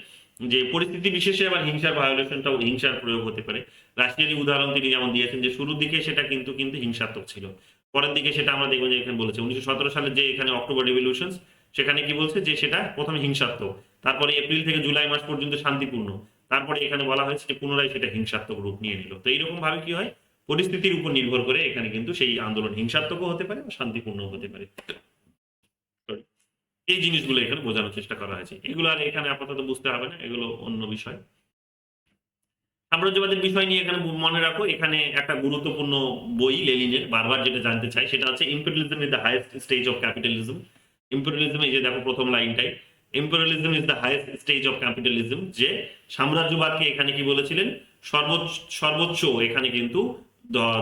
যে পরিস্থিতি বিশেষে আবার হিংসার ভায়োলেশনটাও, হিংসার প্রয়োগ হতে পারে। রাশিয়ারই উদাহরণ তিনি যেমন দিয়েছেন, যে শুরুর দিকে সেটা কিন্তু হিংসাত্মক ছিল, পরের দিকে সেটা আমরা দেখবো যে এখানে বলেছে 1917 সালের যে এখানে অক্টোবর রেভলিউশন, সেখানে কি বলছে যে সেটা প্রথমে হিংসাত্মক, তারপরে এপ্রিল থেকে জুলাই মাস পর্যন্ত শান্তিপূর্ণ, তারপরে এখানে বলা হয়েছে যে পুনরায় সেটা হিংসাত্মক রূপ নিয়ে নিল। তো এইরকম ভাবে কি হয়, পরিস্থিতির উপর নির্ভর করে এখানে কিন্তু সেই আন্দোলন হিংসাত্মকও হতে পারে বা শান্তিপূর্ণও হতে পারে। এই জিনিসগুলো এখানে বোঝানোর চেষ্টা করা হয়েছে, এগুলো আর এখানে আপাতত বুঝতে হবে না, এগুলো অন্য বিষয়। সাম্রাজ্যবাদের বিষয় নিয়ে এখানে মনে রাখো, এখানে একটা গুরুত্বপূর্ণ বই লেনিনের, বারবার যেটা জানতে চাই সেটা হচ্ছে imperialism is the highest stage of capitalism. Imperialism, এই যে দেখো প্রথম লাইনটাই, imperialism is the highest stage of capitalism, যে সাম্রাজ্যবাদকে এখানে কি বলেছিলেন, সর্বোচ্চ এখানে কিন্তু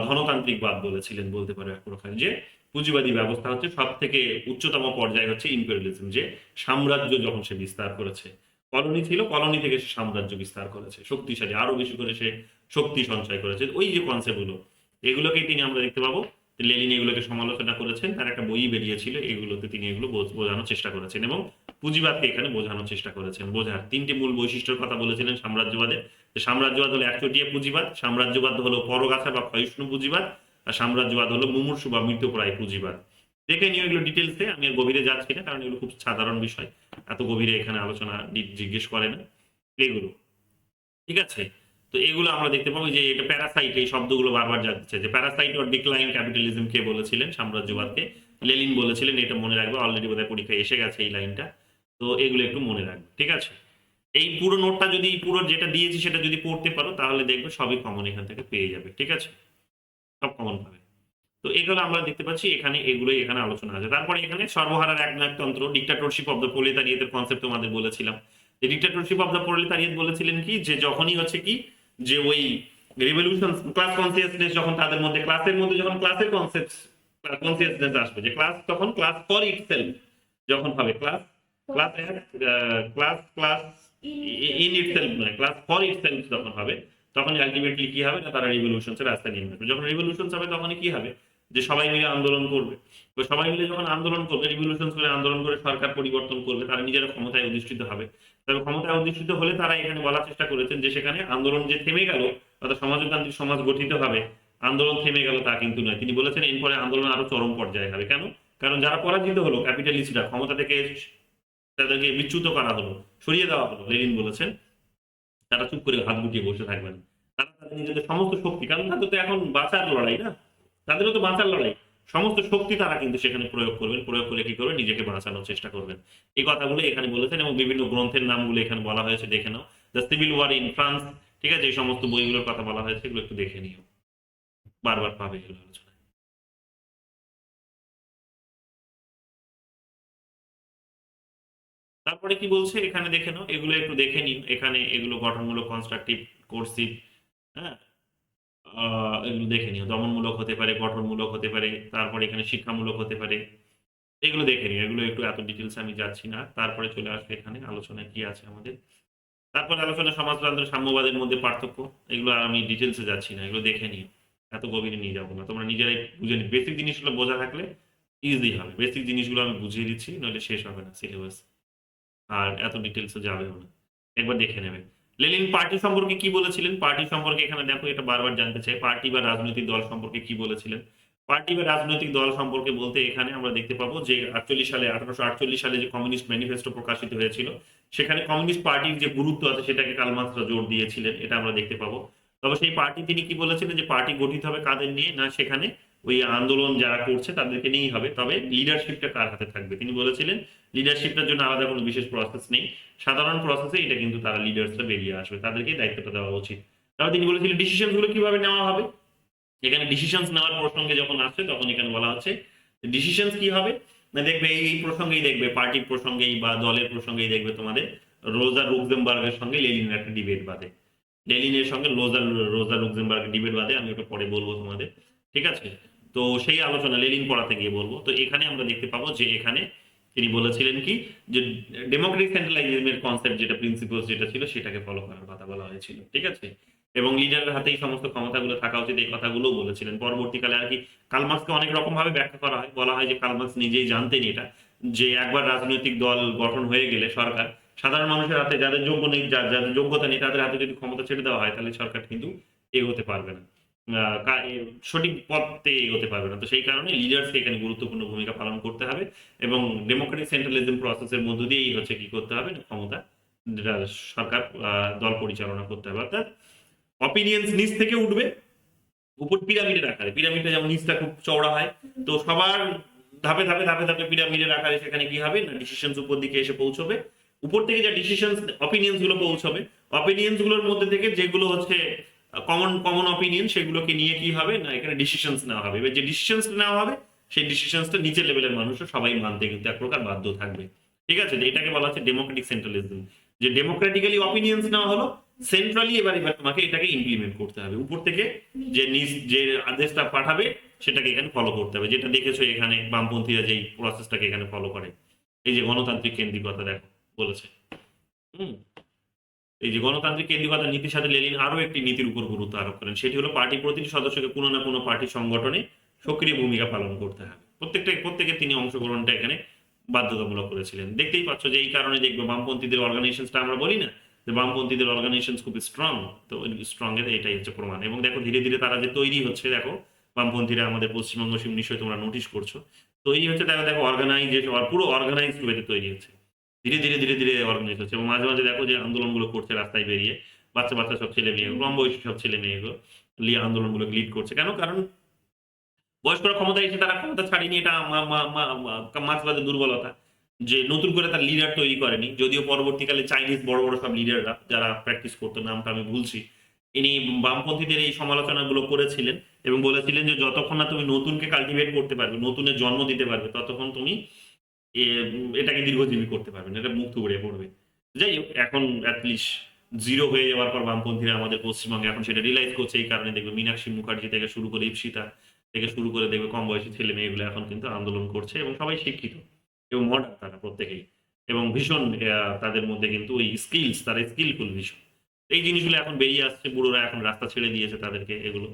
ধনতান্ত্রিকবাদ বলেছিলেন, বলতে পারো এক প্রকার, যে পুঁজিবাদী ব্যবস্থা হচ্ছে সব থেকে উচ্চতম পর্যায়ে হচ্ছে ইম্পেরিয়ালিজম, যে সাম্রাজ্য যখন সে বিস্তার করেছে, কলোনি ছিল, কলোনি থেকে সে সাম্রাজ্য বিস্তার করেছে, শক্তিশালী, আরো বেশি করে সে শক্তি সঞ্চয় করেছে। ওই যে কনসেপ্টগুলো, এগুলোকেই তিনি আমরা দেখতে পাবো লেনিন এগুলোকে সমালোচনা করেছেন, তার একটা বই বেরিয়েছিল, এগুলোতে তিনি এগুলো বোঝানোর চেষ্টা করেছেন, এবং পুঁজিবাদকে এখানে বোঝানোর চেষ্টা করেছেন। বোঝার তিনটি মূল বৈশিষ্ট্যের কথা বলেছিলেন সাম্রাজ্যবাদের, যে সাম্রাজ্যবাদ হলো একচটিয়া পুঁজিবাদ, সাম্রাজ্যবাদ হলো পরগাছা বা ক্ষয়িষ্ণু পুঁজিবাদ, আর সাম্রাজ্যবাদ হলো মুমূর্ষু বা মৃতপ্রায় পুঁজিবাদ। দেখে নিও এগুলো ডিটেলসে, আমি আর গভীরে যাচ্ছি না কারণ এগুলো খুব সাধারণ বিষয়, এত গভীরে এখানে আলোচনা জিজ্ঞেস করে না এগুলো। ঠিক আছে, তো এগুলো আমরা দেখতে পাবো যে এটা প্যারাসাইট, এই শব্দগুলো বারবার যাচ্ছে যে প্যারাসাইট অর ডিক্লাইন ক্যাপিটালিজম কে বলেছিলেন, সাম্রাজ্যবাদকে লেনিন বলেছিলেন, এটা মনে রাখবে, অলরেডি বোধহয় পরীক্ষায় এসে গেছে এই লাইনটা, তো এগুলো একটু মনে রাখবে। ঠিক আছে, এই পুরো নোটটা যদি পুরো যেটা দিয়েছি সেটা যদি পড়তে পারো তাহলে দেখবে সবই কমন এখান থেকে পেয়ে যাবে। ঠিক আছে, সব কমন পাবে। তো এগুলো আমরা দেখতে পাচ্ছি এখানে, এগুলোই এখানে আলোচনা আছে। তারপরে এখানে সর্বহারার একনায়কতন্ত্র, ডিক্টাটরশিপ অফ দ্য প্রোলেতারিয়েটের কনসেপ্ট তোমাদের বলেছিলাম। যে ডিক্টাটরশিপ অফ দ্য প্রোলেতারিয়েট বলেছিলেন কি, যে যখনই হচ্ছে কি যে ওই রিভলিউশন, ক্লাস কনসিয়াসনেস যখন তাদের মধ্যে, ক্লাসের মধ্যে যখন ক্লাসের কনসেপ্ট কনসিয়াসনেস আসবে, যে ক্লাস তখন ক্লাস ফর ইটসেলফ যখন হবে, class class class class in itself নয়, ক্লাস ফর ইটসেলফ যখন হবে, তখন আলটিমেটলি কি হবে না, তারা রিভলিউশনের রাস্তায় নেমে আসবে। যখন রিভলিউশন হবে তখনই কি হবে, যে সবাই মিলে আন্দোলন করবে। তো সবাই মিলে যখন আন্দোলন করবে, রিভলিউশন করে আন্দোলন করে সরকার পরিবর্তন করবে, তারা নিজেরা ক্ষমতায় অধিষ্ঠিত হবে। তবে ক্ষমতায় অধিষ্ঠিত হলে তারা এখানে বলার চেষ্টা করেছেন যে সেখানে আন্দোলন যে থেমে গেল, অর্থাৎ সমাজতান্ত্রিক সমাজ গঠিত হবে, আন্দোলন থেমে গেল তা কিন্তু নয়। তিনি বলেছেন এরপরে আন্দোলন আরো চরম পর্যায়ে হবে। কেন? কারণ যারা পরাজিত হলো, ক্যাপিটালিস্টরা, ক্ষমতা থেকে তাদেরকে বিচ্যুত করা হলো, সরিয়ে দেওয়া হলো, লেনিন বলেছেন তারা চুপ করে হাত গুটিয়ে বসে থাকবে না। তারা তাদের নিজেদের সমস্ত শক্তি, কারণ তাদের তো এখন বাঁচার লড়াই না, তাদেরও তো বাঁচার লড়াই, সমস্ত শক্তি তারা কিন্তু সেখানে প্রয়োগ করবেন, প্রয়োগ করে কি করবেন, নিজেকে বাঁচানোর চেষ্টা করবেন। এই কথাগুলো এখানে বলেছেন এবং বিভিন্ন গ্রন্থের নামগুলো এখানে বলা হয়েছে, দেখে নাও। The civil war in France, ঠিক আছে, এই সমস্ত বইগুলোর কথা বলা হয়েছে, এগুলো একটু দেখে নিও, বারবার পাবে এগুলো আলোচনা। তারপরে কি বলছে এখানে দেখে নাও, এগুলো একটু দেখে নিও। এখানে এগুলো গঠনমূলক, কনস্ট্রাকটিভ, কোর্সিভ, হ্যাঁ, এগুলো দেখে নিও। দমনমূলক হতে পারে, গঠনমূলক হতে পারে, তারপরে এখানে শিক্ষামূলক হতে পারে, এগুলো দেখে নিও। এগুলো একটু এত ডিটেলস আমি যাচ্ছি না। তারপরে চলে আসবে এখানে আলোচনায় কি আছে আমাদের। তারপরে আলোচনা সমাজতন্ত্র সাম্যবাদের মধ্যে পার্থক্য, এগুলো আর আমি ডিটেলসে যাচ্ছি না, এগুলো দেখে নিও, এত গভীরে নিয়ে যাবো না, তোমরা নিজেরাই বুঝে নিও। বেসিক জিনিসগুলো বোঝা থাকলে ইজি হবে, বেসিক জিনিসগুলো আমি বুঝিয়ে দিচ্ছি, নইলে শেষ হবে না সিলেবাস, আর এত ডিটেলসে যাবে না, একবার দেখে নেবে। লেনিন পার্টি সম্পর্কে কি বলেছিলেন, পার্টি সম্পর্কে এখানে দেখো, এটা বারবার জানতে চাই, পার্টি বা রাজনৈতিক দল সম্পর্কে কি বলেছিলেন। পার্টি বা রাজনৈতিক দল সম্পর্কে বলতে এখানে আমরা দেখতে পাবো যে 48 সালে, 1848 সালে যে কমিউনিস্ট ম্যানিফেস্টো প্রকাশিত হয়েছিল, সেখানে কমিউনিস্ট পার্টির যে গুরুত্ব আছে সেটাকে কার্ল মার্কস জোর দিয়েছিলেন, এটা আমরা দেখতে পাবো। তবে সেই পার্টি, তিনি কি বলেছিলেন যে পার্টি গঠিত হবে কাদের নিয়ে, না সেখানে ওই আন্দোলন যারা করছে তাদেরকে নিয়েই হবে, তবে লিডারশিপটা কার হাতে থাকবে। তিনি বলেছিলেন লিডারশিপটার জন্য আলাদা কোনো বিশেষ প্রসেস নেই, সাধারণ প্রসেসে এটা কিন্তু তারা লিডার্সরা বেরিয়ে আসবে, তাদেরকেই দায়িত্বটা দেওয়া উচিত। তবে তিনি বলেছিলেন ডিসিশন গুলো কিভাবে নেওয়া হবে। এখানে ডিসিশন নেওয়ার প্রসঙ্গে যখন আসছে তখন এখানে বলা হচ্ছে ডিসিশন কি হবে না, দেখবে এই প্রসঙ্গেই দেখবে, পার্টির প্রসঙ্গেই বা দলের প্রসঙ্গেই দেখবে তোমাদের রোজা লুক্সেমবার্গের সঙ্গে লেনিনের একটা ডিবেট বাদে, লেনিনের সঙ্গে রোজা লুক্সেমবার্গের ডিবেট বাদে, আমি ওটা পরে বলবো তোমাদের। ঠিক আছে, তো সেই আলোচনা লেনিন পড়াতে গিয়ে বলবো। তো এখানে আমরা দেখতে পাবো যে এখানে তিনি বলেছিলেন কি, যে ডেমোক্রেটিক সেন্ট্রালাইজেশনের কনসেপ্ট, যেটা প্রিন্সিপালস যেটা ছিল সেটাকে ফলো করার কথা বলা হয়েছিল। ঠিক আছে, এবং লিডারের হাতে এই সমস্ত ক্ষমতাগুলো থাকা উচিত, এই কথাগুলো বলেছিলেন। পরবর্তীকালে আর কি কার্ল মার্কসকে অনেক রকম ভাবে ব্যাখ্যা করা হয়, বলা হয় যে কার্ল মার্কস নিজেই জানতেন এটা, যে একবার রাজনৈতিক দল গঠন হয়ে গেলে সরকার, সাধারণ মানুষের হাতে, যাদের যোগ্য নেই, যাদের যোগ্যতা নেই, তাদের হাতে যদি ক্ষমতা ছেড়ে দেওয়া হয় তাহলে সরকার কিন্তু এগোতে পারবে না, সঠিক পথে এগোতে পারবে না। তো সেই কারণে লিডার্সকে এখানে গুরুত্বপূর্ণ ভূমিকা পালন করতে হবে, এবং ডেমোক্রেটিক সেন্ট্রালিজম প্রসেসের মধ্য দিয়েই হচ্ছে কি করতে হবে, ক্ষমতা সরকার দল পরিচালনা করতে হবে। অর্থাৎ অপিনিয়ন্স নিচ থেকে উঠবে, উপর পিরামিডের আকারে, পিরামিডটা যেমন নিচটা খুব চওড়া হয়, তো সবার ধাপে ধাপে ধাপে ধাপে পিরামিডের আকারে সেখানে কি হবে না, ডিসিশনস উপর দিকে এসে পৌঁছবে। উপর থেকে যা ডিসিশনস, অপিনিয়ন্স গুলো পৌঁছবে, অপিনিয়ন্স গুলোর মধ্যে থেকে যেগুলো হচ্ছে কমন কমন অপিনিয়ন, সেগুলোকে নিয়ে কি হবে না, এখানে ডিসিশনস নেওয়া হবে। এবার যে ডিসিশনস নেওয়া হবে সেই ডিসিশনসটা নিচের লেভেলের মানুষও সবাই মানতে কিন্তু এক প্রকার বাধ্য থাকবে। ঠিক আছে, এটাকে বলা হচ্ছে ডেমোক্রেটিক সেন্ট্রালিজম, যে ডেমোক্রেটিক্যালি অপিনিয়ন্স নেওয়া হলো, সেন্ট্রালি এবার তোমাকে এটাকে ইমপ্লিমেন্ট করতে হবে। উপর থেকে যে যে আদেশটা পাঠাবে সেটাকে এখানে ফলো করতে হবে, যেটা দেখেছো এখানে বামপন্থীরা যেই প্রসেসটাকে এখানে ফলো করে, এই যে গণতান্ত্রিক কেন্দ্রিকতা দেখো বলেছে। হুম, এই যে গণতান্ত্রিক কেন্দ্রিকতা নীতির সাথে লেনিন আরো একটি নীতির উপর গুরুত্ব আরোপ করেন, সেটি হলো পার্টির প্রতিটি সদস্যকে কোনো না কোনো পার্টি সংগঠনে সক্রিয় ভূমিকা পালন করতে হবে। প্রত্যেকে তিনি অংশগ্রহণটা এখানে বাধ্যতামূলক করেছিলেন। দেখতেই পাচ্ছ যে এই কারণে দেখবে বামপন্থীদের অর্গানাইজেশনটা আমরা বলি না যে বামপন্থীদের অর্গানাইজেশন খুব স্ট্রং, তো স্ট্রং এর এটাই হচ্ছে প্রমাণ। এবং দেখো ধীরে ধীরে তারা যে তৈরি হচ্ছে, দেখো বামপন্থীরা আমাদের পশ্চিমবঙ্গ নিশ্চয়ই তোমরা নোটিশ করছো, তৈরি হচ্ছে, দেখো দেখো অর্গানাইজেশন, পুরো অর্গানাইজ ওয়েতে তৈরি হচ্ছে, ধীরে ধীরে ধীরে ধীরে অর্গানাইজ হচ্ছে। এবং মাঝে মাঝে দেখো যে আন্দোলনগুলো করছে রাস্তায় বেরিয়ে, বাচ্চা বাচ্চা সব ছেলে মেয়ে, কম বয়সী সব ছেলে মেয়েগুলো লিয়ে আন্দোলনগুলো লিড করছে। কেন? কারণ বয়স্করা ক্ষমতায় এসে তারা ক্ষমতা ছাড়েনি, এটা মার্ক্সবাদের দুর্বলতা, যে নতুন করে তার লিডার তৈরি করেনি। যদিও পরবর্তীকালে চাইনিজ বড় বড় সব লিডাররা যারা প্র্যাকটিস করতো, নামটা আমি ভুলছি, ইনি বামপন্থীদের এই সমালোচনাগুলো করেছিলেন এবং বলেছিলেন যে যতক্ষণ না তুমি নতুনকে কাল্টিভেট করতে পারবে, নতুনের জন্ম দিতে পারবে, ততক্ষণ তুমি এটাকে দীর্ঘজীবী করতে পারবে না, এটা মুখ থুবড়ে পড়বে। যাই হোক, এখন অ্যাটলিস্ট জিরো হয়ে যাওয়ার পর বামপন্থীরা আমাদের পশ্চিমবঙ্গে এখন সেটা রিয়েলাইজ করছে। এই কারণে দেখবে মীনাক্ষী মুখার্জি থেকে শুরু করে ইপসিতা থেকে শুরু করে দেখবে কম বয়সী ছেলে মেয়েগুলো এখন কিন্তু আন্দোলন করছে এবং সবাই শিক্ষিত এবং মডার্ন তারা প্রত্যেকেই, এবং ভীষণ তাদের মধ্যে কিন্তু ওই স্কিলস, তারা স্কিলফুল ভীষণ। এই জিনিসগুলো এখন বেরিয়ে আসছে, বুড়োরা এখন রাস্তা ছেড়ে দিয়েছে তাদেরকে, এগুলো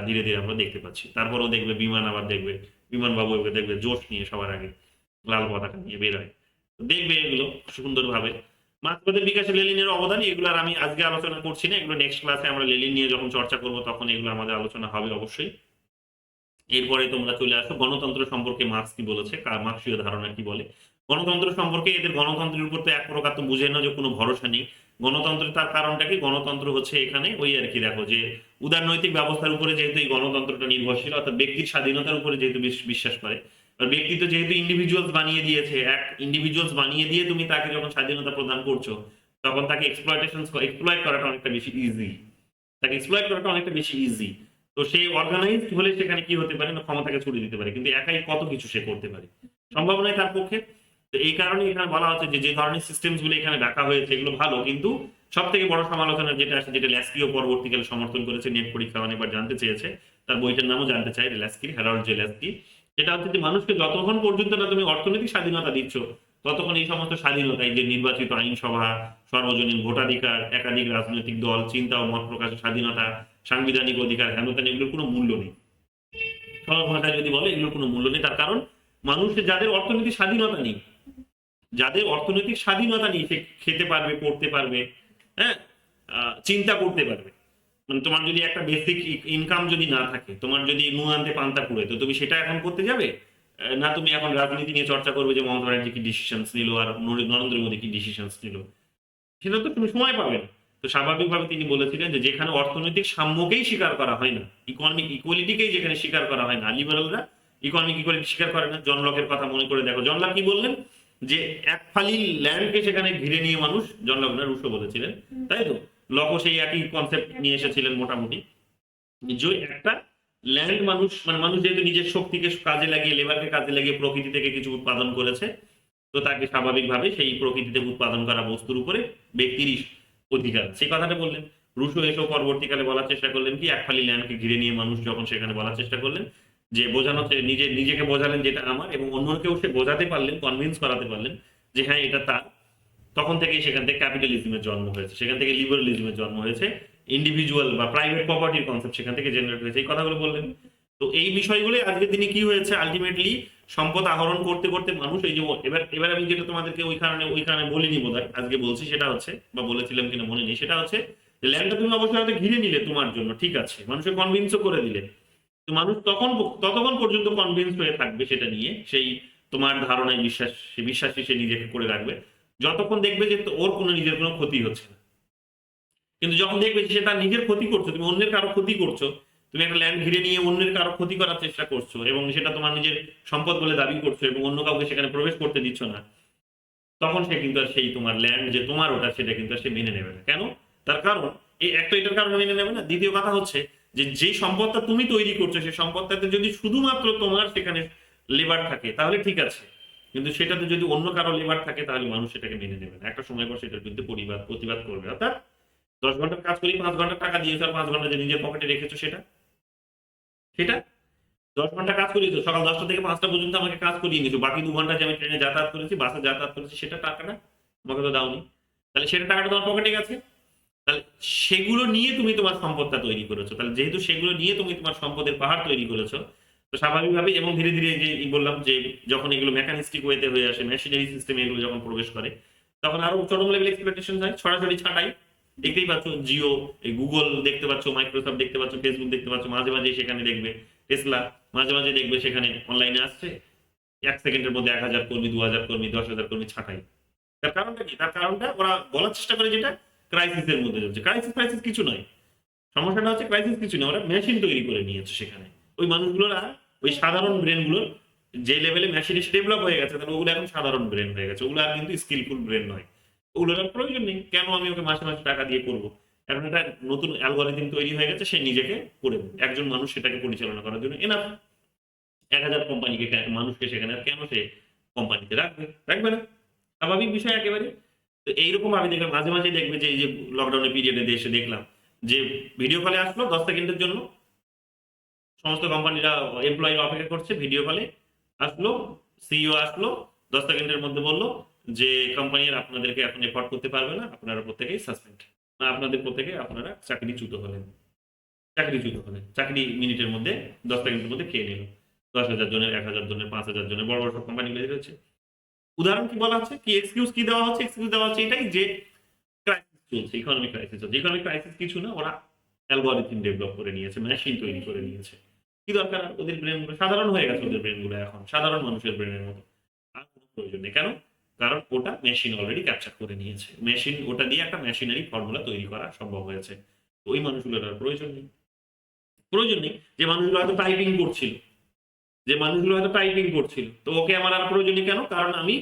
ধীরে ধীরে আমরা দেখতে পাচ্ছি। তারপরেও দেখবে বিমান, আবার দেখবে বিমানবাবু দেখবে জোশ নিয়ে সবার আগে লাল পতাকা নিয়ে বেরোয়, দেখবে এগুলো সুন্দরভাবে। মার্ক্সবাদের বিকাশে লেনিনের অবদান, এগুলো আর আমি আজকে আলোচনা করছি না, এগুলো নেক্সট ক্লাসে আমরা লেনিন নিয়ে যখন চর্চা করব তখন এগুলো আমাদের আলোচনা হবে অবশ্যই। এরপরে তোমরা চলে আসো গণতন্ত্র সম্পর্কে মার্ক্স কি বলেছে, মার্ক্সীয় ধারণা কি বলে গণতন্ত্র সম্পর্কে। এদের গণতন্ত্রের উপর তো এক প্রকার তো বুঝে না যে কোনো ভরসা নেই। গণতন্ত্রের তার কারণটা কি? গণতন্ত্র হচ্ছে এখানে ওই আর কি, দেখো যে উদারনৈতিক ব্যবস্থার উপরে যেহেতু এই গণতন্ত্রটা নির্ভরশীল, অর্থাৎ ব্যক্তির স্বাধীনতার উপরে যেহেতু বিশ্বাস করে, আর ব্যক্তি তো যেহেতু ইন্ডিভিজুয়ালস বানিয়ে দিয়েছে, এক ইন্ডিভিজুয়ালস বানিয়ে দিয়ে তুমি তাকে যখন স্বাধীনতা প্রদান করছো, তখন তাকে এক্সপ্লয়েট করাটা অনেকটা বেশি ইজি, তাকে এক্সপ্লয়েট করাটা অনেকটা বেশি ইজি। তো সে অর্গানাইজড হলে সেখানে কি হতে পারে না, ক্ষমতাকে ছড়িয়ে দিতে পারে, কিন্তু একাই কত কিছু সে করতে পারে, সম্ভব নয় তার পক্ষে। তো এই কারণে এখানে বলা হচ্ছে যে যে ধরনের সিস্টেমস গুলো এখানে রাখা হয়েছে এগুলো ভালো, কিন্তু সব থেকে বড় সমালোচনা যেটা আছে, যেটা ল্যাস্কিও পরবর্তীকালে সমর্থন করেছে, নেট পরীক্ষা অনেকবার জানতে চেয়েছে, তার বইটার নামও জানতে চাই, ল্যাস্কির, হ্যারল্ড জে ল্যাস্কি। যেটা হচ্ছে যে মানুষকে যতক্ষণ পর্যন্ত না তুমি অর্থনৈতিক স্বাধীনতা দিচ্ছ, ততক্ষণ এই সমস্ত স্বাধীনতা, এই যে নির্বাচিত আইনসভা, সর্বজনীন ভোটাধিকার, একাধিক রাজনৈতিক দল, চিন্তা ও মত প্রকাশের স্বাধীনতা, সাংবিধানিক অধিকার, হেনতেন, এগুলোর কোনো মূল্য নেই। সরল ভাষায় যদি বলে, এগুলোর কোনো মূল্য নেই। তার কারণ মানুষের যাদের অর্থনৈতিক স্বাধীনতা নেই, যাদের অর্থনৈতিক স্বাধীনতা নেই, সে খেতে পারবে, পড়তে পারবে, হ্যাঁ, চিন্তা করতে পারবে। মানে তোমার যদি একটা বেসিক ইনকাম যদি না থাকে, তোমার যদি নুন আনতে পান্তা পুড়ে, তো তুমি সেটা এখন করতে যাবে না? তুমি এখন রাজনীতি নিয়ে চর্চা করবে যে মমতা ব্যানার্জি কি ডিসিশনস নিল আর নরেন্দ্র মোদী কি ডিসিশনস নিল, সেটা তো তুমি সময় পাবে না। তো স্বাভাবিকভাবে তিনি বলেছিলেন যে যেখানে অর্থনৈতিক সাম্যকেই স্বীকার করা হয় না, ইকোনমিক ইকুয়ালিটিকেই যেখানে স্বীকার করা হয় না, লিবারালরা ইকোনমিক ইকুয়ালিটি স্বীকার করে না। জন লকের কথা মনে করে দেখো, জন লক কি বললেন, যে এক ফালি ল্যান্ডকে সেখানে ঘিরে নিয়ে মানুষ, জন লক না, রুশো বলেছিলেন, তাই তো? লকও সেই একই কনসেপ্ট নিয়ে এসেছিলেন মোটামুটি, যে একটা ল্যান্ড মানুষ, মানে মানুষ যেহেতু নিজের শক্তিকে কাজে লাগিয়ে, লেবারকে কাজে লাগিয়ে প্রকৃতি থেকে কিছু উৎপাদন করেছে, তো তাকে স্বাভাবিকভাবে সেই প্রকৃতিতে উৎপাদন করা বস্তুর উপরে ব্যক্তিরই অধিকার, সেই কথাটা বললেন। রুশো এসব পরবর্তীকালে বলার চেষ্টা করলেন কি, এক ফালি ল্যান্ডকে ঘিরে নিয়ে মানুষ যখন সেখানে বলার চেষ্টা করলেন, যে বোঝানো, নিজেকে বোঝালেন যেটা আমার, এবং অন্যকেও সে বোঝাতে পারলেন, কনভিন্স করাতে পারলেন যে হ্যাঁ এটা তার, তখন থেকেই সেখান থেকে ক্যাপিটালিজমের জন্ম হয়েছে, সেখান থেকে লিবারালিজমের জন্ম হয়েছে, ইন্ডিভিজুয়াল বা প্রাইভেট প্রপার্টির কনসেপ্ট সেখান থেকে জেনারেট হয়েছে, এই কথাগুলো বললেন। তো এই বিষয়গুলো আজকে দিনে কি হয়েছে, আলটিমেটলি সম্পদ আহরণ করতে করতে মানুষ, এই যে এবার আমি যেটা তোমাদেরকে ওইখানে বলিনি বোধহয়, আজকে বলছি, সেটা হচ্ছে, বা বলেছিলাম কিনা মনে নেই, সেটা হচ্ছে যে ল্যান্ডটা তুমি অবশ্যই হয়তো ঘিরে নিলে তোমার জন্য, ঠিক আছে, মানুষের কনভিন্সও করে দিলে, তো মানুষ ততক্ষণ পর্যন্ত কনভিন্স হয়ে থাকবে সেটা নিয়ে, সেই তোমার ধারণায় বিশ্বাসী সে নিজেকে করে রাখবে, যতক্ষণ দেখবে যে ওর কোনো নিজের কোনো ক্ষতি হচ্ছে না। কিন্তু যখন দেখবে যে সে তার নিজের ক্ষতি করছো, তুমি অন্যের কারো ক্ষতি করছো, তুমি একটা ল্যান্ড ঘিরে নিয়ে অন্যের কারো ক্ষতি করার চেষ্টা করছো, এবং সেটা তোমার নিজের সম্পদ বলে দাবি করছো, এবং অন্য কাউকে সেখানে প্রবেশ করতে দিচ্ছ না, তখন সে কিন্তু আর সেই তোমার ল্যান্ড যে তোমার ওটা, সেটা কিন্তু আর সে মেনে নেবে না। কেন? তার কারণ এই একটা, এটার কারণে মেনে নেবে না। দ্বিতীয় কথা হচ্ছে যে যেই সম্পদটা তুমি তৈরি করছো, সেই সম্পদটাতে যদি শুধুমাত্র তোমার সেখানে লেবার থাকে তাহলে ঠিক আছে, কিন্তু সেটাতে যদি অন্য কারো লেবার থাকে তাহলে মানুষ সেটাকে মেনে নেবে না। একটা সময় পর সেটার বিরুদ্ধে প্রতিবাদ করবে। অর্থাৎ 10 ঘন্টার কাজ করি, 5 ঘন্টা টাকা দিয়েছো, আর 5 ঘন্টা যে নিজের পকেটে রেখেছো, সেটা 10 ঘন্টা কাজ করিয়েছো, সকাল 10টা থেকে 5টা পর্যন্ত আমাকে কাজ করিয়ে নিয়েছো, বাকি 2 ঘন্টা যে আমি ট্রেনে যাতায়াত করেছি, বাসে যাতায়াত করেছি, সেটা টাকাটা তোমাকে তো দাওনি, তাহলে সেটা টাকাটা তোমার পকেটে গেছে। তাহলে সেগুলো নিয়ে তুমি তোমার সম্পদটা তৈরি করেছো, তাহলে যেহেতু সেগুলো নিয়ে তুমি তোমার সম্পদের পাহাড় তৈরি করেছো, তো স্বাভাবিকভাবে, এবং ধীরে ধীরে যে বললাম যে যখন এগুলো মেকানিস্টিক ওয়েতে হয়ে আসে, মেশিনারি সিস্টেমে এগুলো যখন প্রবেশ করে, তখন আরো চরম লেভেল এক্সপ্লয়টেশন হয়, ছড়াছড়ি ছাঁটাই। দেখতেই পাচ্ছ, জিও, এই গুগল দেখতে পাচ্ছ, মাইক্রোসফট দেখতে পাচ্ছ, ফেসবুক দেখতে পাচ্ছ, মাঝে মাঝে সেখানে দেখবে টেসলা, মাঝে মাঝে দেখবে সেখানে অনলাইনে আসছে, 1 সেকেন্ডের মধ্যে 1000 কর্মী, 2000 কর্মী, 10,000 কর্মী ছাঁটাই। তার কারণটা কি? তার কারণটা ওরা বলার চেষ্টা করে যেটা ক্রাইসিসের মধ্যে চলছে। ক্রাইসিস কিছু নয়। সমস্যাটা হচ্ছে ক্রাইসিস কিছু নয়। ওরা মেশিন তৈরি করে নিয়েছে সেখানে। ওই মানুষগুলোরা ওই সাধারণ ব্রেনগুলোর যে লেভেলে মেশিন এসে ডেভেলপ হয়ে গেছে, তাহলে ওগুলো এখন সাধারণ ব্রেন হয়ে গেছে। ওগুলো আর কিন্তু স্কিলফুল ব্রেন নয়। ওগুলোর আর প্রয়োজন নেই। কেন আমি ওকে মাসে মাসে টাকা দিয়ে করব? এখন একটা নতুন অ্যালগরিদম তৈরি হয়ে গেছে, সে নিজেকে করে দেবে। একজন মানুষ সেটাকে পরিচালনা করার জন্য এনাফ। 1000 কোম্পানিকে মানুষকে সেখানে আর কেন সে কোম্পানিতে রাখবে? রাখবে না। স্বাভাবিক বিষয় একেবারে। তো এইরকম ভাবে দেখবে মাঝে মাঝে দেখবে যে এই যে লকডাউনের পিরিয়ডে দেশে দেখলাম যে ভিডিও কলে আসলো 10 সেকেন্ডের জন্য, সমস্ত কোম্পানিরা এমপ্লয়িরা অপেক্ষা করছে, ভিডিও কলে আসলো, সিইও আসলো, 10 সেকেন্ডের মধ্যে বলল যে কোম্পানির আপনাদেরকে এখন এফোর্ড করতে পারবে না, আপনারা প্রত্যেকেই সাসপেন্ড, আপনাদের প্রত্যেকে আপনারা চাকরিচ্যুত হলেন। চাকরি মিনিটের মধ্যে 10 সেকেন্ডের মধ্যে খেয়ে নিল। 10,000 জনের, 1,000 জনের, 5,000 জনের, বড় বড় সব কোম্পানিগুলো রয়েছে। উদাহরণ কি বলা হচ্ছে? কি এক্সকিউজ কি দেওয়া হচ্ছে? এক্সকিউজ দেওয়া হচ্ছে এটাই যে ক্রাইসিস চলছে, ইকোনমিক ক্রাইসিস চলছে। ইকোনমিক ক্রাইসিস কিছু না, ওরা অ্যালগরিদম ডেভেলপ করে নিয়েছে, মেশিন তৈরি করে নিয়েছে। কি দরকার আর? ওদের ব্রেনগুলো সাধারণ হয়ে গেছে, ওদের ব্রেনগুলো এখন সাধারণ মানুষের ব্রেনের মতো। আর কোনো প্রয়োজন নেই। কেন? কারণ ওটা মেশিন অলরেডি ক্যাপচার করে নিয়েছে। মেশিন ওটা দিয়ে একটা মেশিনারি ফর্মুলা তৈরি করা সম্ভব হয়েছে। তো ওই মানুষগুলোর আর প্রয়োজন নেই। যে মানুষগুলো হয়তো টাইপিং করছিল, তো ওকে আমার আর প্রয়োজন নেই। কেন? কারণ আমি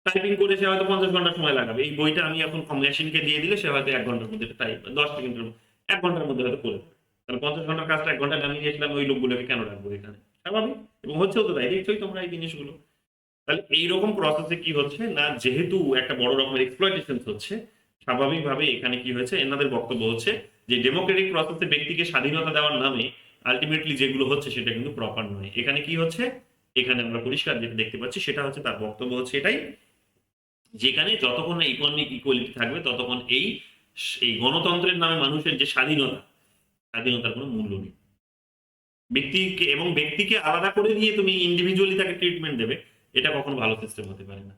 টাইপিং করে সে হয়তো 50 ঘন্টা সময় লাগাবে। এই বইটা আমি এখন মেশিনকে দিয়ে দিলে সে হয়তো 1 ঘন্টার মধ্যে টাইপ, 10 সেকেন্ডের 1 ঘন্টার মধ্যে হয়তো করে দেবে। তাহলে 50 ঘন্টার কাজটা 1 ঘন্টায় নামিয়ে দিয়েছিলাম, ওই লোকগুলোকে কেন রাখবো এখানে? স্বাভাবিক। এবং হচ্ছেও তো তাই, দেখছোই তোমরা এই জিনিসগুলো। তাহলে এইরকম প্রসেসে কি হচ্ছে না, যেহেতু একটা বড় রকমের এক্সপ্লয়টেশন হচ্ছে, স্বাভাবিকভাবে এখানে কি হয়েছে, এনাদের বক্তব্য হচ্ছে যে ডেমোক্রেটিক প্রসেসে ব্যক্তিকে স্বাধীনতা দেওয়ার নামে আলটিমেটলি যেগুলো হচ্ছে সেটা কিন্তু প্রপার নয়। এখানে কি হচ্ছে? এখানে আমরা পরিষ্কার যেটা দেখতে পাচ্ছি সেটা হচ্ছে, তার বক্তব্য হচ্ছে এটাই, যেখানে যতক্ষণ না ইকোনমিক ইকুয়ালিটি থাকবে ততক্ষণ এই এই গণতন্ত্রের নামে মানুষের যে স্বাধীনতার কোনো মূল্য নেই। ব্যক্তিকে আলাদা করে দিয়ে তুমি ইন্ডিভিজুয়ালি তাকে ট্রিটমেন্ট দেবে, এটা কখনো ভালো সিস্টেম হতে পারে না।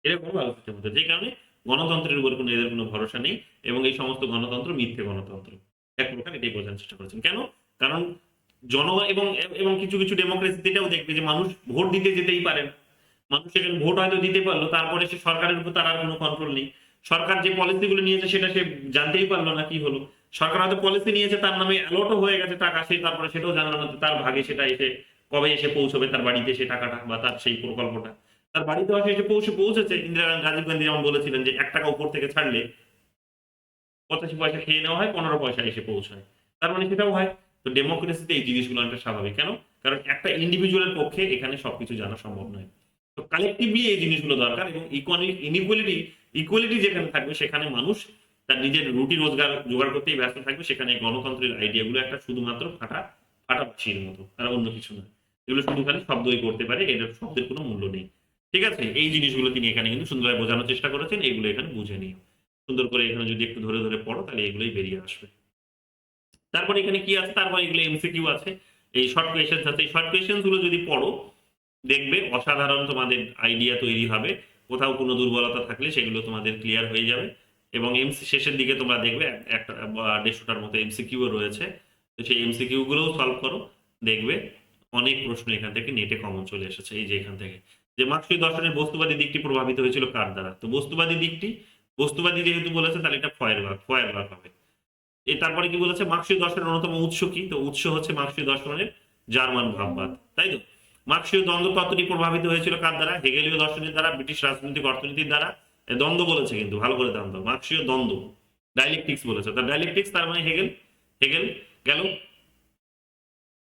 এটা কোনো ভালো সিস্টেম হতে, যে কারণে গণতন্ত্রের উপর এদের কোনো ভরসা নেই, এবং এই সমস্ত গণতন্ত্র মিথ্যে গণতন্ত্র এক প্রকার। এটাই বোঝানোর চেষ্টা করেছেন। কেন? কারণ জনগণ এবং এবং কিছু কিছু ডেমোক্রেসিতে এটাও দেখবে যে মানুষ ভোট দিতে যেতেই পারে না। মানুষ এখানে ভোট হয়তো দিতে পারলো, তারপরে সে সরকারের উপর তার আর কোনো কন্ট্রোল নেই। সরকার যে পলিসিগুলো নিয়েছে সেটা সে জানতেই পারলো না কি হলো। সরকার হয়তো পলিসি নিয়েছে, তার নামে অ্যালটও হয়ে গেছে টাকা, সে তারপরে সেটাও জানলো না তার ভাগে সেটা এসে কবে এসে পৌঁছবে তার বাড়িতে সেই টাকাটা বা তার সেই প্রকল্পটা। তার বাড়িতে হয়তো এসে পৌঁছেছে। ইন্দিরা গান্ধী, রাজীব গান্ধী যেমন বলেছিলেন যে 1 টাকা উপর থেকে ছাড়লে 85 পয়সা খেয়ে নেওয়া হয়, 15 পয়সা এসে পৌঁছায়। তার মানে সেটাও হয়। তো ডেমোক্রেসিতে এই জিনিসগুলো অনেকটা স্বাভাবিক। কেন? কারণ একটা ইন্ডিভিজুয়ালের পক্ষে এখানে সবকিছু জানা সম্ভব নয়। তো কালেকটিভলি এই জিনিসগুলো দরকার, এবং ইকুয়ালিটি যেখানে থাকবে সেখানে মানুষ তার নিজের রুটি রোজগার জোগাড় করতেই ব্যস্ত থাকবে। সেখানে গণতন্ত্রের আইডিয়াগুলো একটা শুধুমাত্র ফাটা বাঁশির মতো, আর অন্য কিছু না। এগুলো শুধু খালি শব্দই করতে পারে, এদের শব্দের কোনো মূল্য নেই। ঠিক আছে? এই জিনিসগুলো তিনি এখানে কিন্তু সুন্দরভাবে বোঝানোর চেষ্টা করেছেন। এগুলো এখানে বুঝে নিও সুন্দর করে। এখানে যদি একটু ধরে ধরে পড়ো তাহলে এগুলোই বেরিয়ে আসবে। তারপরে এখানে কি আছে? তারপরে এগুলো এমসিকিউ আছে, এই শর্ট কোয়েশ্চেন্স আছে। এই শর্ট কোয়েশ্চেন্স গুলো যদি পড়ো দেখবে অসাধারণ তোমাদের আইডিয়া তৈরি হবে। কোথাও কোনো দুর্বলতা থাকলে সেগুলো তোমাদের ক্লিয়ার হয়ে যাবে। এবং শেষের দিকে তোমরা দেখবে একটা বা 150টার মতো এমসিকিউ রয়েছে। তো সেই এমসিকিউ গুলোও সলভ করো, দেখবে অনেক প্রশ্ন এখান থেকে নেটে কমন চলে এসেছে। এই যে এখান থেকে যে মার্ক্সীয় দর্শনের বস্তুবাদী দিকটি প্রভাবিত হয়েছিল কার দ্বারা? তো বস্তুবাদী যেহেতু বলেছে তাহলে এটা ফয়েরবার্গ হবে। তারপরে কি বলেছে? মার্ক্সীয় দর্শনের অন্যতম উৎস কি? তো উৎস হচ্ছে মার্ক্সীয় দর্শনের জার্মান ভাববাদ, তাই তো? মার্ক্সীয় দ্বন্দ্ব তত্ত্বটি প্রভাবিত হয়েছিল কার দ্বারা? হেগেলীয় দর্শনের দ্বারা, ব্রিটিশ রাজনৈতিক অর্থনীতির দ্বারা। দ্বন্দ্ব বলেছে কিন্তু, ভালো করে দ্বন্দ্ব, মার্ক্সীয় দ্বন্দ্ব, ডায়ালেকটিক্স বলেছে। তার ডায়ালেকটিক্স তার মানে হেগেল গেল।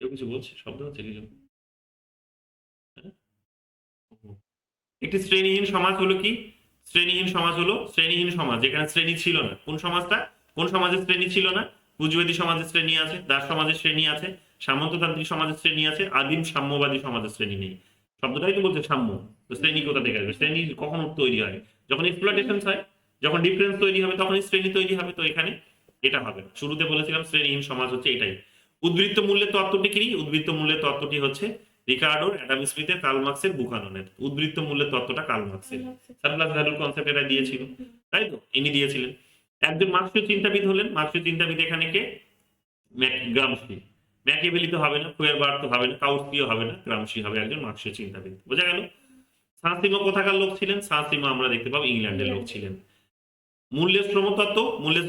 কেউ কিছু বলছে? শব্দ হচ্ছে কিছু? হ্যাঁ? একটি শ্রেণীহীন সমাজ হলো কি? শ্রেণীহীন সমাজ যেখানে শ্রেণী ছিল না। কোন সমাজে শ্রেণী ছিল না? পুঁজিবাদী সমাজের শ্রেণী আছে, দাস সমাজের শ্রেণী আছে, সামন্ততান্ত্রিক সমাজের শ্রেণী আছে, আদিম সাম্যবাদী সমাজের শ্রেণী নেই। শব্দটাই তো বলছে সাম্য। তো শ্রেণী কোথা থেকে আসবে? শ্রেণী কখন তৈরি হয়? যখন এক্সপ্লয়টেশন হয়, যখন ডিফারেন্স তৈরি হবে তখনই শ্রেণী তৈরি হবে। তো এখানে এটা হবে না। শুরুতে বলেছিলাম শ্রেণীহীন সমাজ হচ্ছে এটাই। উদ্বৃত্ত মূল্যের তত্ত্বটি কি? উদ্বৃত্ত মূল্যের তত্ত্বটি হচ্ছে রিকার্ডোর, অ্যাডাম স্মিথের, কার্ল মার্ক্সের, বুকাননের। উদ্বৃত্ত মূল্যের তত্ত্বটা কার্ল মার্ক্সের। সারপ্লাস ভ্যালুর কনসেপ্ট এটা দিয়েছিল, তাই তো? ইনি দিয়েছিলেন। একজন মার্ক্সীয় চিন্তাবিদ হলেন। মার্ক্সীয় চিন্তাবিদ এখানে কে? গ্রামসি। ম্যাকিয়াভেলি তো হবে না, ফেয়ারবার্গ তো হবে না, কাউস্কিও হবে না, গ্রামশি হবে একজন মার্কসীয় চিন্তাবিদ। বোঝা গেল? সাঁসিমো কোথাকার লোক ছিলেন? সাঁসিমো আমরা দেখতে পাবো ইংল্যান্ডের লোক ছিলেন। মূল্যের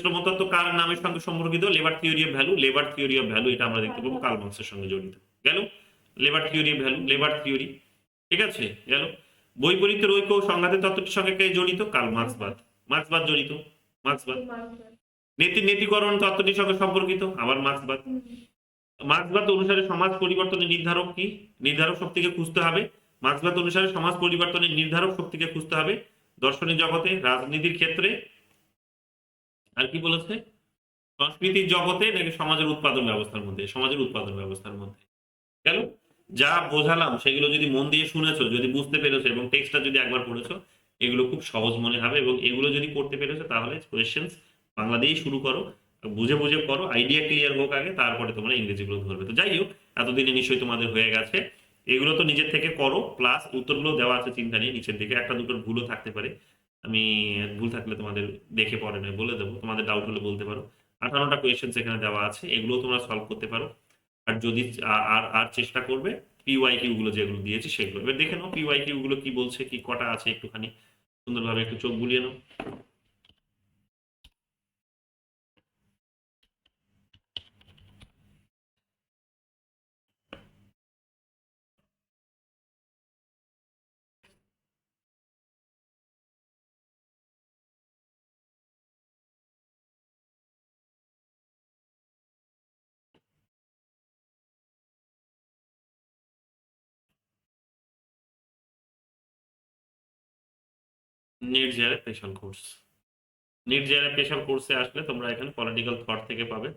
শ্রমতত্ত্ব কার নামের সঙ্গে সম্পর্কিত? Labour theory of value. Labour theory of value এটা আমরা দেখতে পাবো কার্ল মার্কসের সঙ্গে জড়িত। গেল? Labour theory of value, labour theory, ঠিক আছে? গেল? বৈপরীত্যের ঐক্য ও সংঘাতের তত্ত্বটির সঙ্গে কে জড়িত? কার্ল মার্ক্সবাদ। মার্ক্সবাদ জড়িত, মার্ক্সবাদ। নীতিকরণ তত্ত্বটির সঙ্গে সম্পর্কিত, আবার মার্ক্সবাদ। মার্ক্সবাদ অনুসারে সমাজ পরিবর্তনের নির্ধারক কি? নির্ধারক শক্তিকে খুঁজতে হবে। মার্ক্সবাদ অনুসারে সমাজ পরিবর্তনের নির্ধারক শক্তিকে খুঁজতে হবে দর্শনের জগতে, রাজনীতির ক্ষেত্রে, আর কি বলেছে, সংস্কৃতির জগতে, নাকি সমাজের উৎপাদন ব্যবস্থার মধ্যে? সমাজের উৎপাদন ব্যবস্থার মধ্যে। গেল? যা বোঝালাম সেগুলো যদি মন দিয়ে শুনেছো, যদি বুঝতে পেরেছো এবং টেক্সটটা যদি একবার পড়েছো, এগুলো খুব সহজ মনে হবে। এবং এগুলো যদি করতে পেরেছো তাহলে কোয়েশ্চেন্স বাংলা দিয়েই শুরু করো, বুঝে বুঝে করো, আইডিয়া ক্লিয়ার হোক আগে, তারপরে তোমরা ইংরেজিগুলো ধরবে। তো যাই হোক, এতদিনে নিশ্চয়ই তোমাদের হয়ে গেছে। এগুলো তো নিজের থেকে করো, প্লাস উত্তরগুলো দেওয়া আছে চিন্তা নিয়ে নিচের দিকে। একটা দুটোর ভুলও থাকতে পারে, আমি ভুল থাকলে তোমাদের দেখে পরে নয় বলে দেবো, তোমাদের ডাউট হলে বলতে পারো। 58টা কোয়েশ্চেন্স এখানে দেওয়া আছে, এগুলো তোমরা সলভ করতে পারো। আর যদি আর চেষ্টা করবে পিওয়াইকিউ গুলো যেগুলো দিয়েছি সেগুলো। এবার দেখে নাও পিওয়াইকিউ গুলো কি বলছে, কি কটা আছে, একটুখানি সুন্দরভাবে একটু চোখ বুলিয়ে নাও। NET JRF special course, NET JRF special কোর্সে আসলে তোমরা এখানে পলিটিক্যাল থট থেকে পাবে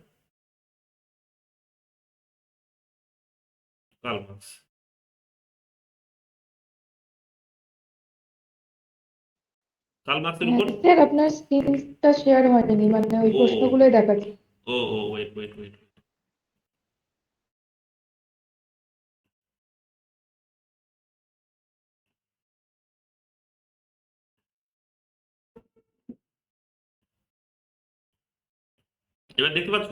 কার্ল মার্কস। কার্ল মার্কসের উপর স্যার আপনার স্ক্রিনটা শেয়ার হয়নি, মানে ওই ও প্রশ্নগুলোই দেখাচ্ছে। ও ওয়েট ওয়েট ওয়েট। এবার দেখতে পাচ্ছ?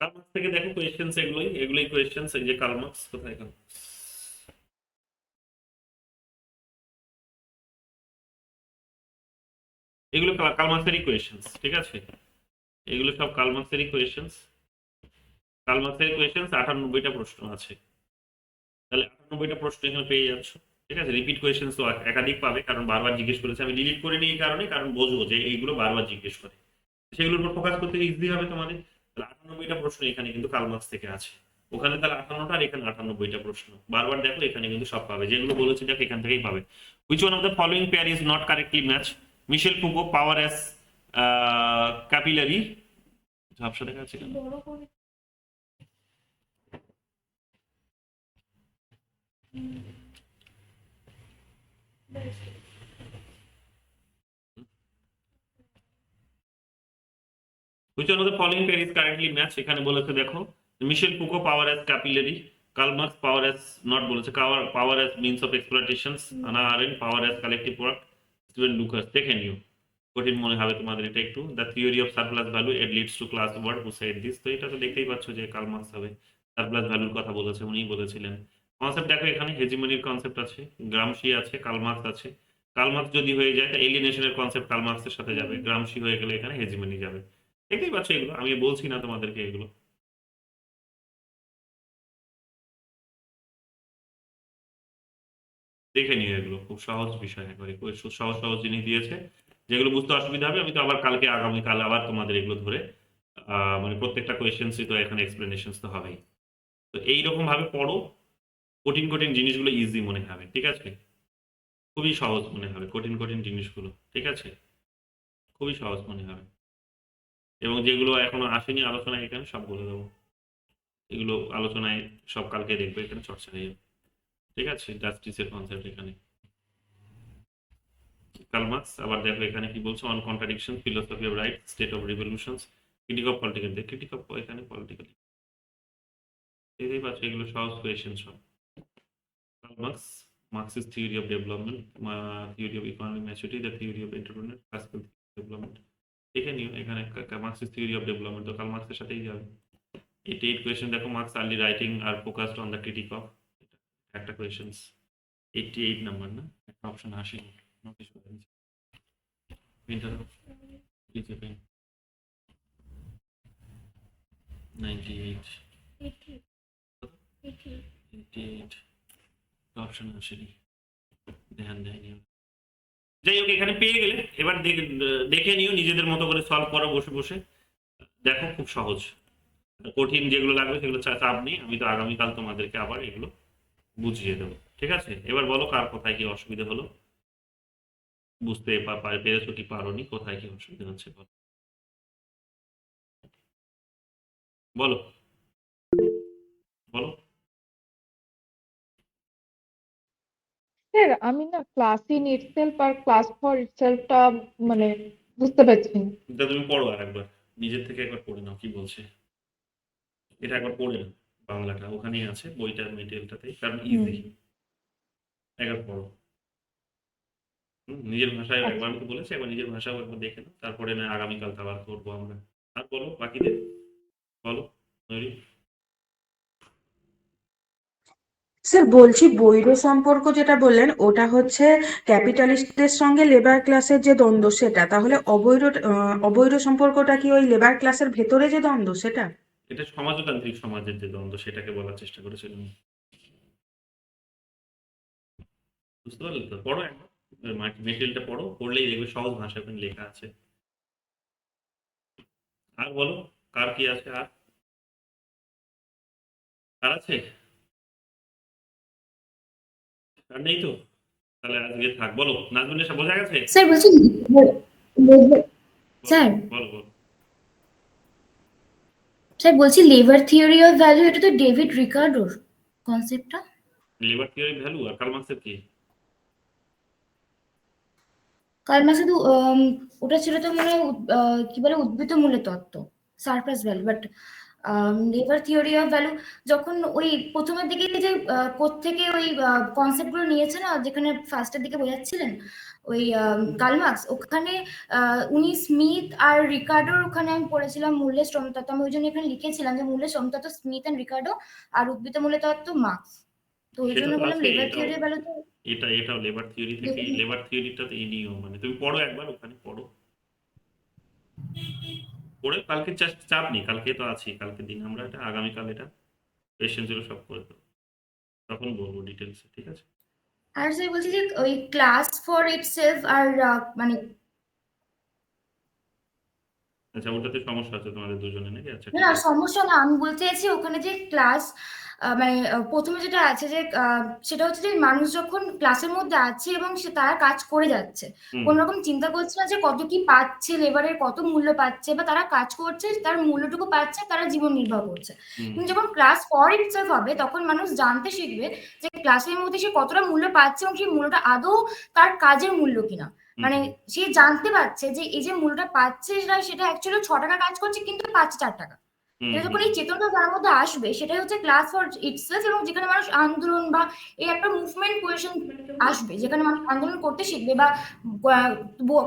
কার্ল মার্কস থেকে দেখো কোয়েশ্চেন্স, এগুলোই কোয়েশ্চেন্স। এই যে কার্ল মার্কস কোথায়, কার্ল মার্কস? এগুলো কার্ল মার্কসেরই কোয়েশ্চেন্স, ঠিক আছে? এগুলো সব কার্ল মার্কসেরই কোয়েশ্চেন্স। কার্ল মার্কসের কোয়েশ্চেন্স 98টা প্রশ্ন আছে, তাহলে 98টা প্রশ্ন এখানে পেয়ে যাচ্ছ, ঠিক আছে? রিপিট কোয়েশ্চেন্স তো একাধিক পাবে, কারণ বারবার জিজ্ঞেস করেছে। আমি ডিলিট করে নিই এই কারণে, কারণ বোঝো যে এইগুলো বারবার জিজ্ঞেস করে, সেগুলোর উপর ফোকাস করতে ইজি হবে তোমাদের। তাহলে 98টা প্রশ্ন এখানে কিন্তু কার্ল মার্কস থেকে আছে। ওখানে তাহলে 58টা, আর এখানে 98টা প্রশ্ন। বারবার দেখো, এখানে কিন্তু সব পাবে, যেগুলো বলেছি দেখো এখান থেকেই পাবে। Which one of the following pair is not correctly match? Michel Foucault, power as capillary. ঝাপসা দেখা যাচ্ছে কেন? Which one of the following pair is currently match? এখানে বলেছে দেখো, Michel Foucault power as capillary, Karl Marx power as not বলেছে, power as means of exploitations, Hannah Arendt power as collective product, Steven Lukes. দেখে নিও, কঠিন মনে হবে তোমাদের এটা একটু। The theory of surplus value it leads to class war who said this. তো এটা তো দেখতেই পাচ্ছ যে কার্ল মার্কস হবে। সারপ্লাস ভ্যালুর কথা বলেছে, উনিই বলেছিলেন। কনসেপ্ট দেখো, এখানে হেজিমনির কনসেপ্ট আছে, গ্রামশি আছে, কার্ল মার্কস আছে। কার্ল মার্কস যদি হয়ে যায় তা এলিয়েনেশনের কনসেপ্ট কার্ল মার্কসের সাথে যাবে, গ্রামশি হয়ে গেলে এখানে হেজিমনি যাবে। দেখতেই পাচ্ছ এগুলো, আমি বলছি না তোমাদেরকে এগুলো। দেখে নিও, এগুলো খুব সহজ বিষয়, একবারে সহজ সহজ জিনিস দিয়েছে। যেগুলো বুঝতে অসুবিধা হবে আমি তো আবার কালকে, আগামীকাল আবার তোমাদের এগুলো ধরে মানে প্রত্যেকটা কোয়েশ্চেন্সই তো এখানে এক্সপ্লেনেশন তো হবেই। তো এইরকম ভাবে পড়ো, কঠিন কঠিন জিনিসগুলো ইজি মনে হবে, ঠিক আছে? খুবই সহজ মনে হবে কঠিন কঠিন জিনিসগুলো, ঠিক আছে? খুবই সহজ মনে হবে। এবং যেগুলো এখনো আসেনি আলোচনায় এখানে সব বলে দেবো, এগুলো আলোচনায় সব কালকে দেখবে, এখানে চর্চা হয়ে যাবে, ঠিক আছে? জাস্টিসের কনসেপ্ট এখানে কার্ল মার্কস। আবার দেখো এখানে কি বলছে, on contradiction, philosophy of right, state of revolutions, critique of political, critique of এখানে পলিটিক্যাল। দেখতেই পাচ্ছ এগুলো সহজ কোয়েশ্চেন সব। Karl Marx, Marxist theory of development, theory of economic maturity, the theory of entrepreneur, classical development. দেখে নিও এখানে Marxist theory of development তো কার্ল মার্কসের সাথেই যাবে। 88 কোয়েশ্চেন দেখো, Marx early writing are focused on the critique of, একটা questions 88 number না, একটা অপশন আসেনি, নোটিশ করে দিয়েছি। প্রিন্টার দিয়েছে পেন 98 88 অপশন আসেনি, ধ্যান দেয়নি। যাই হোক, এখানে পেয়ে গেলে এবার দেখে নিও, নিজেদের মতো করে সলভ করো বসে বসে, দেখো খুব সহজ। কঠিন যেগুলো লাগবে সেগুলো চাপ নেই, আমি তো আগামীকাল তোমাদেরকে আবার এগুলো বুঝিয়ে দেবো, ঠিক আছে? এবার বলো কার কোথায় কি অসুবিধা হলো, বুঝতে পেরেছো কি পারোনি, কোথায় কি অসুবিধা হচ্ছে বলো বলো বলো। স্যার আমি না ক্লাস ইন ইটসেলফ আর ক্লাস ফর ইটসেলফটা মানে বুঝতে পারছি না। এটা তুমি পড়ো আর একবার, নিজের থেকে একবার পড়ে নাও কি বলছে, এটা একবার পড়ে নাও, বাংলাটা ওখানেই আছে বইটার মেটেরিয়ালটাতেই, কারণ ইজি, একবার পড়ো। নিজের ভাষায় আচ্ছা। একবার আমি তো বলেছি, একবার নিজের ভাষাও একবার দেখে নাও, তারপরে না আগামীকাল আবার করবো আমরা। আর বলো বাকিদের, বলো নৈরি। স্যার বলছি বৈর সম্পর্ক যেটা বললেন ওটা হচ্ছে ক্যাপিটালিস্টদের সঙ্গে লেবার ক্লাসের যে দ্বন্দ্ব সেটা, তাহলে অবৈর সম্পর্কটা কি ওই লেবার ক্লাসের ভেতরে যে দ্বন্দ্ব সেটা? এটা সমাজতান্ত্রিক সমাজের যে দ্বন্দ্ব সেটাকে বলার চেষ্টা করেছিলাম, বুঝতে পারলে তো? পড়ো একবার মেটেরিয়ালটা পড়ো, পড়লেই দেখবে সহজ ভাষায় ওখানে লেখা আছে। আর বলো কার কি আছে, আর আছে, আর নেই তো? তাহলে আজকে থাক, বলো নাজমুল এসে বোঝা গেছে? স্যার বলছি স্যার বলো বলো। স্যার বলছি লেবার থিওরি অফ ভ্যালু, এটা তো ডেভিড রিকার্ডোর কনসেপ্টটা। লেবার থিওরি ভ্যালু আর কার্ল মার্ক্সের কি? কার্ল মার্ক্স তো ওটা ছিল তো মানে কি বলে উদ্বৃত্ত মূল্যের তত্ত্ব, surplus value. But labour theory of value যখন ওই প্রথমের দিকে যে কোত্থেকে ওই কনসেপ্টগুলো নিয়েছে না, যেখানে ফার্স্টের দিকে বোঝাচ্ছিলেন ওই কার্ল মার্ক্স, ওখানে উনি স্মিথ আর রিকার্ডোর, ওখানে আমি পড়েছিলাম মূল্যের শ্রম তত্ত্ব, আমি ওই জন্য এখানে লিখেছিলাম যে মূল্যের শ্রম তত্ত্ব স্মিথ অ্যান্ড রিকার্ডো আর উদ্বৃত্ত মূল্যের তত্ত্ব মার্ক্স। তো ওই সেটা জন্য তো বললাম আছে, লেবার এটাও থিওরি অফ ভ্যালু তো এটাও লেবার থিওরি থেকে, লেবার থিওরিটা তো এই নিয়ম, মানে তুমি পড়ো একবার ওখানে পড়ো, পড়ে কালকে চাপ নেই, কালকে তো আছি, কালকে দিন আমরা এটা, আগামীকাল এটা কোয়েশ্চেন ছিল সব করে দেবো, তখন বলবো ডিটেলসে, ঠিক আছে? আর স্যার বলছি যে ওই ক্লাস ফর ইটসেলফ আর মানে আচ্ছা, ওটাতে সমস্যা আছে তোমাদের দুজনে নাকি? আচ্ছা না ঠিক না আছে। সমস্যা না, আমি বলতে চাইছি ওখানে যে ক্লাস মানে প্রথমে যেটা আছে যে সেটা হচ্ছে যে মানুষ যখন ক্লাসের মধ্যে আছে এবং সে তারা কাজ করে যাচ্ছে, হুম কোন রকম চিন্তা করছে না যে কত কি পাচ্ছে, লেবারের কত মূল্য পাচ্ছে, বা তারা কাজ করছে তার মূল্যটুকু পাচ্ছে, তারা জীবন নির্বাহ করছে। হুম কিন্তু যখন ক্লাস ফর ইটসেলফ হবে তখন মানুষ জানতে শিখবে যে ক্লাসের মধ্যে সে কতটা মূল্য পাচ্ছে এবং সেই মূল্যটা আদৌ তার কাজের মূল্য কিনা। হুম মানে হুম, সে জানতে পারছে যে এই যে মূল্যটা পাচ্ছে সেটা অ্যাকচুয়ালি 6 টাকা কাজ করছে কিন্তু পাচ্ছে 4 টাকা। হুম এটা যখন হুম এই চেতনাটা তার মধ্যে আসবে সেটাই হচ্ছে ক্লাস ফর ইটসেলফ, এবং যেখানে মানুষ আন্দোলন বা এই একটা মুভমেন্ট পজিশন আসবে, যেখানে মানুষ আন্দোলন করতে শিখবে বা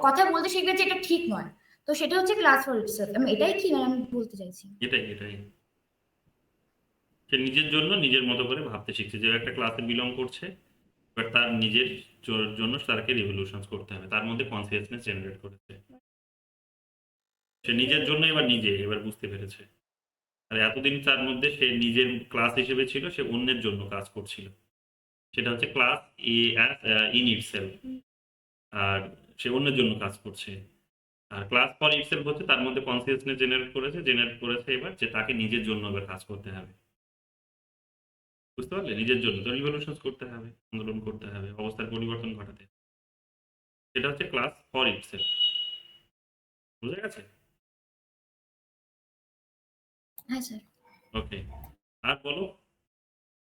কথা বলতে শিখবে যে এটা ঠিক নয়। তো সেটা হচ্ছে ক্লাস ফর ইটসেলফ, আমি এটাই কি আমি বলতে চাইছি। এটাই এটাই, সে নিজের জন্য নিজের মতো করে ভাবতে শিখছে, যে একটা ক্লাসে বিলং করছে, এবার তার নিজের জন্য তাকে রিভলিউশন করতে হবে, তার মধ্যে কনসিয়াসনেস জেনারেট করেছে, সে নিজের জন্য এবার নিজে এবার বুঝতে পেরেছে। আর এতদিন তার মধ্যে সে নিজের ক্লাস হিসেবে ছিল, সে অন্যের জন্য কাজ করছিল, সেটা হচ্ছে ক্লাস ইন ইটসেলফ, আর সে অন্যের জন্য কাজ করছে। আর ক্লাস ফর ইটসেলফ হচ্ছে তার মধ্যে কনসিয়াসনেস জেনারেট করেছে এবার, যে তাকে নিজের জন্য এবার কাজ করতে হবে, বুঝতে পারলে? নিজের জন্য তো রিভলিউশন করতে হবে, আন্দোলন করতে হবে, অবস্থার পরিবর্তন ঘটাতে, সেটা হচ্ছে ক্লাস ফর ইটসেলফ, বুঝা গেছে? হ্যাঁ স্যার। ওকে, আর বলো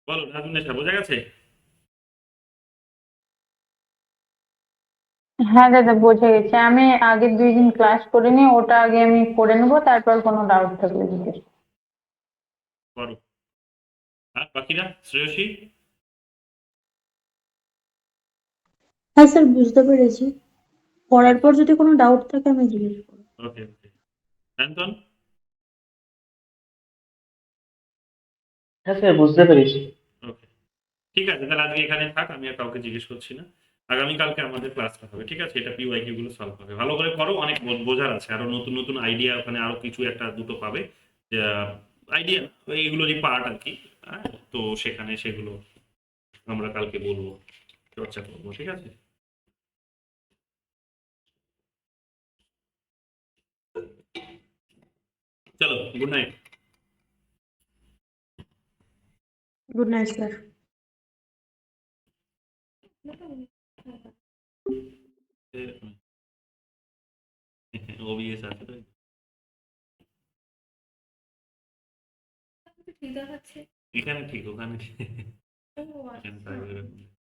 বলো নাজমুন্নেসা, বোঝা গেছে? হ্যাঁ দাদা বোঝা গেছে। আমি আগের 2 দিন ক্লাস করিনি, ওটা আগে আমি করে নেবো, তারপর কোনো ডাউট থাকলে জিজ্ঞেস করবো। করো। আর বাকিরা, শ্রেয়সী? হ্যাঁ স্যার, বুঝতে পেরেছি। পড়ার পর যদি কোনো ডাউট থাকে আমি জিজ্ঞেস করবো। ওকে ওকে, শান্তন? হ্যাঁ স্যার, বুঝতে পেরেছি। ওকে, ঠিক আছে, তাহলে আজকে এখানে থাক, আমি আর কাউকে জিজ্ঞেস করছি না। আগামীকালকে আমাদের ক্লাসটা হবে, ঠিক আছে? এটা পিওয়াইকিউ গুলো সলভ হবে, ভালো করে করো, অনেক বোঝার আছে, আরো নতুন নতুন আইডিয়া, ওখানে আরো কিছু একটা দুটো পাবে, আইডিয়া এইগুলোরই পার্ট আর কি। হ্যাঁ, তো সেখানে সেগুলো আমরা কালকে বলবো, চর্চা করবো, ঠিক আছে? চলো, good night. Good night sir. OBS আছে তো? ঠিক দেখাচ্ছে। এখানে ঠিক, ওখানে ঠিক। ও এখানে আচ্ছা। তাই এরকম।